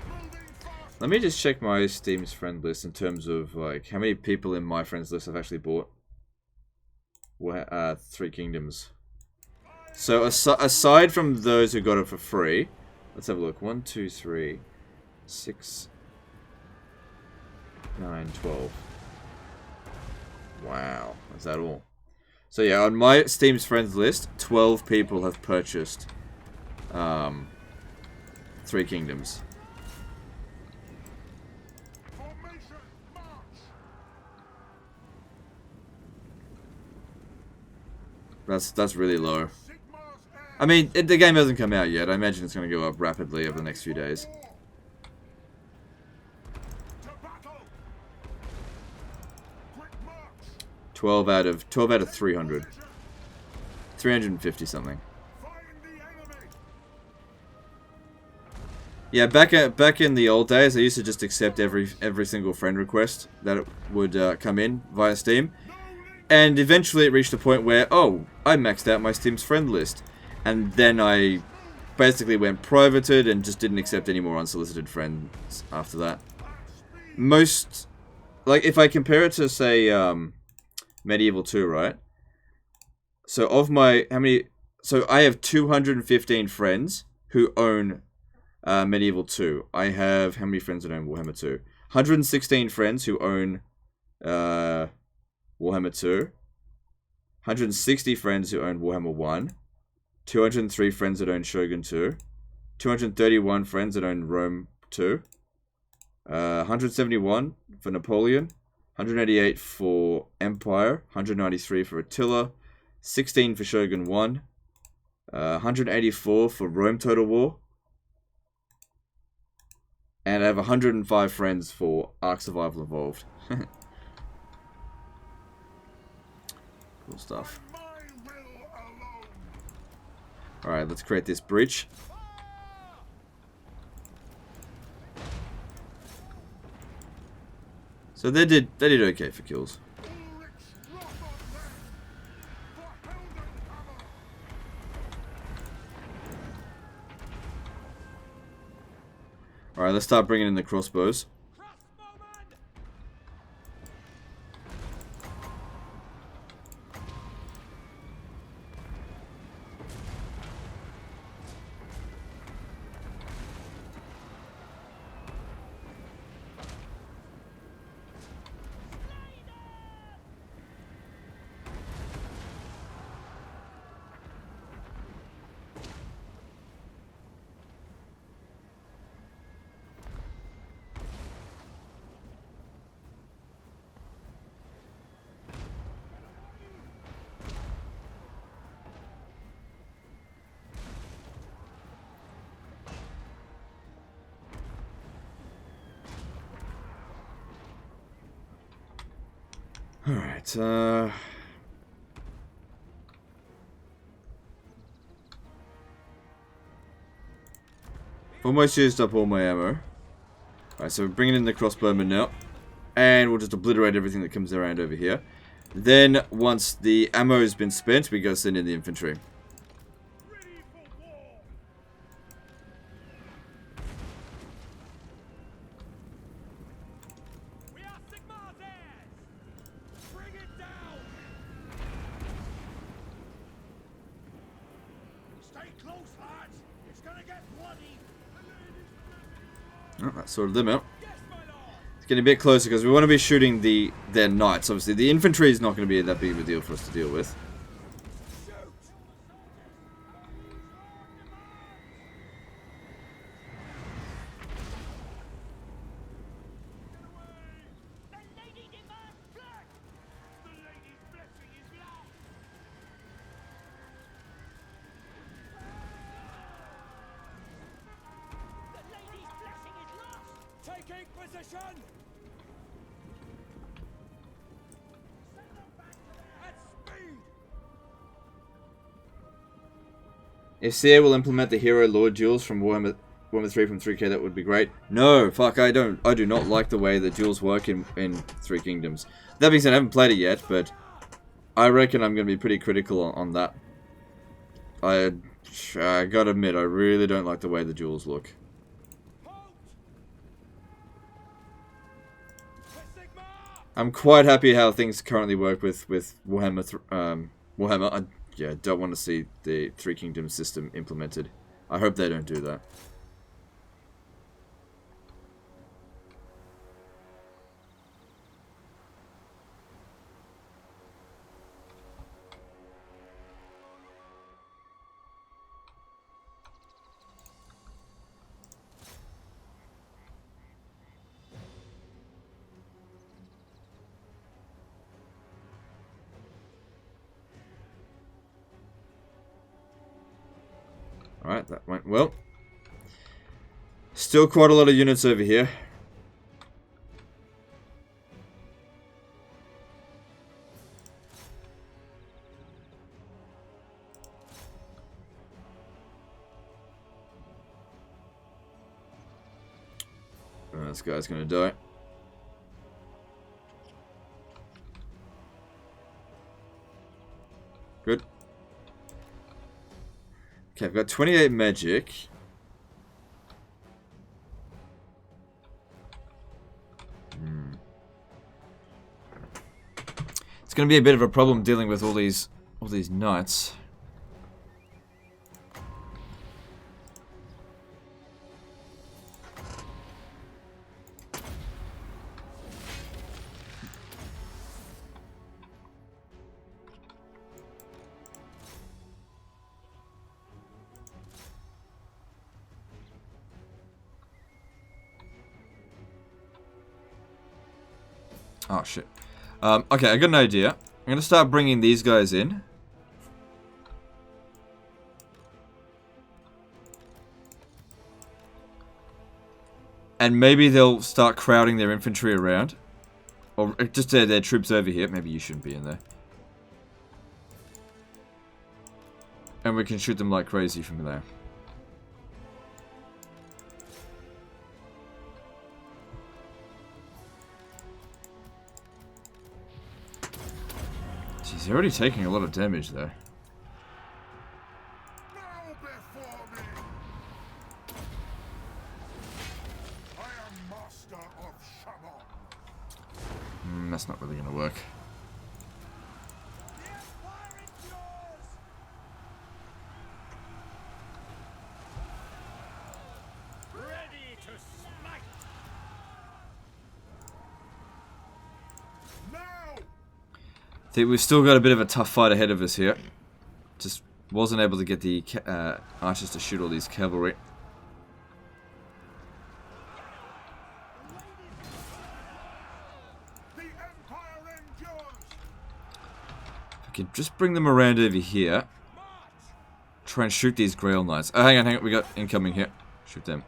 Moving fast! Let me just check my Steam's friend list in terms of like how many people in my friends list have actually bought 3 Kingdoms. So aside from those who got it for free, let's have a look. 1, 2, 3, 6, 9, 12. Wow, is that all? So yeah, on my Steam's friends list, 12 people have purchased 3 Kingdoms. Formation! March! That's really low. Sigmar's heir! I mean, the game hasn't come out yet. I imagine it's going to go up rapidly over the next few days. To battle! Quick march! 12 out of 300. 350 something. Find the enemy! Yeah, back in the old days, I used to just accept every single friend request that would come in via Steam. And eventually it reached a point where, oh, I maxed out my Steam's friend list. And then I basically went privated and just didn't accept any more unsolicited friends after that. Most, like, if I compare it to, say, Medieval 2, right? So of my, so I have 215 friends who own Medieval 2. I have, how many friends that own Warhammer 2? 116 friends who own Warhammer 2, 160 friends who own Warhammer 1, 203 friends that own Shogun 2, 231 friends that own Rome 2, 171 for Napoleon, 188 for Empire, 193 for Attila, 16 for Shogun 1, 184 for Rome Total War, and I have 105 friends for Ark Survival Evolved. Cool stuff. My will alone! Alright, let's create this breach. So they did okay for kills. Ulrich's wrath on them! For Heldenhammer! Alright, let's start bringing in the crossbows. Crossbowman! Alright, almost used up all my ammo. Alright, so we're bringing in the crossbowmen now. And we'll just obliterate everything that comes around over here. Then, once the ammo has been spent, we go send in the infantry. Ready for war. We are Sigmar's heirs. Bring it down. Stay close, lads. It's gonna get bloody. Oh, that sorted them out. Yes, my lord. It's getting a bit closer because we want to be shooting their knights. Obviously, the infantry is not going to be that big of a deal for us to deal with. Shoot. The lady demands blood! The lady's blessing is lost. The lady's blessing is lost! Taking position. At speed. If CA will implement the hero lord duels from Warhammer 3 from 3K, that would be great. No, fuck, I do not like the way the duels work in Three Kingdoms. That being said, I haven't played it yet, but I reckon I'm going to be pretty critical on that. I gotta admit, I really don't like the way the duels look. Halt. To Sigmar. I'm quite happy how things currently work with Warhammer. Warhammer. I don't want to see the Three Kingdoms system implemented. I hope they don't do that. Alright, that went well. Still quite a lot of units over here. This guy's gonna die. Good. Okay, I've got 28 magic. It's going to be a bit of a problem dealing with all these knights. Oh, shit. Okay, I got an idea. I'm going to start bringing these guys in. And maybe they'll start crowding their infantry around. Or just their troops over here. Maybe you shouldn't be in there. And we can shoot them like crazy from there. He's already taking a lot of damage there. Now before me! I am master of Shaman. That's not really going to work. The Empire endures. Ready to smite. Now! I think we've still got a bit of a tough fight ahead of us here. Just wasn't able to get the archers to shoot all these cavalry. The Empire endures! If I can just bring them around over here. Try and shoot these Grail Knights. Oh, hang on. We got incoming here. Shoot them.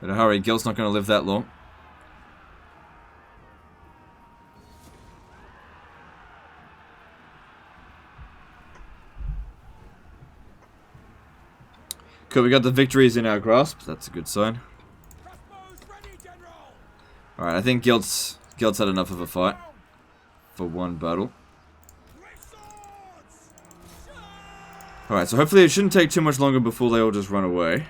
Better hurry, Gelt's not going to live that long. Cool, we got the victories in our grasp. That's a good sign. Alright, I think Gelt's had enough of a fight for one battle. Alright, so hopefully it shouldn't take too much longer before they all just run away.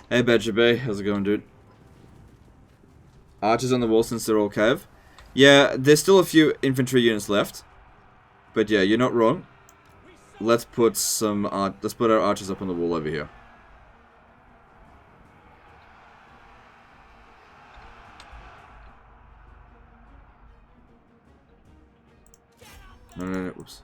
Hey Badger Bay, how's it going, dude? Archers on the wall since they're all cav. Yeah, there's still a few infantry units left. But yeah, you're not wrong. Let's put our archers up on the wall over here. No, oops.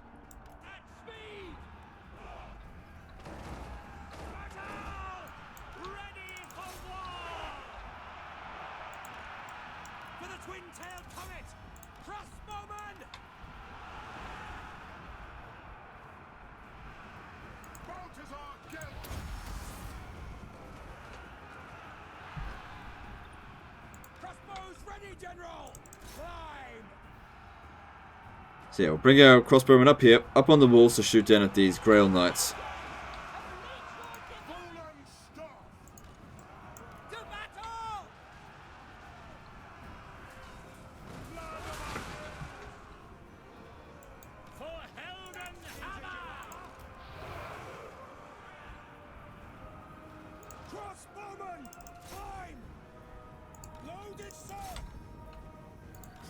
Balthasar Gelt! Crossbows ready, General! Climb! So yeah, we'll bring our crossbowmen up here, up on the walls to shoot down at these Grail Knights. Poland stop! To battle! For Helden Hammer! Crossbowmen! Climb! Loaded, sir!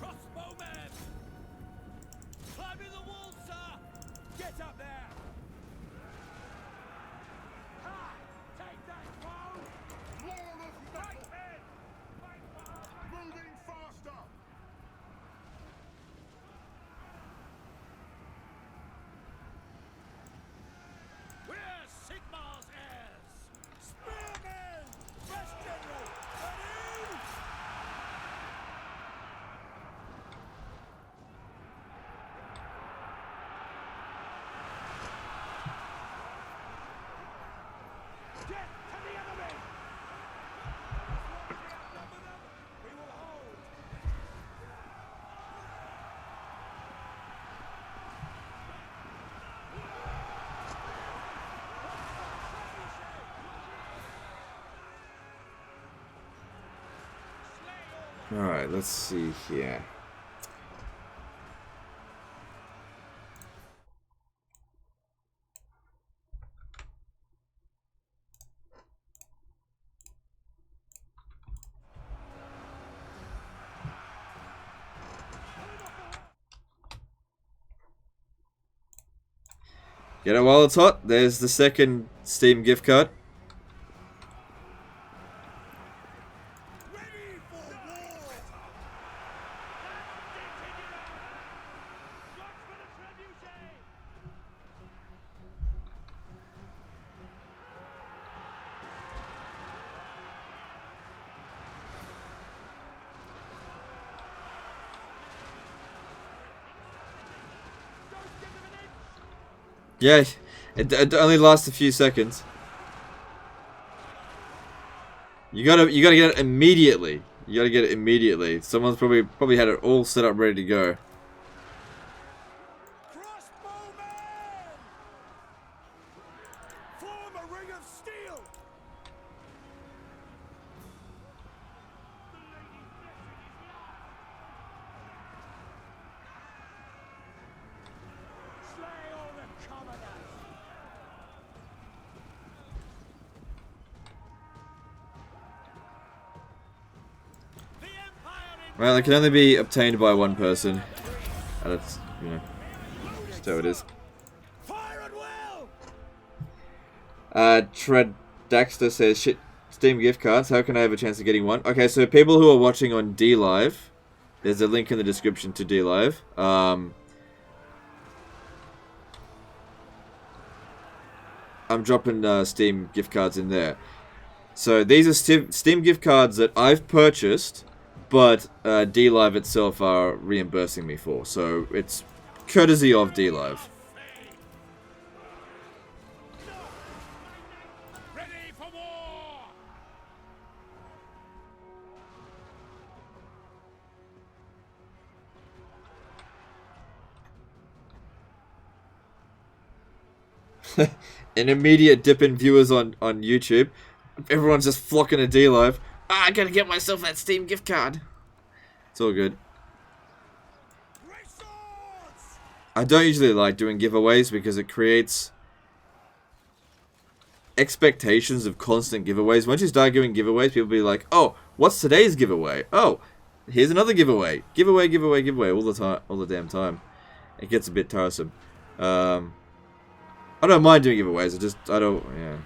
Crossbowmen! Climbing the wall, sir! Get up there! Ha! Take that, foe! Wall of metal! Moving faster! We're Sigmar's heirs! Spearmen! Fresh, General! Ready? Get to the enemy! As long as we outnumber them, we will hold! Alright, let's see here. Get it while it's hot. There's the second Steam gift card. Ready for war! Yeah, it only lasts a few seconds. You gotta get it immediately. You gotta get it immediately. Someone's probably had it all set up ready to go. Crossbowmen! Form a ring of steel! Slay all the commoners! The Empire in Well, it can only be obtained by one person. And it's, you know, just how it is. fire at will! Tread Daxter says, shit, Steam gift cards, how can I have a chance of getting one? Okay, so people who are watching on D-Live, there's a link in the description to D-Live. I'm dropping Steam gift cards in there. So these are Steam gift cards that I've purchased, but DLive itself are reimbursing me for. So it's courtesy of DLive. Ready for war! An immediate dip in viewers on YouTube. Everyone's just flocking to DLive. I gotta get myself that Steam gift card. It's all good. I don't usually like doing giveaways because it creates expectations of constant giveaways. Once you start giving giveaways, people be like, oh, what's today's giveaway? Oh, here's another giveaway. Giveaway all the time, all the damn time. It gets a bit tiresome. I don't mind doing giveaways, I don't know.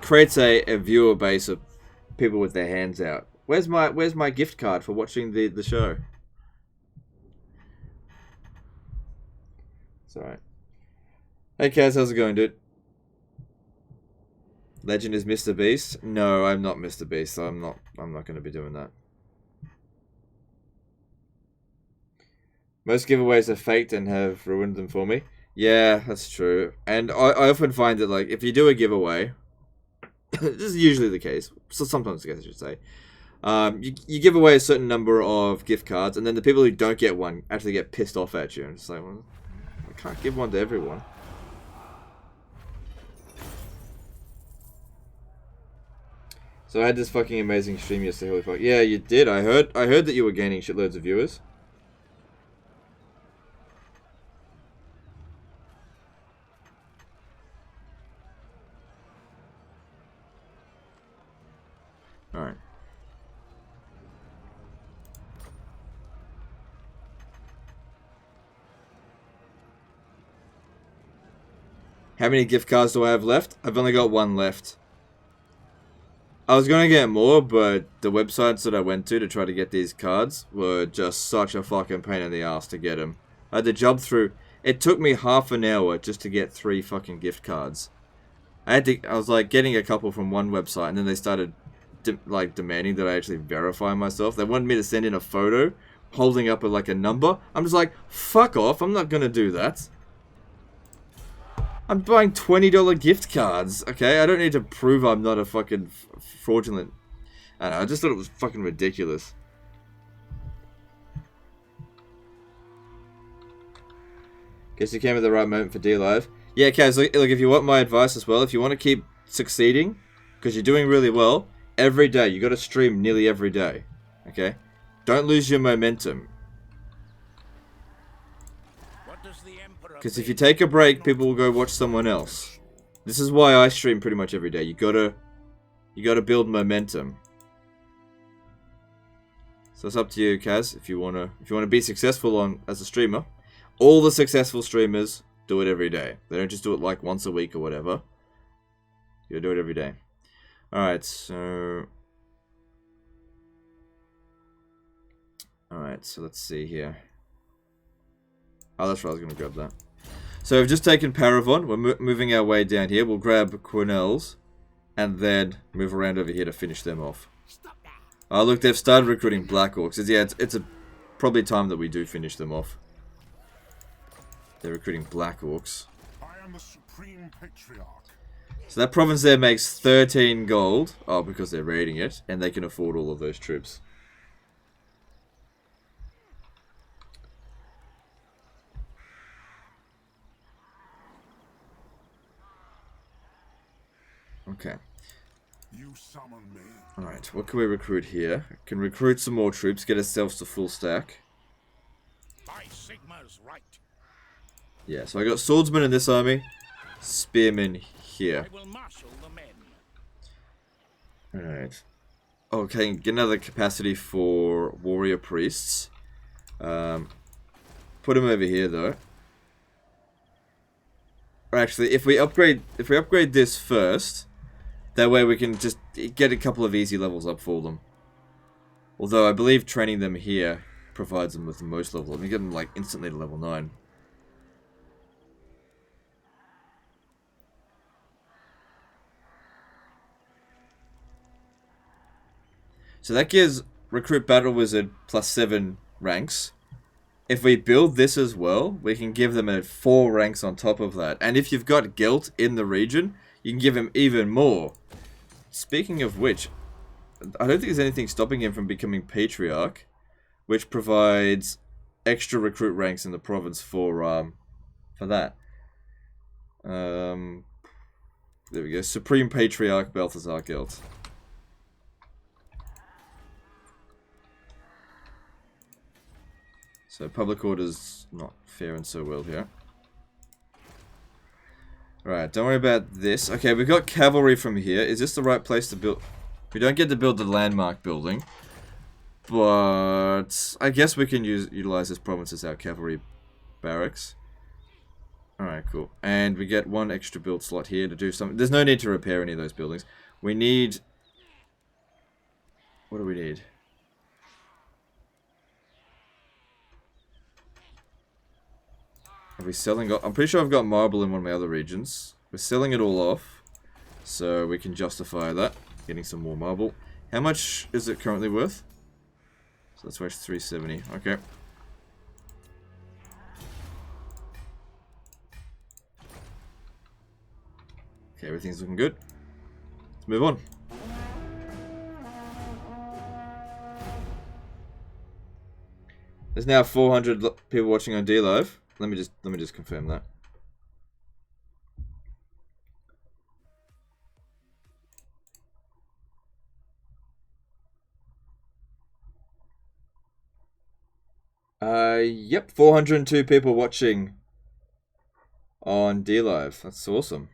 Creates a viewer base of people with their hands out. Where's my gift card for watching the show? It's alright. Hey Kaz, how's it going, dude? Legend is Mr. Beast? No, I'm not Mr. Beast, so I'm not gonna be doing that. Most giveaways are faked and have ruined them for me. Yeah, that's true. And I often find that, like, if you do a giveaway, this is usually the case, so sometimes the case I should say, you give away a certain number of gift cards, and then the people who don't get one actually get pissed off at you. And it's like, well, I can't give one to everyone. So I had this fucking amazing stream yesterday, holy fuck. Yeah, you did. I heard that you were gaining shitloads of viewers. Alright. How many gift cards do I have left? I've only got one left. I was going to get more, but the websites that I went to try to get these cards were just such a fucking pain in the ass to get them. I had to jump through. It took me half an hour just to get 3 fucking gift cards. I was like getting a couple from one website, and then they started demanding that I actually verify myself. They wanted me to send in a photo holding up a number. I'm just like, fuck off, I'm not gonna do that. I'm buying $20 gift cards, okay? I don't need to prove I'm not a fucking fraudulent. I don't know, I just thought it was fucking ridiculous. Guess you came at the right moment for DLive. Yeah, Kaz, look, if you want my advice as well, if you want to keep succeeding, because you're doing really well, every day, you got to stream nearly every day, okay? Don't lose your momentum. Because if you take a break, people will go watch someone else. This is why I stream pretty much every day. You gotta build momentum. So it's up to you, Kaz, if you wanna be successful as a streamer. All the successful streamers do it every day. They don't just do it like once a week or whatever. You gotta do it every day. Alright, so let's see here. Oh, that's right, I was going to grab that. So we've just taken Paravon. We're moving our way down here. We'll grab Quinel's and then move around over here to finish them off. Oh, look, they've started recruiting Black Orcs. It's probably time that we do finish them off. They're recruiting Black Orcs. I am the Supreme Patriarch. So that province there makes 13 gold. Oh, because they're raiding it, and they can afford all of those troops. Okay. You summon me. Alright, what can we recruit here? Can recruit some more troops, get ourselves to full stack. By Sigma's right. Yeah, so I got swordsmen in this army, spearmen here. I will marshal the men. Alright. Okay, get another capacity for warrior priests. Put them over here though. Or actually, if we upgrade this first, that way we can just get a couple of easy levels up for them. Although I believe training them here provides them with the most level up. You get them like instantly to level 9. So that gives Recruit Battle Wizard +7 ranks. If we build this as well, we can give them a 4 ranks on top of that. And if you've got Gelt in the region, you can give him even more. Speaking of which, I don't think there's anything stopping him from becoming Patriarch, which provides extra recruit ranks in the province for that. There we go. Supreme Patriarch Balthasar Gelt. So public order's not faring so well here. Alright, don't worry about this. Okay, we've got cavalry from here. Is this the right place to build? We don't get to build the landmark building. But I guess we can utilize this province as our cavalry barracks. Alright, cool. And we get 1 extra build slot here to do something. There's no need to repair any of those buildings. We need... What do we need? Are we selling off? I'm pretty sure I've got marble in one of my other regions. We're selling it all off, so we can justify that. Getting some more marble. How much is it currently worth? So that's worth 370. Okay. Okay, everything's looking good. Let's move on. There's now 400 people watching on DLive. Let me just confirm that. Yep, 402 people watching on DLive. That's awesome.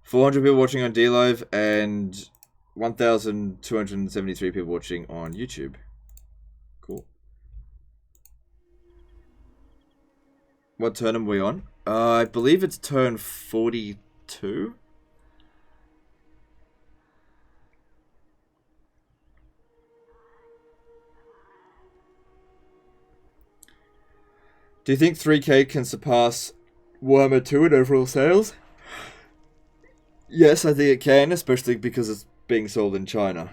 400 people watching on DLive and 1,273 people watching on YouTube. Cool. What turn are we on? I believe it's turn 42. Do you think 3K can surpass Warhammer 2 in overall sales? Yes, I think it can, especially because it's being sold in China.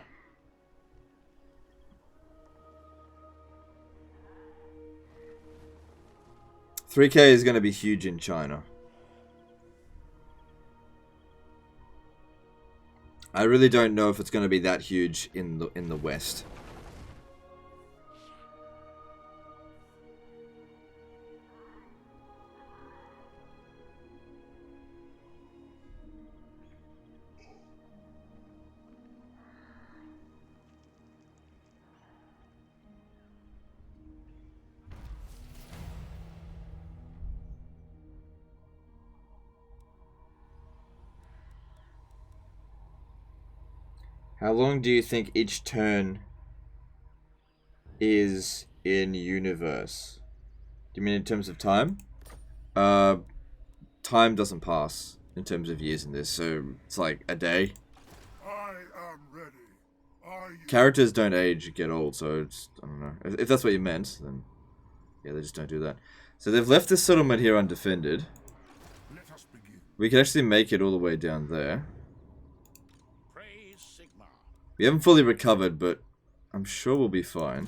$3K is going to be huge in China. I really don't know if it's going to be that huge in the West. How long do you think each turn is in universe? Do you mean in terms of time? Time doesn't pass in terms of years in this, so it's like a day. I am ready. Are you? Characters don't age, get old, so it's, I don't know. If that's what you meant, then yeah, they just don't do that. So they've left this settlement here undefended. Let us begin. We can actually make it all the way down there. We haven't fully recovered, but I'm sure we'll be fine.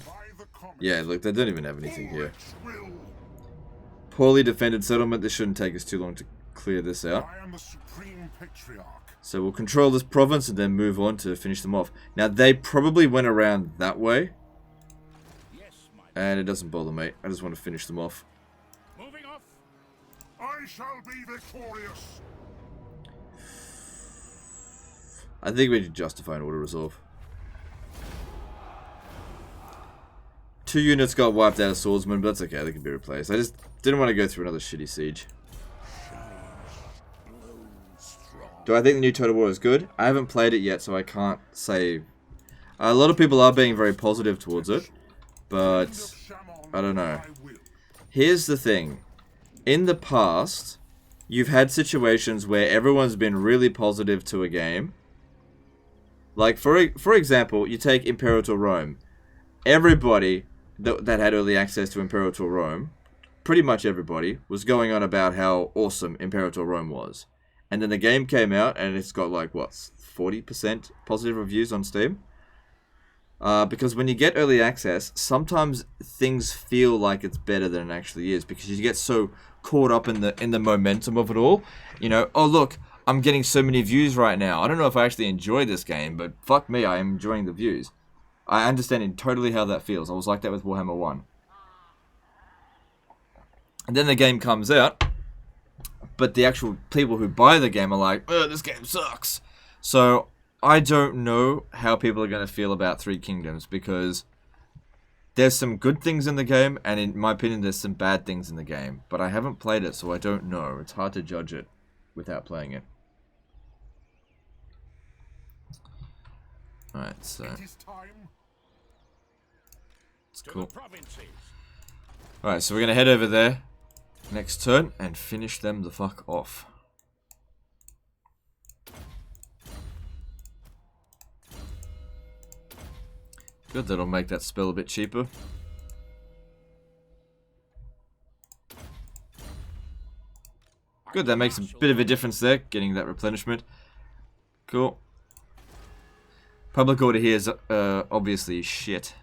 Yeah, look, they don't even have anything here. Poorly defended settlement. This shouldn't take us too long to clear this out. I am the Supreme Patriarch. So we'll control this province and then move on to finish them off. Now, they probably went around that way. And it doesn't bother me. I just want to finish them off. Moving off. I shall be victorious. I think we need to justify an auto resolve. 2 units got wiped out of swordsmen, but that's okay, they can be replaced. I just didn't want to go through another shitty siege. Do I think the new Total War is good? I haven't played it yet, so I can't say. A lot of people are being very positive towards it, but I don't know. Here's the thing. In the past, you've had situations where everyone's been really positive to a game. Like, for example, you take Imperator Rome. Everybody that had early access to Imperator Rome, pretty much everybody was going on about how awesome Imperator Rome was. And then the game came out, and it's got like, what, 40% positive reviews on Steam? Because when you get early access, sometimes things feel like it's better than it actually is, because you get so caught up in the momentum of it all. You know, oh look, I'm getting so many views right now. I don't know if I actually enjoy this game, but fuck me, I am enjoying the views. I understand totally how that feels. I was like that with Warhammer 1. And then the game comes out, but the actual people who buy the game are like, oh, this game sucks. So I don't know how people are going to feel about Three Kingdoms, because there's some good things in the game, and in my opinion, there's some bad things in the game. But I haven't played it, so I don't know. It's hard to judge it without playing it. Alright, so It is time. it's To cool. the provinces. Alright, so we're going to head over there next turn and finish them the fuck off. Good, that'll make that spell a bit cheaper. Good, that makes a bit of a difference there, getting that replenishment. Cool. Public order here is obviously shit.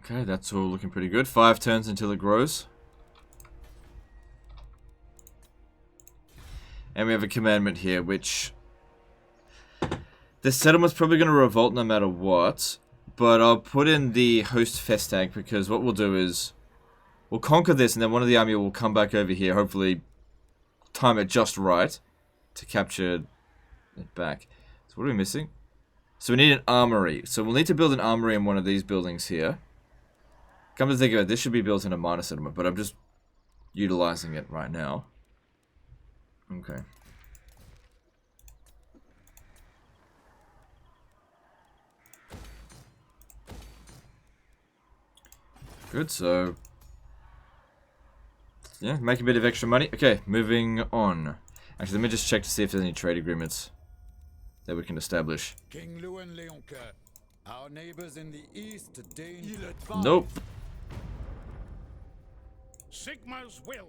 Okay, that's all looking pretty good. 5 turns until it grows. And we have a commandment here, which... the settlement's probably going to revolt no matter what. But I'll put in the host Festag, because what we'll do is... we'll conquer this, and then one of the army will come back over here, hopefully time it just right to capture it back. So what are we missing? So we need an armory. So we'll need to build an armory in one of these buildings here. Come to think of it, this should be built in a minor settlement, but I'm just utilizing it right now. Okay. Good, so... yeah, make a bit of extra money. Okay, moving on. Actually, let me just check to see if there's any trade agreements that we can establish. King Lewin Leoncoeur, our neighbors in the east deign. Nope. Sigma's will.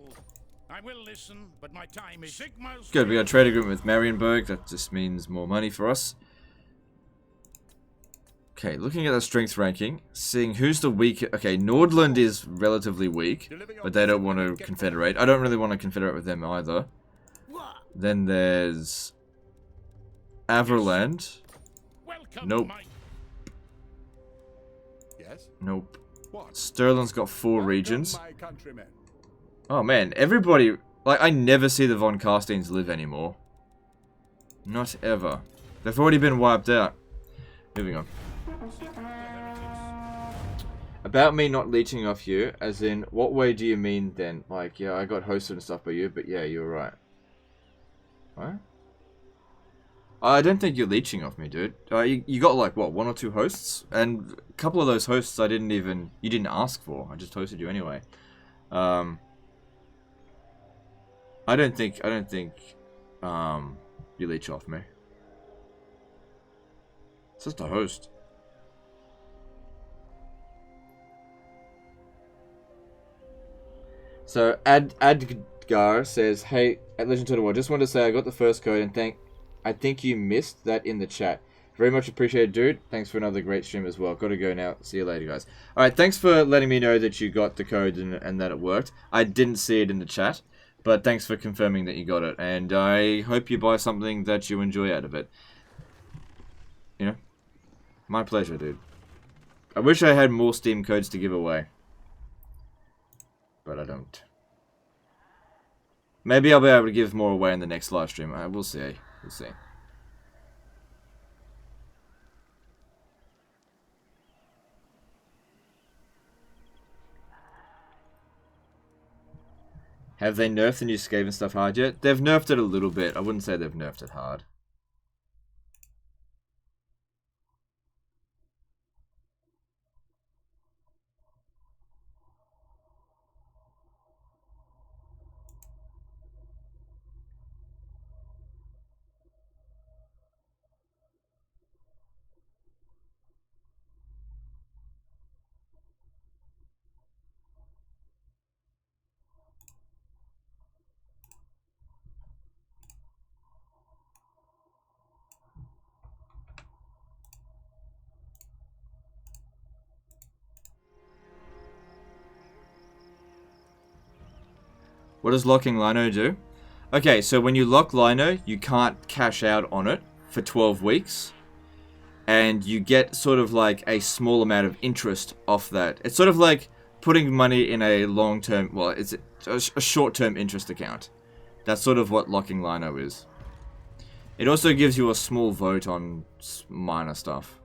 I will listen, but my time is Sigma's Good, we will. got a trade agreement with Marienburg. That just means more money for us. Okay, looking at the strength ranking, seeing who's the weak... okay, Nordland is relatively weak, but they don't want to confederate. I don't really want to confederate with them either. Then there's... Averland. Welcome, Nope. my Yes? Nope. What? Sterling's got 4 regions. My countrymen. Oh man, everybody... like, I never see the Von Carsteins live anymore. Not ever. They've already been wiped out. Moving on. About me not leeching off you, as in, what way do you mean then? Like, yeah, I got hosted and stuff by you, but yeah, you're right. What? I don't think you're leeching off me, dude. You got like, what, 1 or 2 hosts? And a couple of those hosts I didn't even... you didn't ask for. I just hosted you anyway. I don't think you leech off me. It's just a host. So Adgar says, "Hey, at Legend Total War, just wanted to say I got the first code and I think you missed that in the chat. Very much appreciated, dude. Thanks for another great stream as well. Got to go now. See you later, guys. All right, thanks for letting me know that you got the code and that it worked. I didn't see it in the chat, but thanks for confirming that you got it. And I hope you buy something that you enjoy out of it. You know, my pleasure, dude. I wish I had more Steam codes to give away, but I don't. Maybe I'll be able to give more away in the next live stream. We'll see. We'll see. Have they nerfed the new Skaven stuff hard yet? They've nerfed it a little bit. I wouldn't say they've nerfed it hard. What does locking Lino do? Okay, so when you lock Lino, you can't cash out on it for 12 weeks. And you get sort of like a small amount of interest off that. It's sort of like putting money in a long-term, well, it's a short-term interest account. That's sort of what locking Lino is. It also gives you a small vote on minor stuff.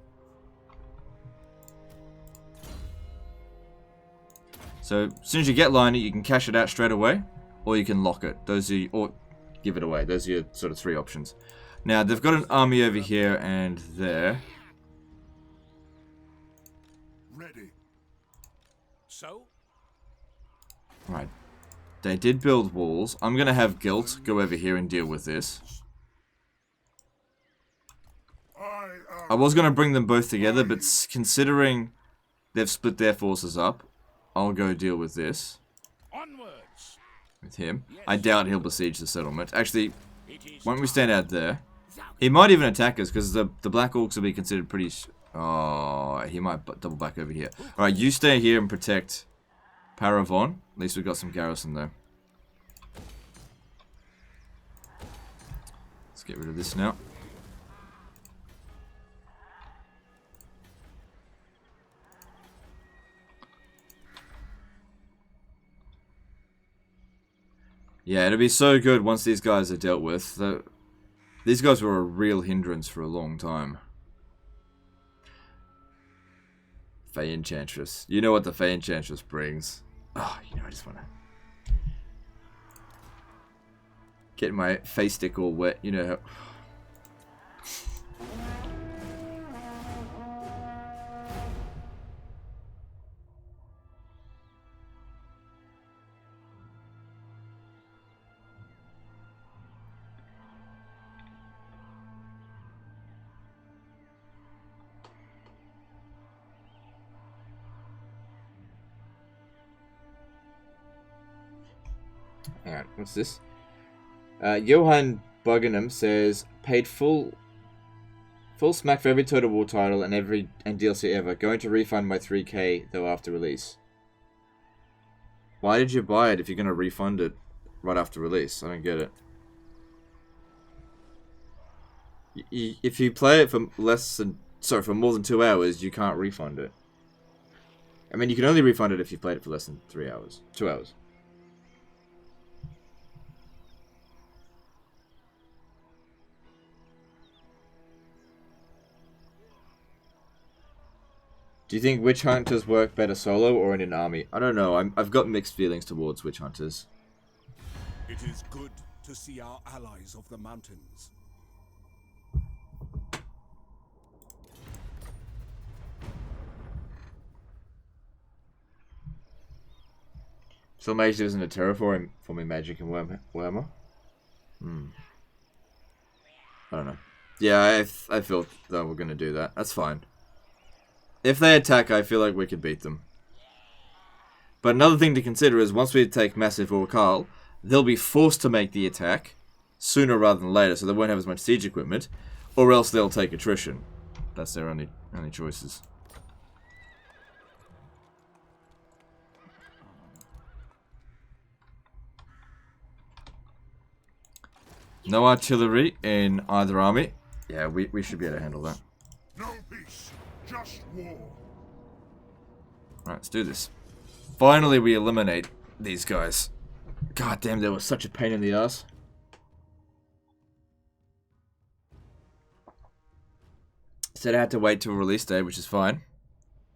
So, as soon as you get Lino, you can cash it out straight away, or you can lock it. Or give it away. Those are your sort of 3 options. Now, they've got an army over here and there. Ready. So? Right. They did build walls. I'm going to have Gelt go over here and deal with this. I was going to bring them both together, but considering they've split their forces up, I'll go deal with this. Onwards. With him. I doubt he'll besiege the settlement. Actually, why don't we stand out there? He might even attack us, because the Black Orcs will be considered pretty... Oh, he might double back over here. Alright, you stay here and protect Paravon. At least we've got some garrison there. Let's get rid of this now. Yeah, it'll be so good once these guys are dealt with. These guys were a real hindrance for a long time. Fey Enchantress. You know what the Fey Enchantress brings. Oh, you know, I just want to get my face stick all wet. You know how... Alright, what's this? Johan Buckingham says, paid full smack for every Total War title and DLC ever. Going to refund my 3k though after release. Why did you buy it if you're going to refund it right after release? I don't get it. If you play it for for more than 2 hours, you can't refund it. I mean, you can only refund it if you played it for less than 3 hours. 2 hours. Do you think witch hunters work better solo or in an army? I don't know. I've got mixed feelings towards witch hunters. It is good to see our allies of the mountains. Still mage isn't a terraforming magic in Warhammer? I don't know. Yeah, I feel that we're gonna do that. That's fine. If they attack, I feel like we could beat them. But another thing to consider is once we take Massive or Carl, they'll be forced to make the attack sooner rather than later, so they won't have as much siege equipment, or else they'll take attrition. That's their only choices. No artillery in either army. Yeah, we should be able to handle that. No peace, just war. Alright, let's do this. Finally, we eliminate these guys. God damn, they were such a pain in the ass. Said I had to wait till release day, which is fine.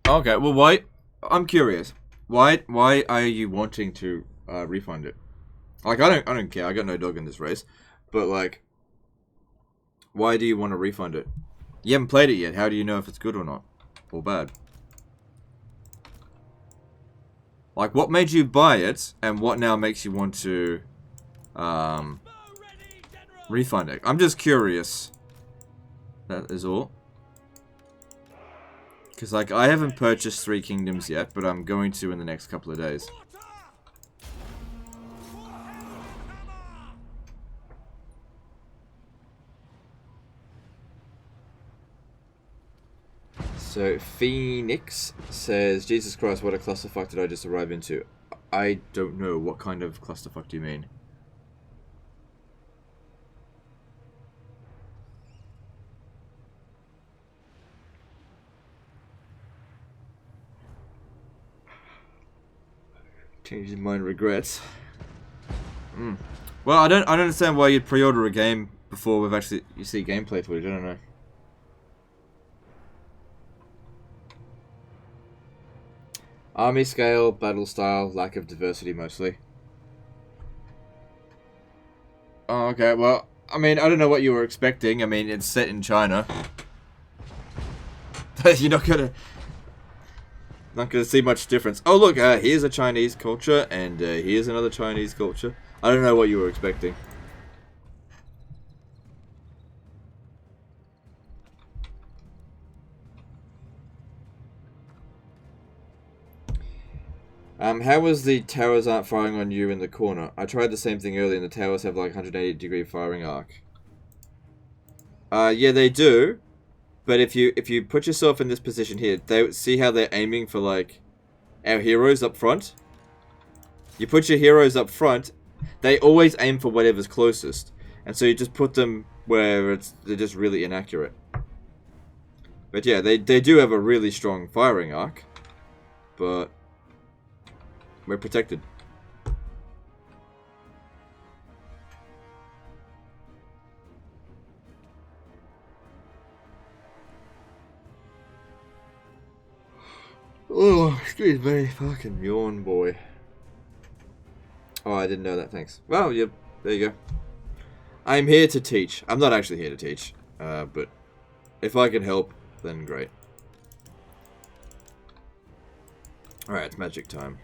Okay, well, why? I'm curious. Why are you wanting to refund it? Like, I don't care. I got no dog in this race. But like, why do you want to refund it? You haven't played it yet. How do you know if it's good or not? Or bad? Like, what made you buy it, and what now makes you want to refund it? I'm just curious. That is all. Because, like, I haven't purchased 3 Kingdoms yet, but I'm going to in the next couple of days. So, Phoenix says, Jesus Christ, what a clusterfuck did I just arrive into? I don't know. What kind of clusterfuck do you mean? Change your mind, regrets. Well, I don't understand why you'd pre-order a game before you see gameplay footage. I don't know. Army scale, battle style, lack of diversity mostly. Oh, okay. Well, I mean, I don't know what you were expecting. I mean, it's set in China. You're not gonna see much difference. Oh, look, here's a Chinese culture, and here's another Chinese culture. I don't know what you were expecting. How was the towers aren't firing on you in the corner? I tried the same thing earlier, and the towers have like 180-degree firing arc. Yeah, they do. But if you put yourself in this position here, they see how they're aiming for like our heroes up front. You put your heroes up front, they always aim for whatever's closest, and so you just put them where they're just really inaccurate. But yeah, they do have a really strong firing arc, but we're protected. Oh, excuse me, fucking yawn, boy. Oh, I didn't know that, thanks. Well, yep, there you go. I'm here to teach. I'm not actually here to teach, but if I can help, then great. Alright, it's magic time.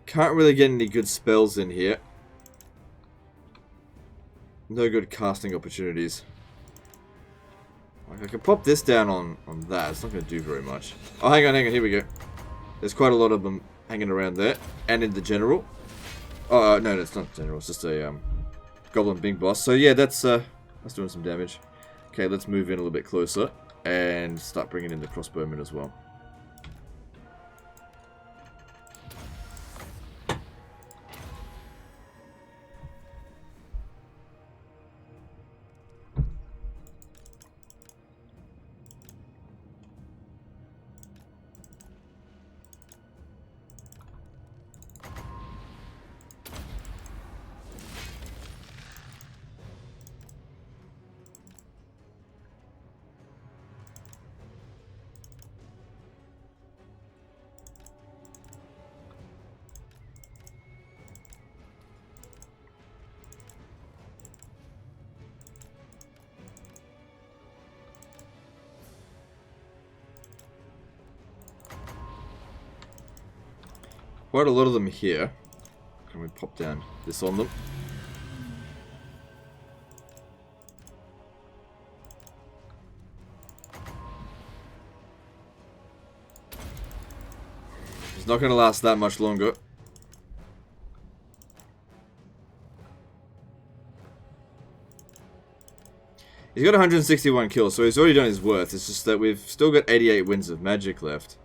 Can't really get any good spells in here. No good casting opportunities. Like, I could pop this down on that. It's not going to do very much. Oh, hang on. Here we go. There's quite a lot of them hanging around there. And in the general. Oh, no, it's not general. It's just a goblin big boss. So, yeah, that's doing some damage. Okay, let's move in a little bit closer. And start bringing in the crossbowmen as well. Quite a lot of them here. Can we pop down this on them? It's not going to last that much longer. He's got 161 kills, so he's already done his worth. It's just that we've still got 88 wins of magic left.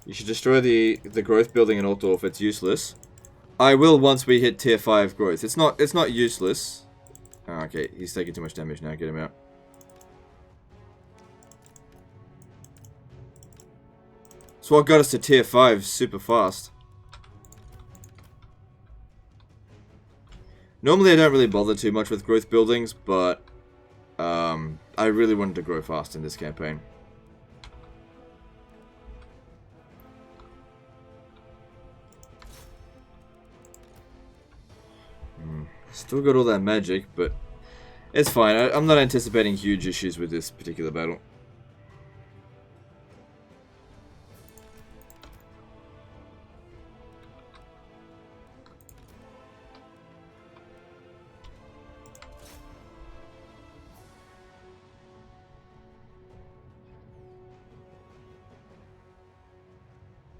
You should destroy the growth building in Altdorf. It's useless. I will once we hit tier 5 growth. It's not useless. Oh, okay, he's taking too much damage now. Get him out. So what got us to tier 5 super fast. Normally I don't really bother too much with growth buildings, but I really wanted to grow fast in this campaign. Still got all that magic, but it's fine. I'm not anticipating huge issues with this particular battle.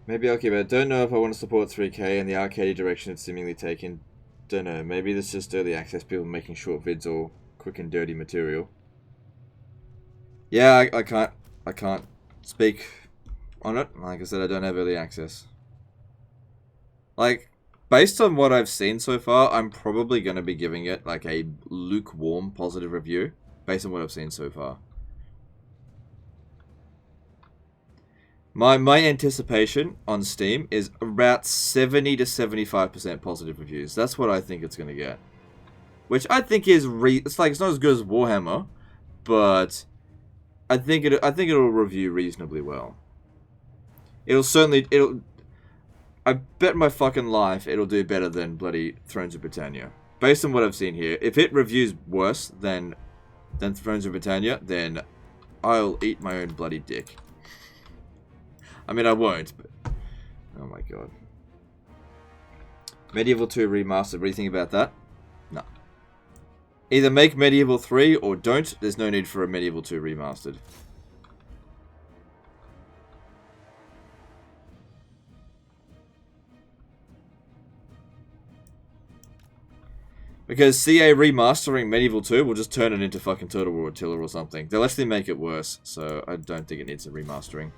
Maybe I'll keep it. Don't know if I want to support 3K and the arcade direction it's seemingly taken. Don't know. Maybe this is just early access people making short vids or quick and dirty material. Yeah, I can't speak on it. Like I said, I don't have early access. Like, based on what I've seen so far, I'm probably going to be giving it like a lukewarm positive review based on what I've seen so far. My anticipation on Steam is about 70 to 75% positive reviews. That's what I think it's going to get. Which I think is it's like it's not as good as Warhammer, but I think it'll review reasonably well. I bet my fucking life it'll do better than bloody Thrones of Britannia. Based on what I've seen here, if it reviews worse than Thrones of Britannia, then I'll eat my own bloody dick. I mean, I won't, but... Oh my god. Medieval 2 Remastered, what do you think about that? No. Either make Medieval 3 or don't. There's no need for a Medieval 2 Remastered. Because CA remastering Medieval 2 will just turn it into fucking Total War Attila or something. They'll actually make it worse, so I don't think it needs a remastering.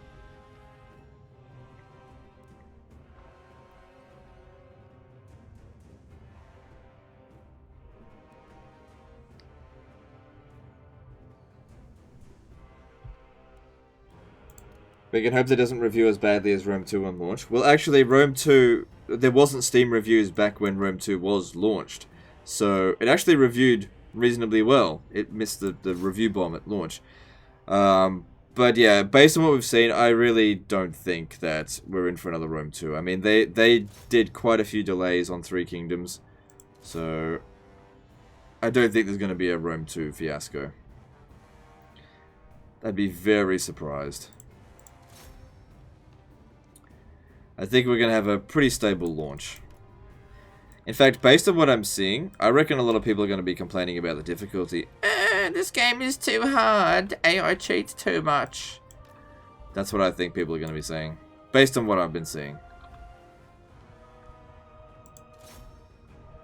We can hope that it doesn't review as badly as Rome 2 on launch. Well, actually, Rome 2... There wasn't Steam reviews back when Rome 2 was launched. So, it actually reviewed reasonably well. It missed the review bomb at launch. But yeah, based on what we've seen, I really don't think that we're in for another Rome 2. I mean, they did quite a few delays on Three Kingdoms. So, I don't think there's going to be a Rome 2 fiasco. I'd be very surprised. I think we're going to have a pretty stable launch. In fact, based on what I'm seeing, I reckon a lot of people are going to be complaining about the difficulty. This game is too hard. AI cheats too much. That's what I think people are going to be saying. Based on what I've been seeing.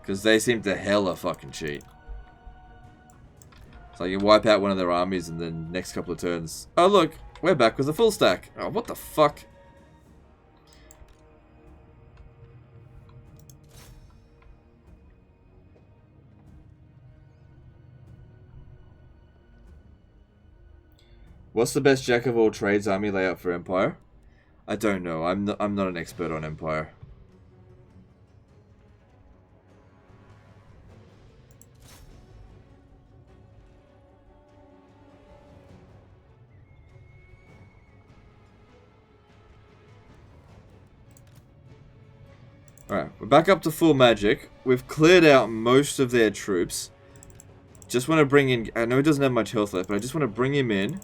Because they seem to hella fucking cheat. It's like you wipe out one of their armies and then next couple of turns... Oh look, we're back with a full stack. Oh, what the fuck? What's the best jack of all trades army layout for Empire? I don't know. I'm not an expert on Empire. Alright, we're back up to full magic. We've cleared out most of their troops. Just want to bring in... I know he doesn't have much health left, but I just want to bring him in.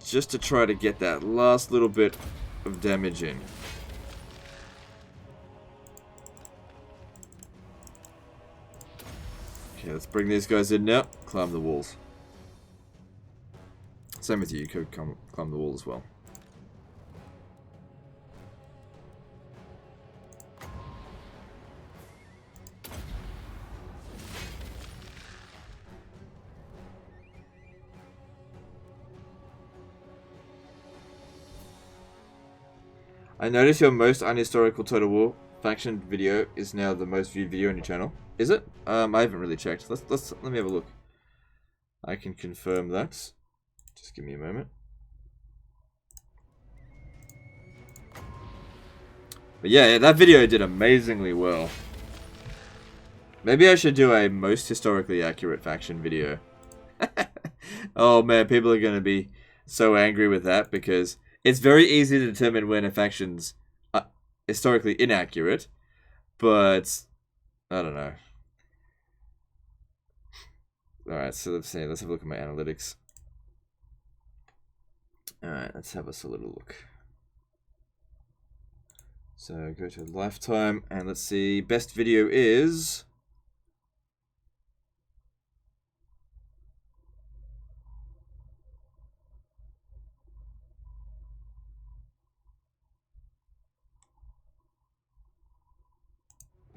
Just to try to get that last little bit of damage in. Okay, let's bring these guys in now. Climb the walls. Same with you, you could climb the wall as well. I notice your most unhistorical Total War faction video is now the most viewed video on your channel. Is it? I haven't really checked. Let me have a look. I can confirm that. Just give me a moment. But yeah, that video did amazingly well. Maybe I should do a most historically accurate faction video. Oh man, people are going to be so angry with that because it's very easy to determine when a faction's historically inaccurate, but I don't know. Alright, so let's see. Let's have a look at my analytics. Alright, let's have a little look. So go to lifetime and let's see. Best video is...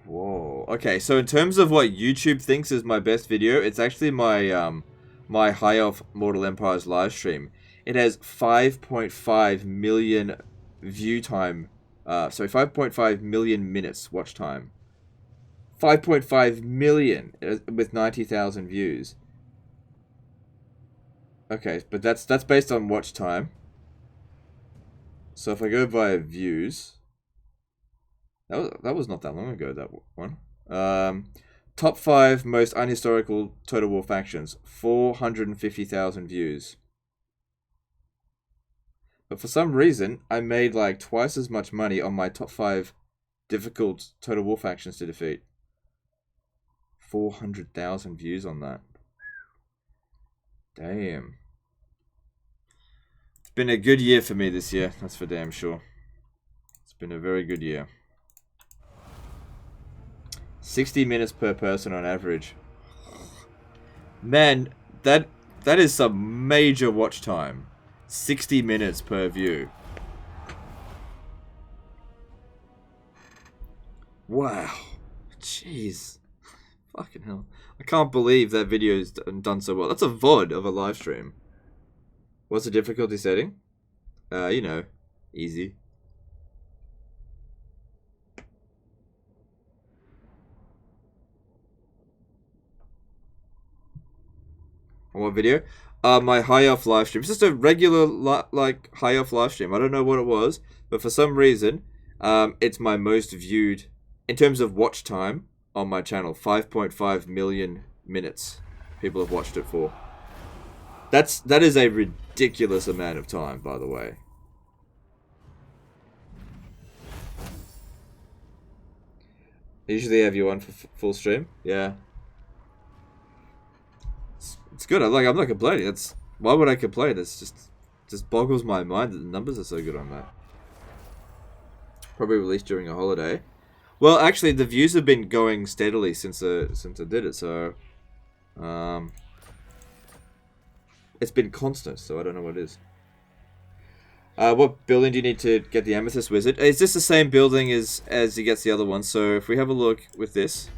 Whoa. Okay, so in terms of what YouTube thinks is my best video, it's actually my my High Elf Mortal Empires live stream. It has 5.5 million view time. Sorry, 5.5 million minutes watch time. 5.5 million with 90,000 views. Okay, but that's based on watch time. So if I go by views, that was not that long ago, that one. Top 5 most unhistorical Total War factions, 450,000 views. But for some reason, I made like twice as much money on my top 5 difficult Total War factions to defeat. 400,000 views on that. Damn. It's been a good year for me this year, that's for damn sure. It's been a very good year. 60 minutes per person on average. Man, that is some major watch time. 60 minutes per view. Wow. Jeez. Fucking hell. I can't believe that video's done so well. That's a VOD of a live stream. What's the difficulty setting? You know, easy. On what video? My High Elf live stream. It's just a regular, like, High Elf live stream. I don't know what it was, but for some reason, it's my most viewed, in terms of watch time, on my channel. 5.5 million minutes people have watched it for. That is a ridiculous amount of time, by the way. I usually have you on for full stream. Yeah. It's good. I'm not complaining. Why would I complain? It's just boggles my mind that the numbers are so good on that. Probably released during a holiday. Well, actually, the views have been going steadily since I did it. So, it's been constant. So I don't know what it is. What building do you need to get the Amethyst Wizard? Is this the same building as he gets the other one? So if we have a look with this,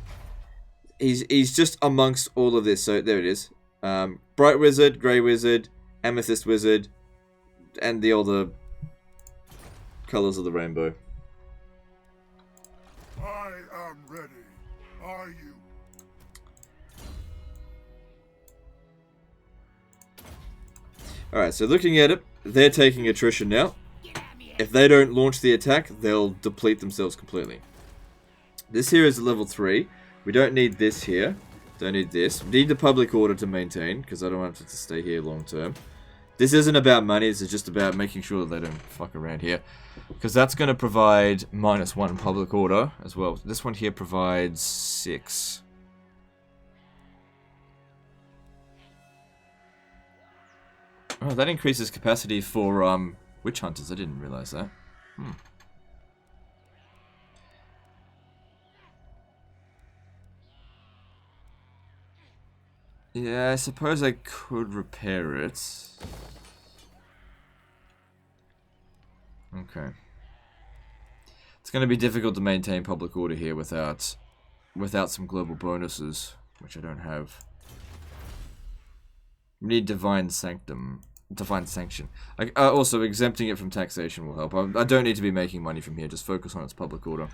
he's just amongst all of this. So there it is. Bright Wizard, Grey Wizard, Amethyst Wizard, and the other colors of the rainbow. I am ready. Are you? Alright, so looking at it, they're taking attrition now. If they don't launch the attack, they'll deplete themselves completely. This here is level 3. We don't need this here. Don't need this. We need the public order to maintain, because I don't want it to stay here long term. This isn't about money, this is just about making sure that they don't fuck around here. Because that's going to provide -1 public order as well. This one here provides 6. Oh, that increases capacity for witch hunters. I didn't realize that. Yeah, I suppose I could repair it. Okay. It's going to be difficult to maintain public order here without some global bonuses, which I don't have. We need divine sanction. Also, exempting it from taxation will help. I don't need to be making money from here. Just focus on its public order.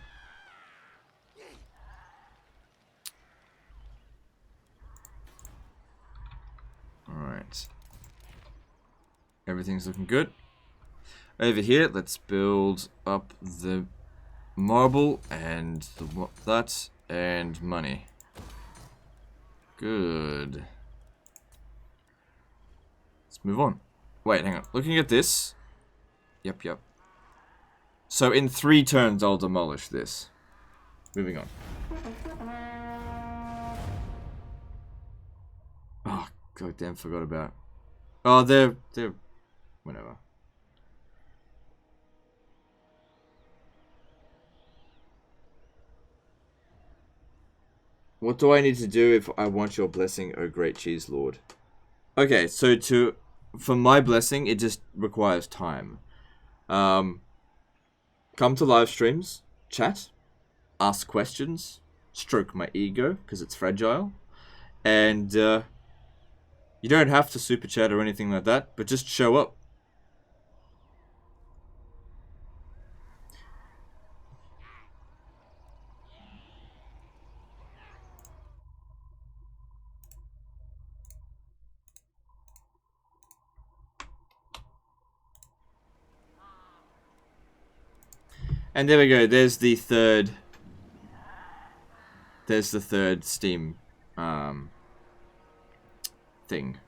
Alright. Everything's looking good. Over here, let's build up the marble and that and money. Good. Let's move on. Wait, hang on. Looking at this. Yep. So in 3 turns, I'll demolish this. Moving on. Oh, God damn, forgot about. Oh, they're whatever. What do I need to do if I want your blessing, O great cheese lord? Okay, so for my blessing, it just requires time. Come to live streams, chat, ask questions, stroke my ego because it's fragile, and you don't have to super chat or anything like that, but just show up. And there we go. There's the third. There's the third Steam thing.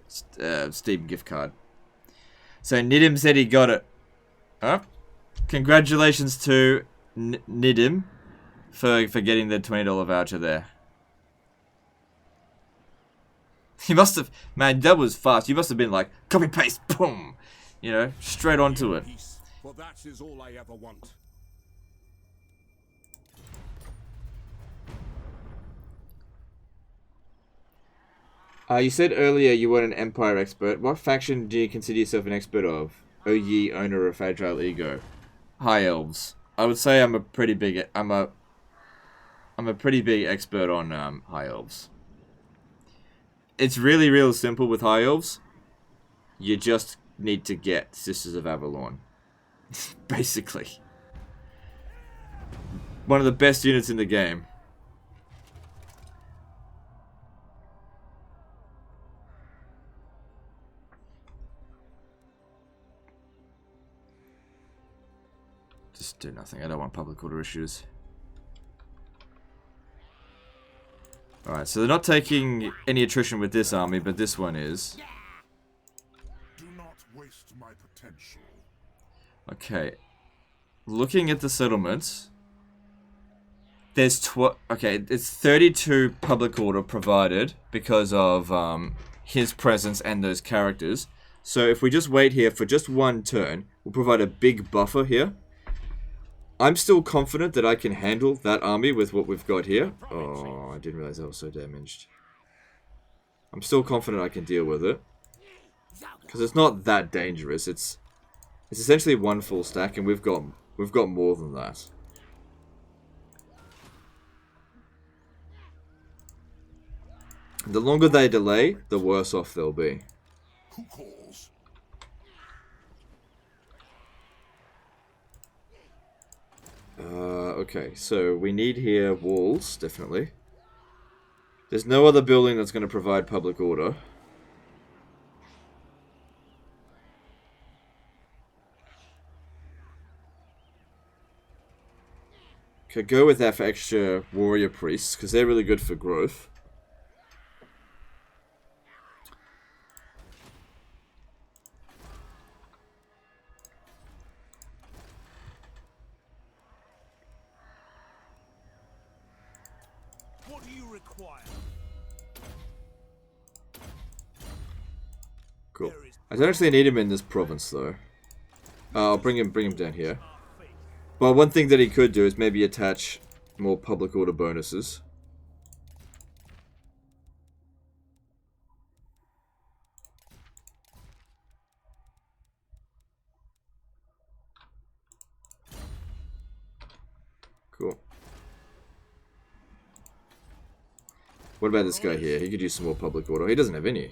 Steam gift card. So Nidim said he got it. Huh? Congratulations to Nidim for getting the $20 voucher there. He must have, man, that was fast. You must have been like, copy paste, boom, you know, straight onto it. Peace, for that is all I ever want. You said earlier you weren't an Empire expert. What faction do you consider yourself an expert of? O ye owner of fragile ego. High elves. I would say I'm a pretty big. I'm a pretty big expert on high elves. It's really real simple with high elves. You just need to get Sisters of Avalon. Basically. One of the best units in the game. Just do nothing. I don't want public order issues. Alright, so they're not taking any attrition with this army, but this one is. Do not waste my potential. Okay. Looking at the settlements, there's it's 32 public order provided because of his presence and those characters. So if we just wait here for just one turn, we'll provide a big buffer here. I'm still confident that I can handle that army with what we've got here. Oh, I didn't realize that was so damaged. I'm still confident I can deal with it. Because it's not that dangerous. It's essentially one full stack, and we've got more than that. The longer they delay, the worse off they'll be. Who calls? Okay, so we need here walls, definitely. There's no other building that's going to provide public order. Could go with that for extra warrior priests, because they're really good for growth. What do you require? Cool. I don't actually need him in this province, though. I'll bring him down here. Well, one thing that he could do is maybe attach more public order bonuses. Cool. What about this guy here? He could use some more public order. He doesn't have any.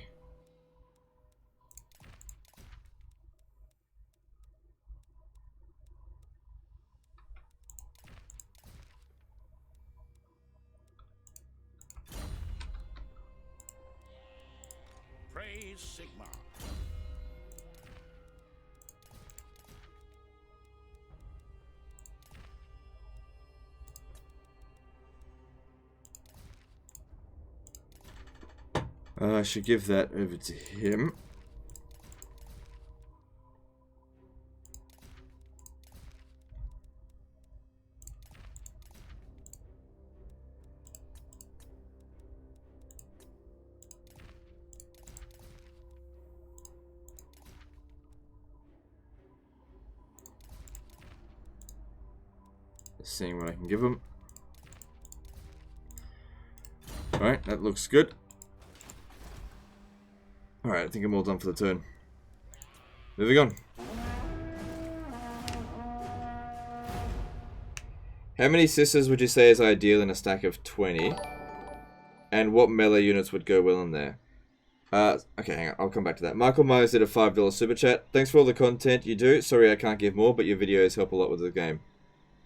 Praise Sigma. I should give that over to him. Seeing what I can give him. Alright, that looks good. Alright, I think I'm all done for the turn. Moving on. How many sisters would you say is ideal in a stack of 20? And what melee units would go well in there? Okay, hang on. I'll come back to that. Michael Myers did a $5 super chat. Thanks for all the content you do. Sorry I can't give more, but your videos help a lot with the game.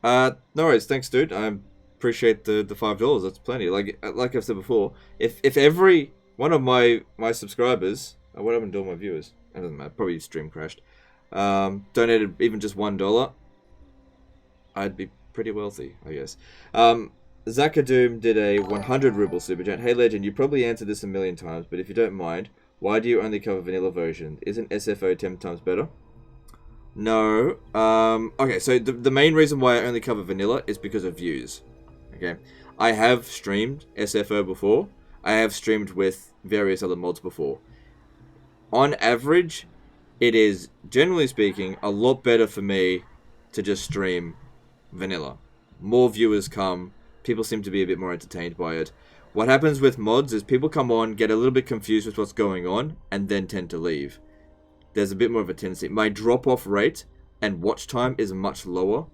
No worries. Thanks, dude. I appreciate the $5. That's plenty. Like I've said before, if every one of my subscribers, what happened to all my viewers? It doesn't matter. Probably stream crashed. Donated even just $1, I'd be pretty wealthy, I guess. Zakadoom did a 100 ruble super chat. Hey legend, you probably answered this a million times, but if you don't mind, why do you only cover vanilla version? Isn't SFO 10 times better? No. Okay, so the main reason why I only cover vanilla is because of views. Okay. I have streamed SFO before. I have streamed with various other mods before. On average, it is, generally speaking, a lot better for me to just stream vanilla. More viewers come. People seem to be a bit more entertained by it. What happens with mods is people come on, get a little bit confused with what's going on, and then tend to leave. There's a bit more of a tendency. My drop-off rate and watch time is much lower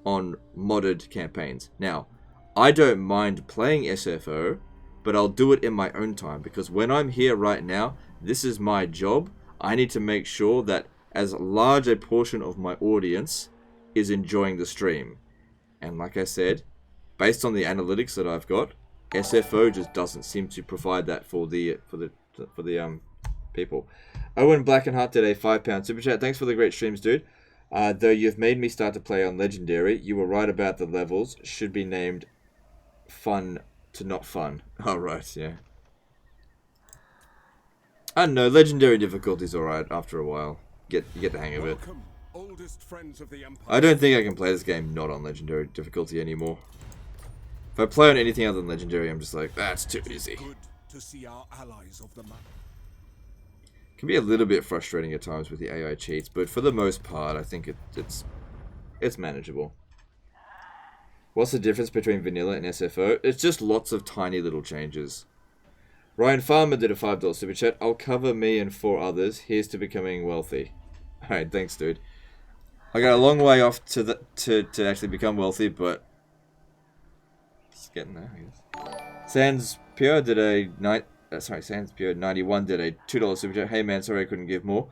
on modded campaigns. Now, I don't mind playing SFO, but I'll do it in my own time, because when I'm here right now, this is my job. I need to make sure that as large a portion of my audience is enjoying the stream. And like I said, based on the analytics that I've got, SFO just doesn't seem to provide that for the people. Owen Blackenheart did a £5 super chat. Thanks for the great streams, dude. Though you've made me start to play on Legendary, you were right about the levels. Should be named fun to not fun. Oh, right, yeah. I don't know, Legendary difficulty's alright after a while. You get the hang of it. Welcome, oldest friends of the Empire. I don't think I can play this game not on Legendary difficulty anymore. If I play on anything other than Legendary, I'm just like, that's too easy. Good to see our allies of the map. Can be a little bit frustrating at times with the AI cheats, but for the most part, I think it's manageable. What's the difference between vanilla and SFO? It's just lots of tiny little changes. Ryan Farmer did a $5 super chat. I'll cover me and 4 others. Here's to becoming wealthy. Alright, thanks, dude. I got a long way off to actually become wealthy, but it's getting there, I guess. Sans Pure did a Sans Pure 91 did a $2 super chat. Hey man, sorry I couldn't give more.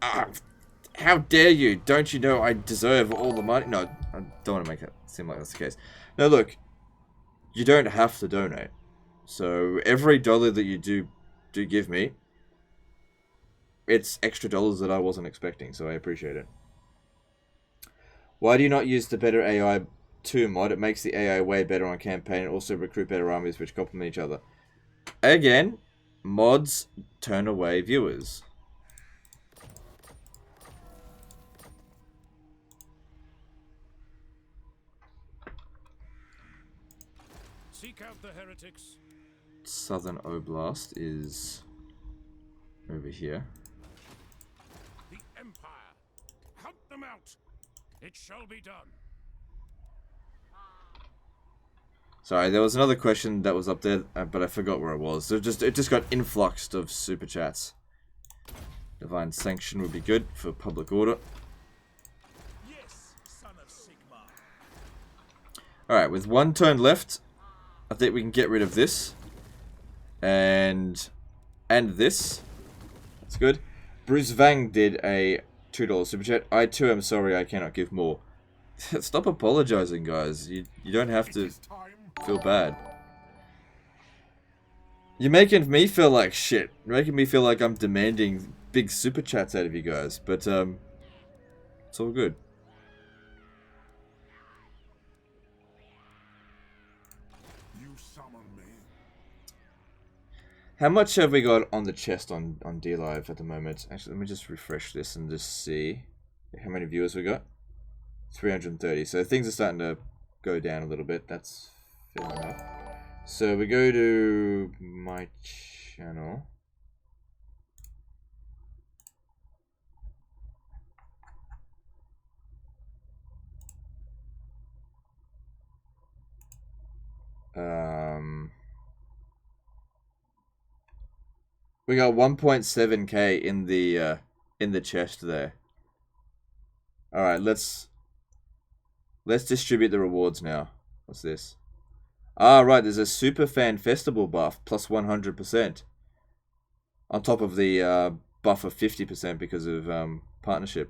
How dare you? Don't you know I deserve all the money? No, I don't want to make it seem like that's the case. No, look, you don't have to donate. So every dollar that you do give me, it's extra dollars that I wasn't expecting, so I appreciate it. Why do you not use the better AI 2 mod? It makes the AI way better on campaign and also recruit better armies which complement each other. Again, mods turn away viewers. Seek out the heretics. Southern Oblast is over here. The Empire. Hunt them out. It shall be done. Sorry, there was another question that was up there, but I forgot where it was. So it just got influxed of super chats. Divine Sanction would be good for public order. Yes, son of Sigmar. Alright, with 1 turn left, I think we can get rid of this. And this. That's good. Bruce Vang did a $2 super chat. I too am sorry I cannot give more. Stop apologizing, guys. You don't have to feel bad. You're making me feel like shit. You're making me feel like I'm demanding big super chats out of you guys. But, it's all good. You summon me. How much have we got on the chest on DLive at the moment? Actually, let me just refresh this and just see how many viewers we got. 330. So things are starting to go down a little bit. That's fair enough. So we go to my channel. We got 1.7k in the chest there. All right, let's distribute the rewards now. What's this? Ah, right, there's a Superfan Festival buff plus 100%. On top of the buff of 50% because of partnership.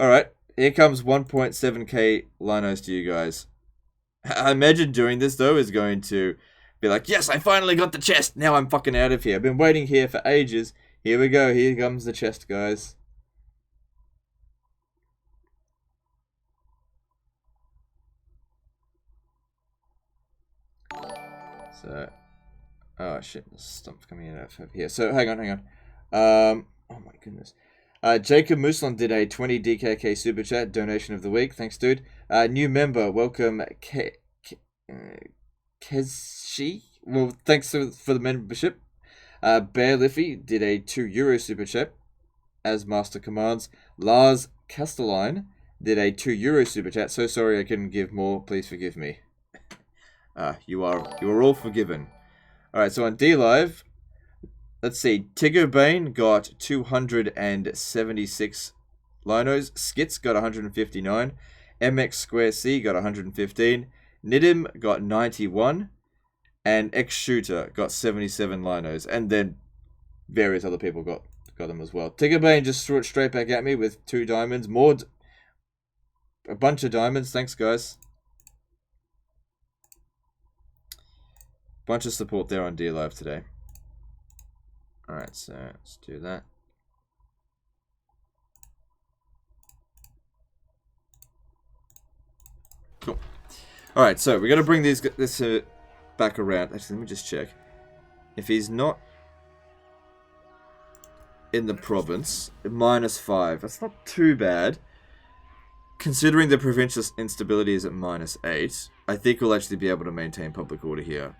Alright, here comes 1.7k linos to you guys. I imagine doing this, though, is going to be like, yes, I finally got the chest! Now I'm fucking out of here. I've been waiting here for ages. Here we go, here comes the chest, guys. So, oh shit, there's stuff coming out of here. So, hang on. Oh my goodness. Jacob Muslin did a 20 DKK super chat, donation of the week. Thanks, dude. New member, welcome, Keshi. Well, thanks for the membership. Bear Liffey did a €2 super chat, as master commands. Lars Castelline did a €2 super chat. So sorry I couldn't give more. Please forgive me. You are all forgiven. Alright, so on DLive, let's see, Tigger Bane got 276 linos, Skits got 159, MX Square C got 115, Nidim got 91, and X Shooter got 77 linos, and then various other people got them as well. Tigger Bane just threw it straight back at me with 2 diamonds, a bunch of diamonds, thanks guys. Bunch of support there on DLive today. Alright, so let's do that. Cool. Alright, so we're going to bring this back around. Actually, let me just check. If he's not in the province, -5. That's not too bad. Considering the provincial instability is at -8, I think we'll actually be able to maintain public order here.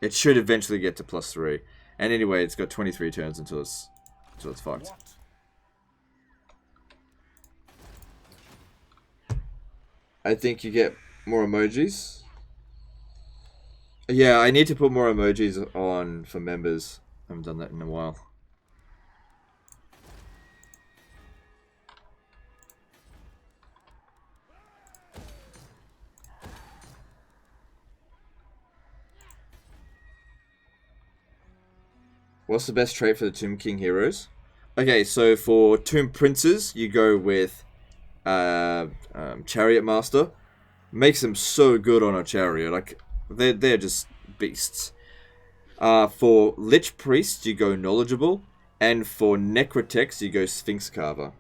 It should eventually get to +3. And anyway, it's got 23 turns until it's fucked. I think you get more emojis. Yeah, I need to put more emojis on for members. I haven't done that in a while. What's the best trait for the Tomb King heroes? Okay, so for Tomb Princes, you go with Chariot Master. Makes them so good on a chariot. Like, they're just beasts. For Lich Priest, you go Knowledgeable. And for Necrotex, you go Sphinx Carver.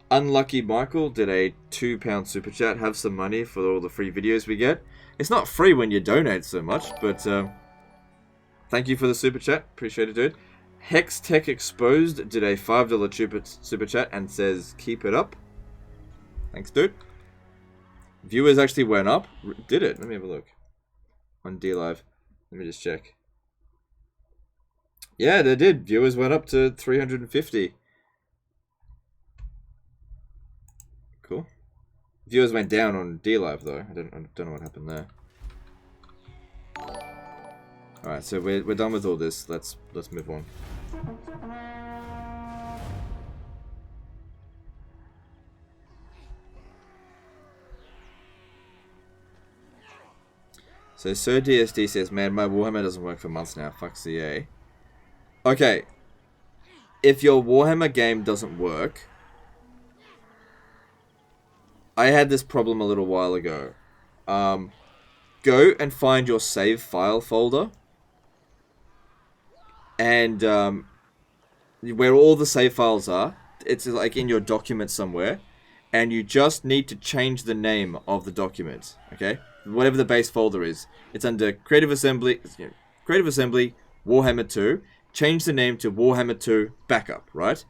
Unlucky Michael did a £2 super chat. Have some money for all the free videos we get. It's not free when you donate so much, but thank you for the super chat. Appreciate it, dude. Hex Tech Exposed did a $5 super chat and says, keep it up. Thanks, dude. Viewers actually went up. Did it? Let me have a look. On DLive. Let me just check. Yeah, they did. Viewers went up to 350. Cool. Viewers went down on DLive though. I don't know what happened there. Alright, so we're done with all this. Let's move on. So Sir DSD says, man, my Warhammer doesn't work for months now. Fuck CA. Okay. If your Warhammer game doesn't work, I had this problem a little while ago. Go and find your save file folder. And where all the save files are, it's like in your document somewhere. And you just need to change the name of the document. Okay? Whatever the base folder is. It's under Creative Assembly, Warhammer 2. Change the name to Warhammer 2 Backup, right?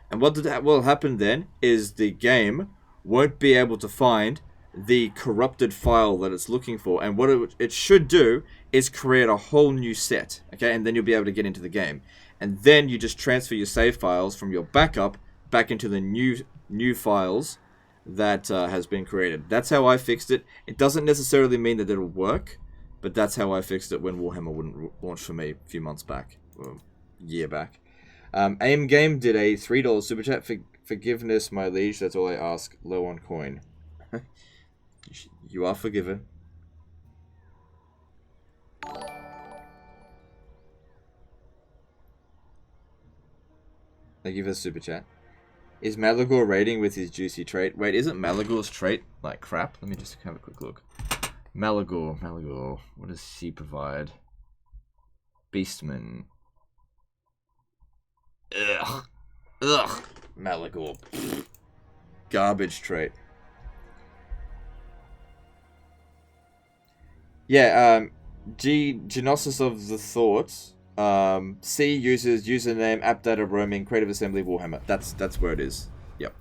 And what will happen then is the game won't be able to find the corrupted file that it's looking for. And what it should do is create a whole new set, okay? And then you'll be able to get into the game. And then you just transfer your save files from your backup back into the new files that has been created. That's how I fixed it. It doesn't necessarily mean that it'll work, but that's how I fixed it when Warhammer wouldn't launch for me a few months back, or a year back. Aim Game did a $3 super chat. Forgiveness, my liege. That's all I ask. Low on coin. You are forgiven. Thank you for the super chat. Is Malagor raiding with his juicy trait? Wait, isn't Malagor's trait like crap? Let me just have a quick look. Malagor. What does he provide? Beastman. Ugh. Malagor. Garbage trait. Yeah, Genosis of the Thoughts. C uses username app data roaming creative assembly Warhammer. That's where it is. Yep.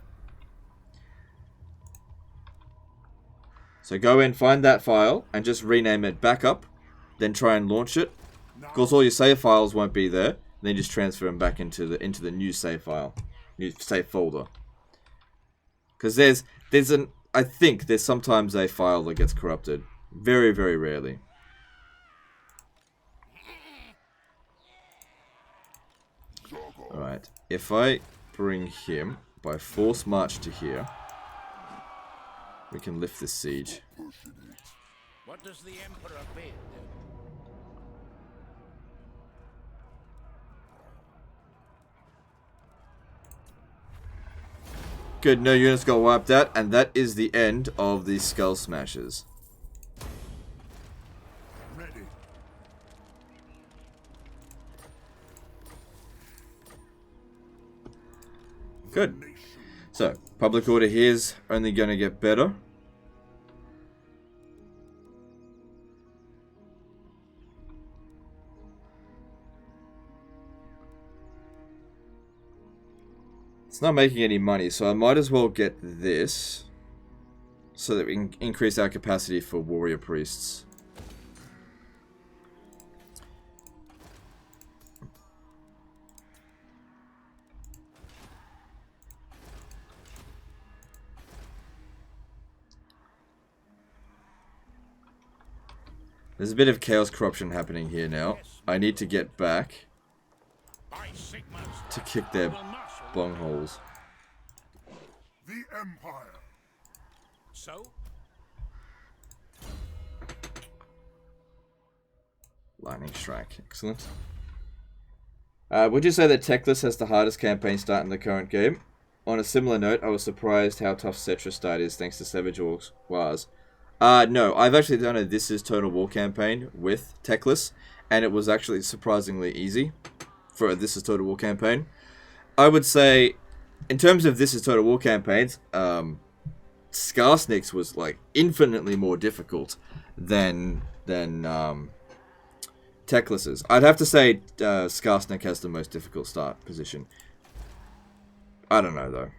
So go in, find that file, and just rename it backup. Then try and launch it. Of course, all your save files won't be there. Then just transfer them back into the new save file, new save folder. Because I think there's sometimes a file that gets corrupted. Very, very rarely. Alright, if I bring him by force march to here, we can lift this siege. What does the Emperor bid? Good, no units got wiped out, and that is the end of the Skull Smashers. Ready. Good. So, public order here is only going to get better. It's not making any money, so I might as well get this so that we can increase our capacity for warrior priests. There's a bit of chaos corruption happening here now. I need to get back to kick their bungholes. The Empire. So? Lightning Strike. Excellent. Would you say that Teclis has the hardest campaign start in the current game? On a similar note, I was surprised how tough Cetra start is thanks to Savage Wars. No, I've actually done a This Is Total War campaign with Teclis, and it was actually surprisingly easy for a This Is Total War campaign. I would say, in terms of This Is Total War campaigns, Skarsnik's was like infinitely more difficult than Teclis's. I'd have to say Skarsnik has the most difficult start position. I don't know though.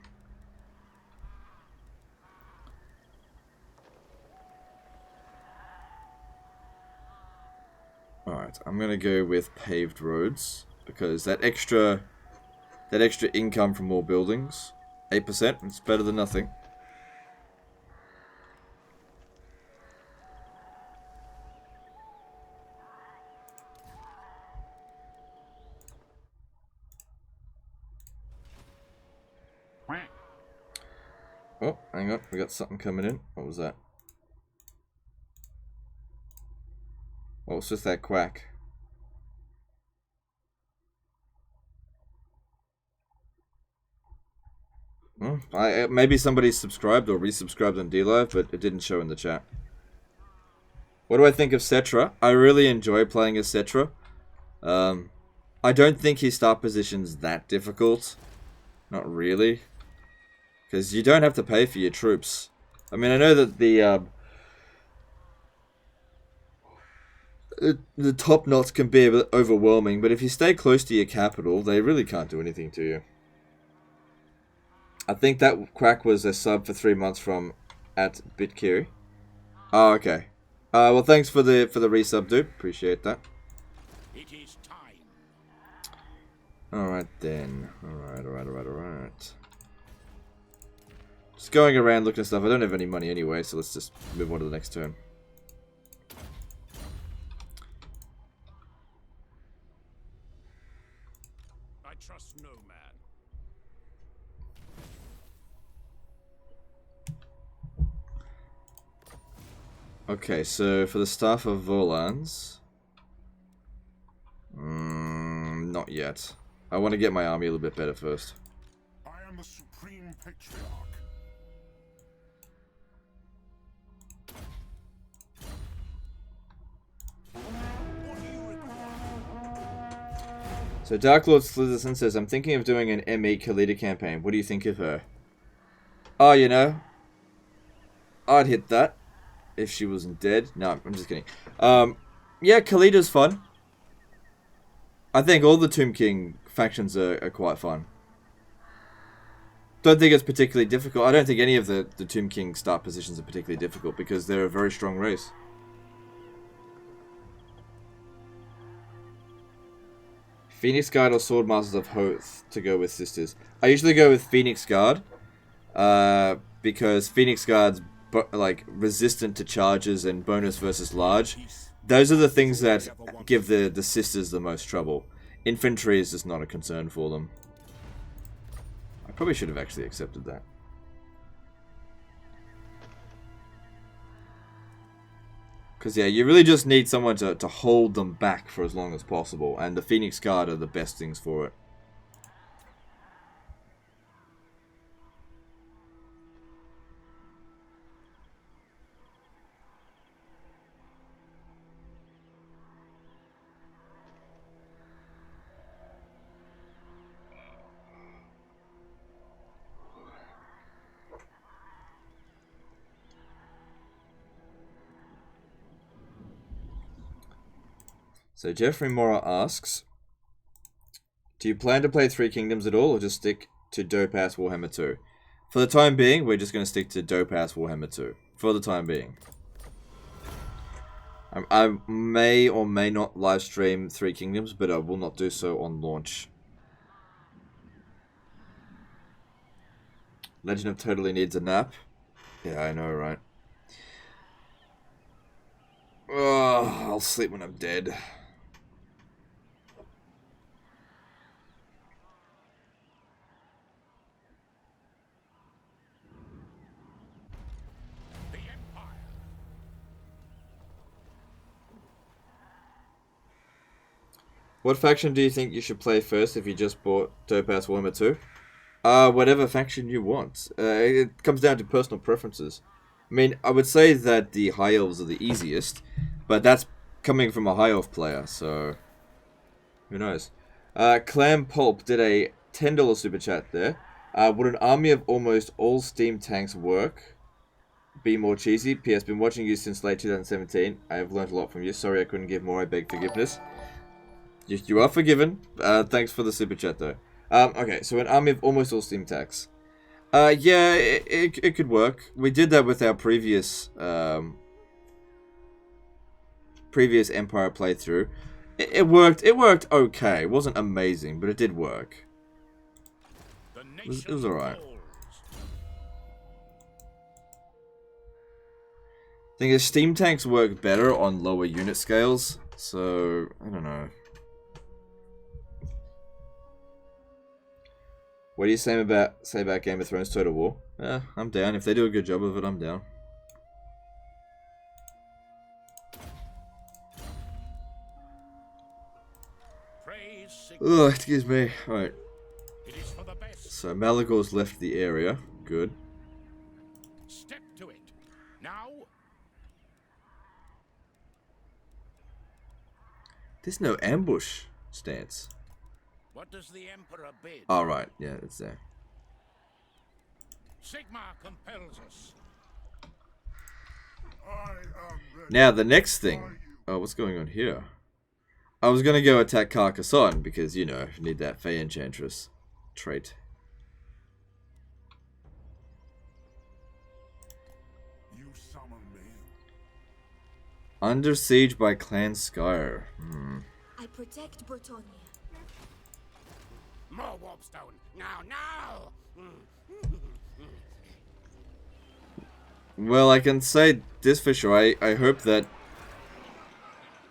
Alright, I'm gonna go with paved roads because that extra income from more buildings, 8%, it's better than nothing. Oh, hang on, we got something coming in. What was that? What was just that quack? Maybe somebody subscribed or resubscribed on DLive, but it didn't show in the chat. What do I think of Cetra? I really enjoy playing as Cetra. I don't think his start position's that difficult. Not really. Because you don't have to pay for your troops. I mean, I know that the top knots can be a bit overwhelming, but if you stay close to your capital, they really can't do anything to you. I think that quack was a sub for 3 months from @BitKiri. Oh, okay. Well, thanks for the resub, dude. Appreciate that. It is time. Alright then. Alright. Just going around looking at stuff. I don't have any money anyway, so let's just move on to the next turn. I trust no Okay, so for the Staff of Volans... not yet. I want to get my army a little bit better first. I am the Supreme Patriarch. What do you require? So Dark Lord Slitherson says, I'm thinking of doing an ME Khalida campaign. What do you think of her? Oh, you know, I'd hit that if she wasn't dead. No, I'm just kidding. Yeah, Khalida's fun. I think all the Tomb King factions are quite fun. Don't think it's particularly difficult. I don't think any of the Tomb King start positions are particularly difficult because they're a very strong race. Phoenix Guard or Swordmasters of Hoth to go with sisters. I usually go with Phoenix Guard. Because Phoenix Guard's like resistant to charges and bonus versus large. Those are the things that give the sisters the most trouble. Infantry is just not a concern for them. I probably should have actually accepted that. Because yeah, you really just need someone to hold them back for as long as possible. And the Phoenix Guard are the best things for it. So Jeffrey Mora asks, do you plan to play Three Kingdoms at all, or just stick to Dope Ass Warhammer 2? For the time being, we're just going to stick to Dope Ass Warhammer 2. For the time being. I may or may not live stream Three Kingdoms, but I will not do so on launch. Legend of Totally needs a nap. Yeah, I know, right? Oh, I'll sleep when I'm dead. What faction do you think you should play first if you just bought Dope Ass Warhammer 2? Whatever faction you want. It comes down to personal preferences. I mean, I would say that the High Elves are the easiest, but that's coming from a High Elf player, so who knows. Clam Pulp did a $10 super chat there. Would an army of almost all steam tanks work? Be more cheesy. P.S. Been watching you since late 2017. I have learned a lot from you. Sorry I couldn't give more. I beg forgiveness. You are forgiven. Thanks for the super chat though. Okay, so an army of almost all steam tanks. Yeah, it could work. We did that with our previous Empire playthrough. It worked. It worked okay. It wasn't amazing, but it did work. It was alright. Thing is, steam tanks work better on lower unit scales, so I don't know. What do you say about Game of Thrones Total War? I'm down. If they do a good job of it, I'm down. Oh, excuse me. Alright. So Malagor's left the area. Good. Step to it. Now. There's no ambush stance. What does the Emperor bid? All right, yeah, it's there. Sigmar compels us. I am ready. Now the next thing. Oh, what's going on here? I was gonna go attack Carcassonne because you know need that Fey Enchantress trait. You summon me. Under siege by Clan Skyr. I protect Bretonnia. More warpstone. Now. Well, I can say this for sure. I hope that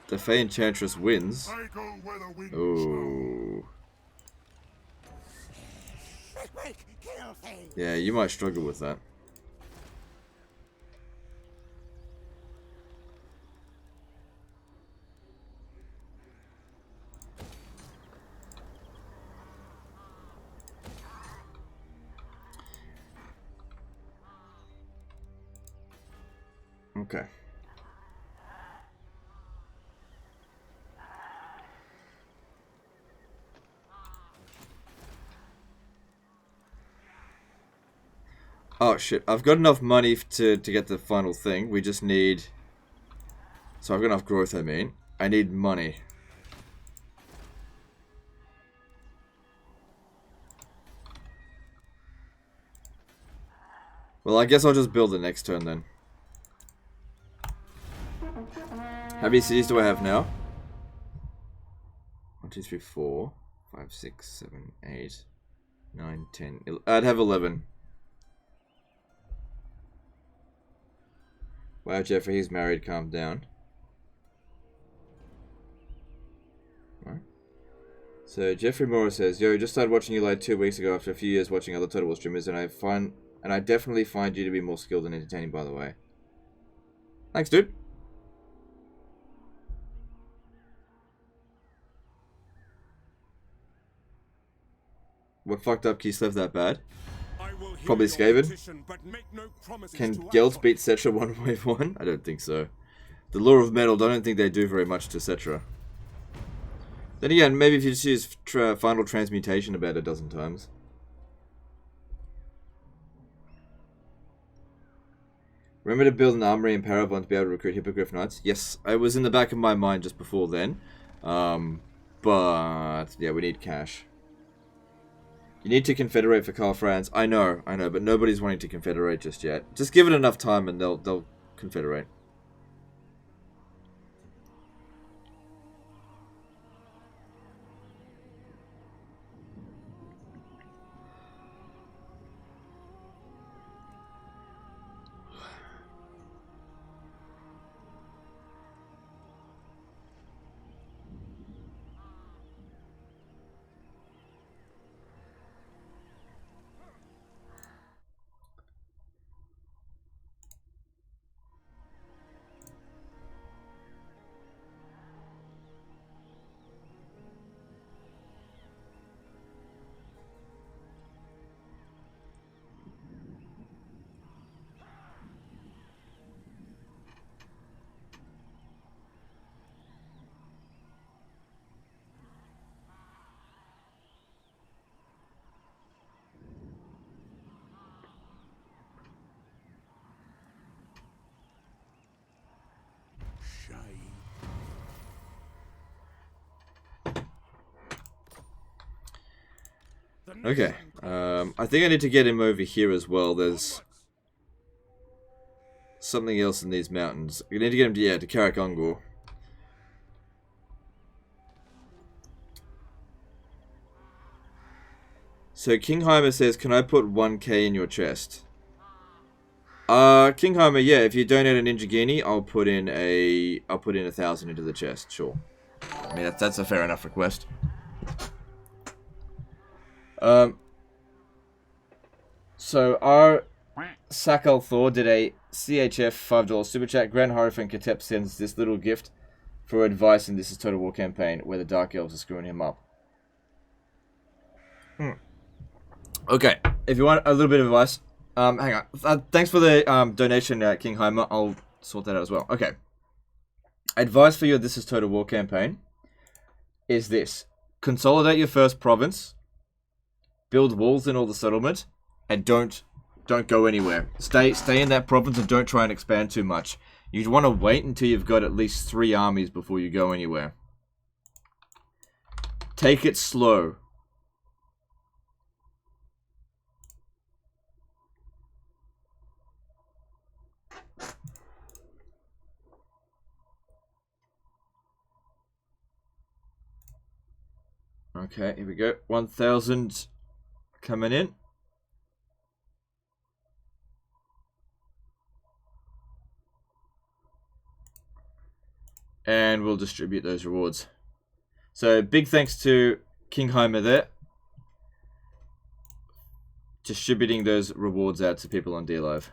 the Fey Enchantress wins. I go where the wind Oh. Yeah, you might struggle with that. Okay. Oh shit, I've got enough money to get the final thing. We just need... So I've got enough growth, I mean. I need money. Well, I guess I'll just build the next turn then. How many cities do I have now? 1, 2, 3, 4, 5, 6, 7, 8, 9, 10. I'd have 11. Wow, Jeffrey, he's married. Calm down. Right. So Jeffrey Morris says, "Yo, just started watching you like 2 weeks ago after a few years watching other Total War streamers, and I definitely find you to be more skilled and entertaining. By the way, thanks, dude." What fucked up Keith left that bad? Probably Skaven. Can Gelt beat Cetra 1v1? I don't think so. The Law of Metal, I don't think they do very much to Cetra. Then again, maybe if you just use Final Transmutation about a dozen times. Remember to build an armory in Parabon to be able to recruit Hippogriff Knights? Yes, it was in the back of my mind just before then. But yeah, we need cash. You need to confederate for Carl Franz. I know, but nobody's wanting to confederate just yet. Just give it enough time and they'll confederate. Okay, I think I need to get him over here as well. There's something else in these mountains. We need to get him to, yeah, to Karak Ungor. So Kingheimer says, "Can I put 1k in your chest?" Kingheimer, yeah, if you donate a Ninja Guinea, I'll put in 1,000 into the chest, sure. I mean, that's a fair enough request. So our Sakal Thor did a CHF $5 super chat. Grand Horifan Katep sends this little gift for advice in This Is Total War campaign where the Dark Elves are screwing him up. Okay, if you want a little bit of advice, hang on. Thanks for the donation, Kingheimer. I'll sort that out as well. Okay. Advice for your This Is Total War campaign is this. Consolidate your first province. Build walls in all the settlement. And don't go anywhere. Stay in that province and don't try and expand too much. You'd want to wait until you've got at least 3 armies before you go anywhere. Take it slow. Okay, here we go. 1,000 coming in. And we'll distribute those rewards. So big thanks to Kingheimer there. Distributing those rewards out to people on DLive.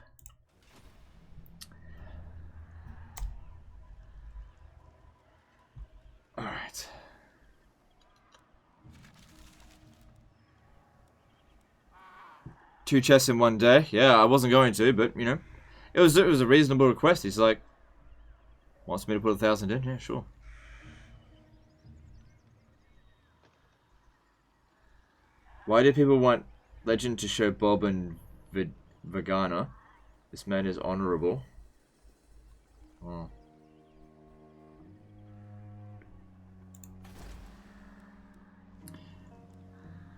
Alright. Two chests in one day. Yeah, I wasn't going to, but, you know. It was a reasonable request. He's like, wants me to put 1,000 in? Yeah, sure. Why do people want Legend to show Bob and Vagana? This man is honorable. Oh.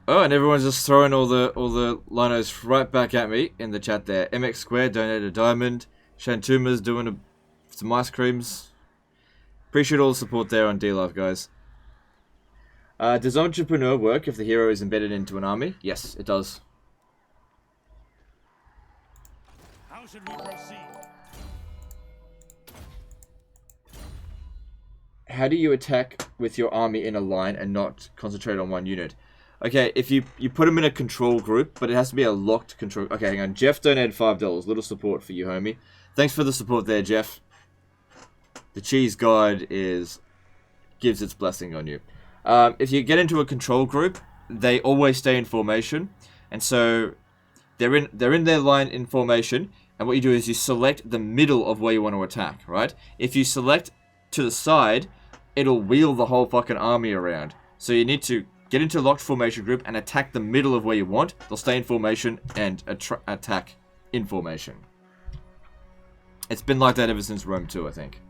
Oh, and everyone's just throwing all the linos right back at me in the chat there. MX Square donated a diamond. Shantuma's doing some ice creams. Appreciate all the support there on D-Live, guys. Does entrepreneur work if the hero is embedded into an army? Yes, it does. How should we proceed? How do you attack with your army in a line and not concentrate on one unit? Okay, if you put them in a control group, but it has to be a locked control. Okay, hang on. Jeff donated $5. Little support for you, homie. Thanks for the support there, Jeff. The cheese god gives its blessing on you. If you get into a control group, they always stay in formation, and so they're in their line in formation. And what you do is you select the middle of where you want to attack, right? If you select to the side, it'll wheel the whole fucking army around. So you need to get into a locked formation group and attack the middle of where you want. They'll stay in formation and attack in formation. It's been like that ever since Rome 2, I think.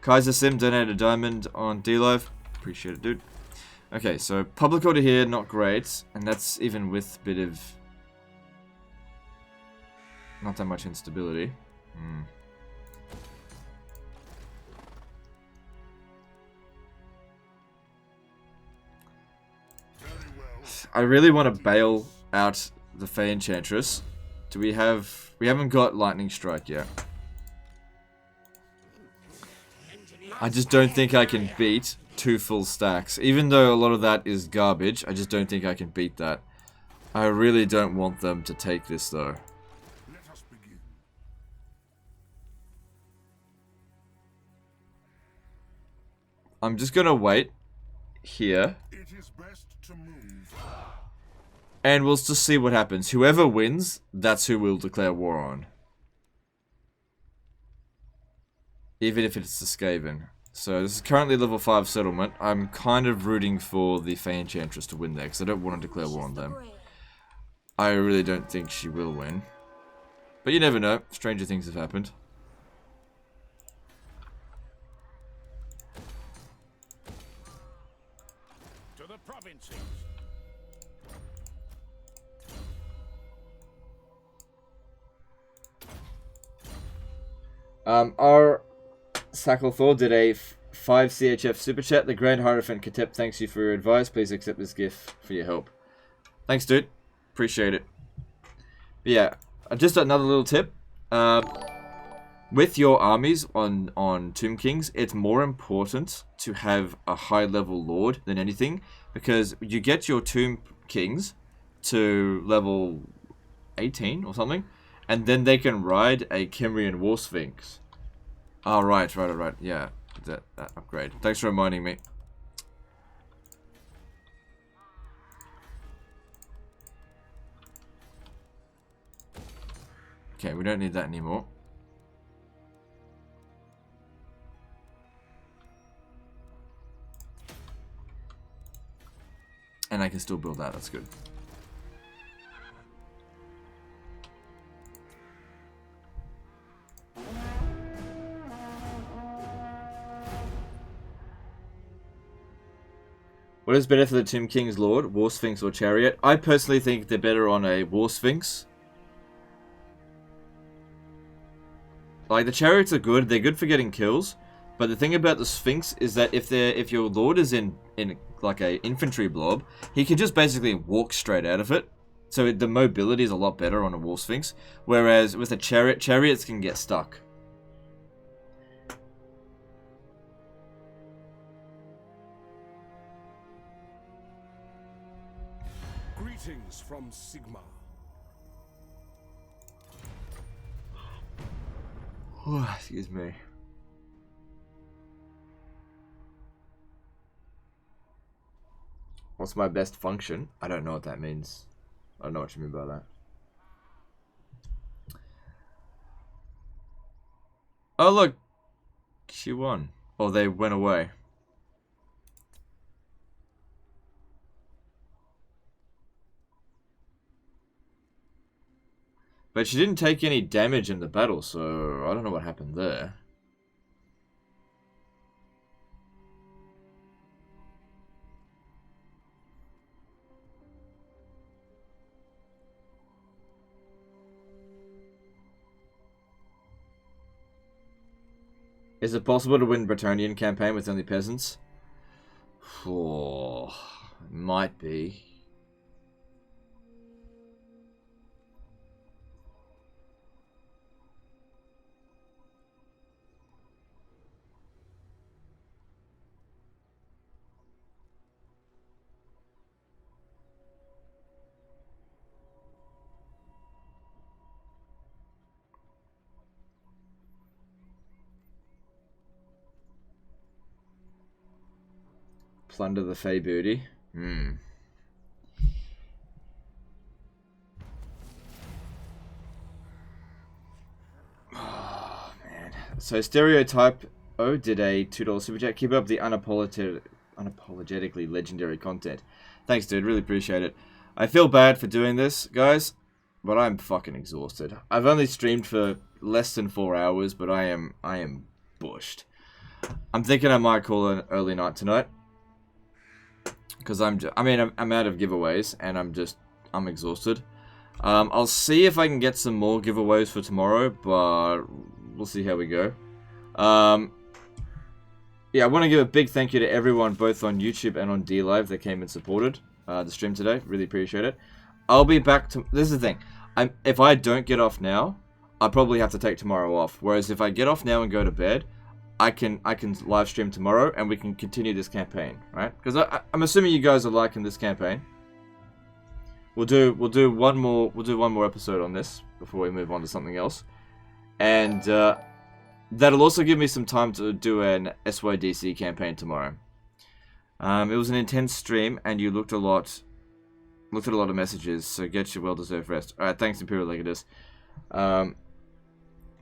Kaiser Sim donated a diamond on D-Live. Appreciate it, dude. Okay, so public order here, not great. And that's even with a bit of... not that much instability. I really want to bail out the Fey Enchantress. Do we have... we haven't got Lightning Strike yet. I just don't think I can beat 2 full stacks. Even though a lot of that is garbage, I just don't think I can beat that. I really don't want them to take this though. Let us begin. I'm just gonna wait here. It is best to move. And we'll just see what happens. Whoever wins, that's who we'll declare war on. Even if it's the Skaven. So this is currently level 5 settlement. I'm kind of rooting for the Fey Enchantress to win there, because I don't want to declare war on them. I really don't think she will win. But you never know. Stranger things have happened. To the provinces. Our Sacklethor did a 5 CHF super chat. The Grand Hierophant Katep thanks you for your advice. Please accept this gift for your help. Thanks, dude. Appreciate it. But yeah, just another little tip. With your armies on Tomb Kings, it's more important to have a high-level lord than anything, because you get your Tomb Kings to level 18 or something, and then they can ride a Kemrian War Sphinx. Oh, right. Yeah, that upgrade. Thanks for reminding me. Okay, we don't need that anymore. And I can still build that, that's good. What is better for the Tomb King's Lord, War Sphinx or Chariot? I personally think they're better on a War Sphinx. Like, the Chariots are good, they're good for getting kills, but the thing about the Sphinx is that if your Lord is in like a infantry blob, he can just basically walk straight out of it. So the mobility is a lot better on a War Sphinx, whereas with a Chariot, Chariots can get stuck. Greetings from Sigma. Excuse me. What's my best function? I don't know what that means. I don't know what you mean by that. Oh look, she won. Or they went away. But she didn't take any damage in the battle, so I don't know what happened there. Is it possible to win Bretonnian campaign with only peasants? Oh, might be. Plunder the Fey booty. Oh, man. So Stereotype O did a $2 super chat. Keep up the unapologetically legendary content. Thanks, dude. Really appreciate it. I feel bad for doing this, guys, but I'm fucking exhausted. I've only streamed for less than 4 hours, but I am bushed. I'm thinking I might call an early night tonight. Because I'm out of giveaways, and I'm exhausted. I'll see if I can get some more giveaways for tomorrow, but we'll see how we go. Yeah, I want to give a big thank you to everyone, both on YouTube and on DLive, that came and supported the stream today. Really appreciate it. I'll be back to... This is the thing. If I don't get off now, I'll probably have to take tomorrow off. Whereas if I get off now and go to bed, I can live stream tomorrow and we can continue this campaign, right? Because I'm assuming you guys are liking this campaign. We'll do one more episode on this before we move on to something else, and that'll also give me some time to do an SYDC campaign tomorrow. It was an intense stream, and you looked at a lot of messages, so get your well-deserved rest. All right, thanks, Imperial Legatus.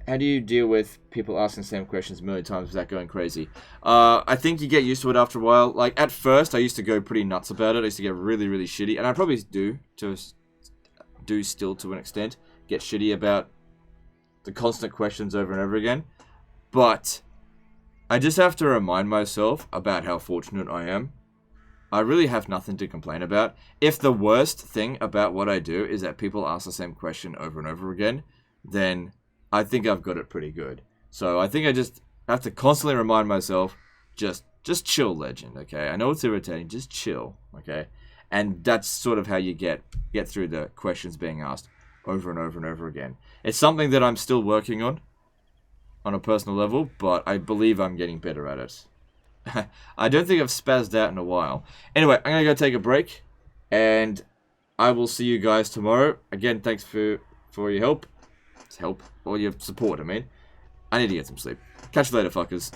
How do you deal with people asking the same questions a million times without going crazy? I think you get used to it after a while. Like, at first, I used to go pretty nuts about it. I used to get really, really shitty. And I probably do still to an extent, get shitty about the constant questions over and over again. But I just have to remind myself about how fortunate I am. I really have nothing to complain about. If the worst thing about what I do is that people ask the same question over and over again, then I think I've got it pretty good. So I think I just have to constantly remind myself, just chill, legend, okay? I know it's irritating, just chill, okay? And that's sort of how you get through the questions being asked over and over and over again. It's something that I'm still working on a personal level, but I believe I'm getting better at it. I don't think I've spazzed out in a while. Anyway, I'm going to go take a break, and I will see you guys tomorrow. Again, thanks for your help. Or your support, I mean. I need to get some sleep. Catch you later, fuckers.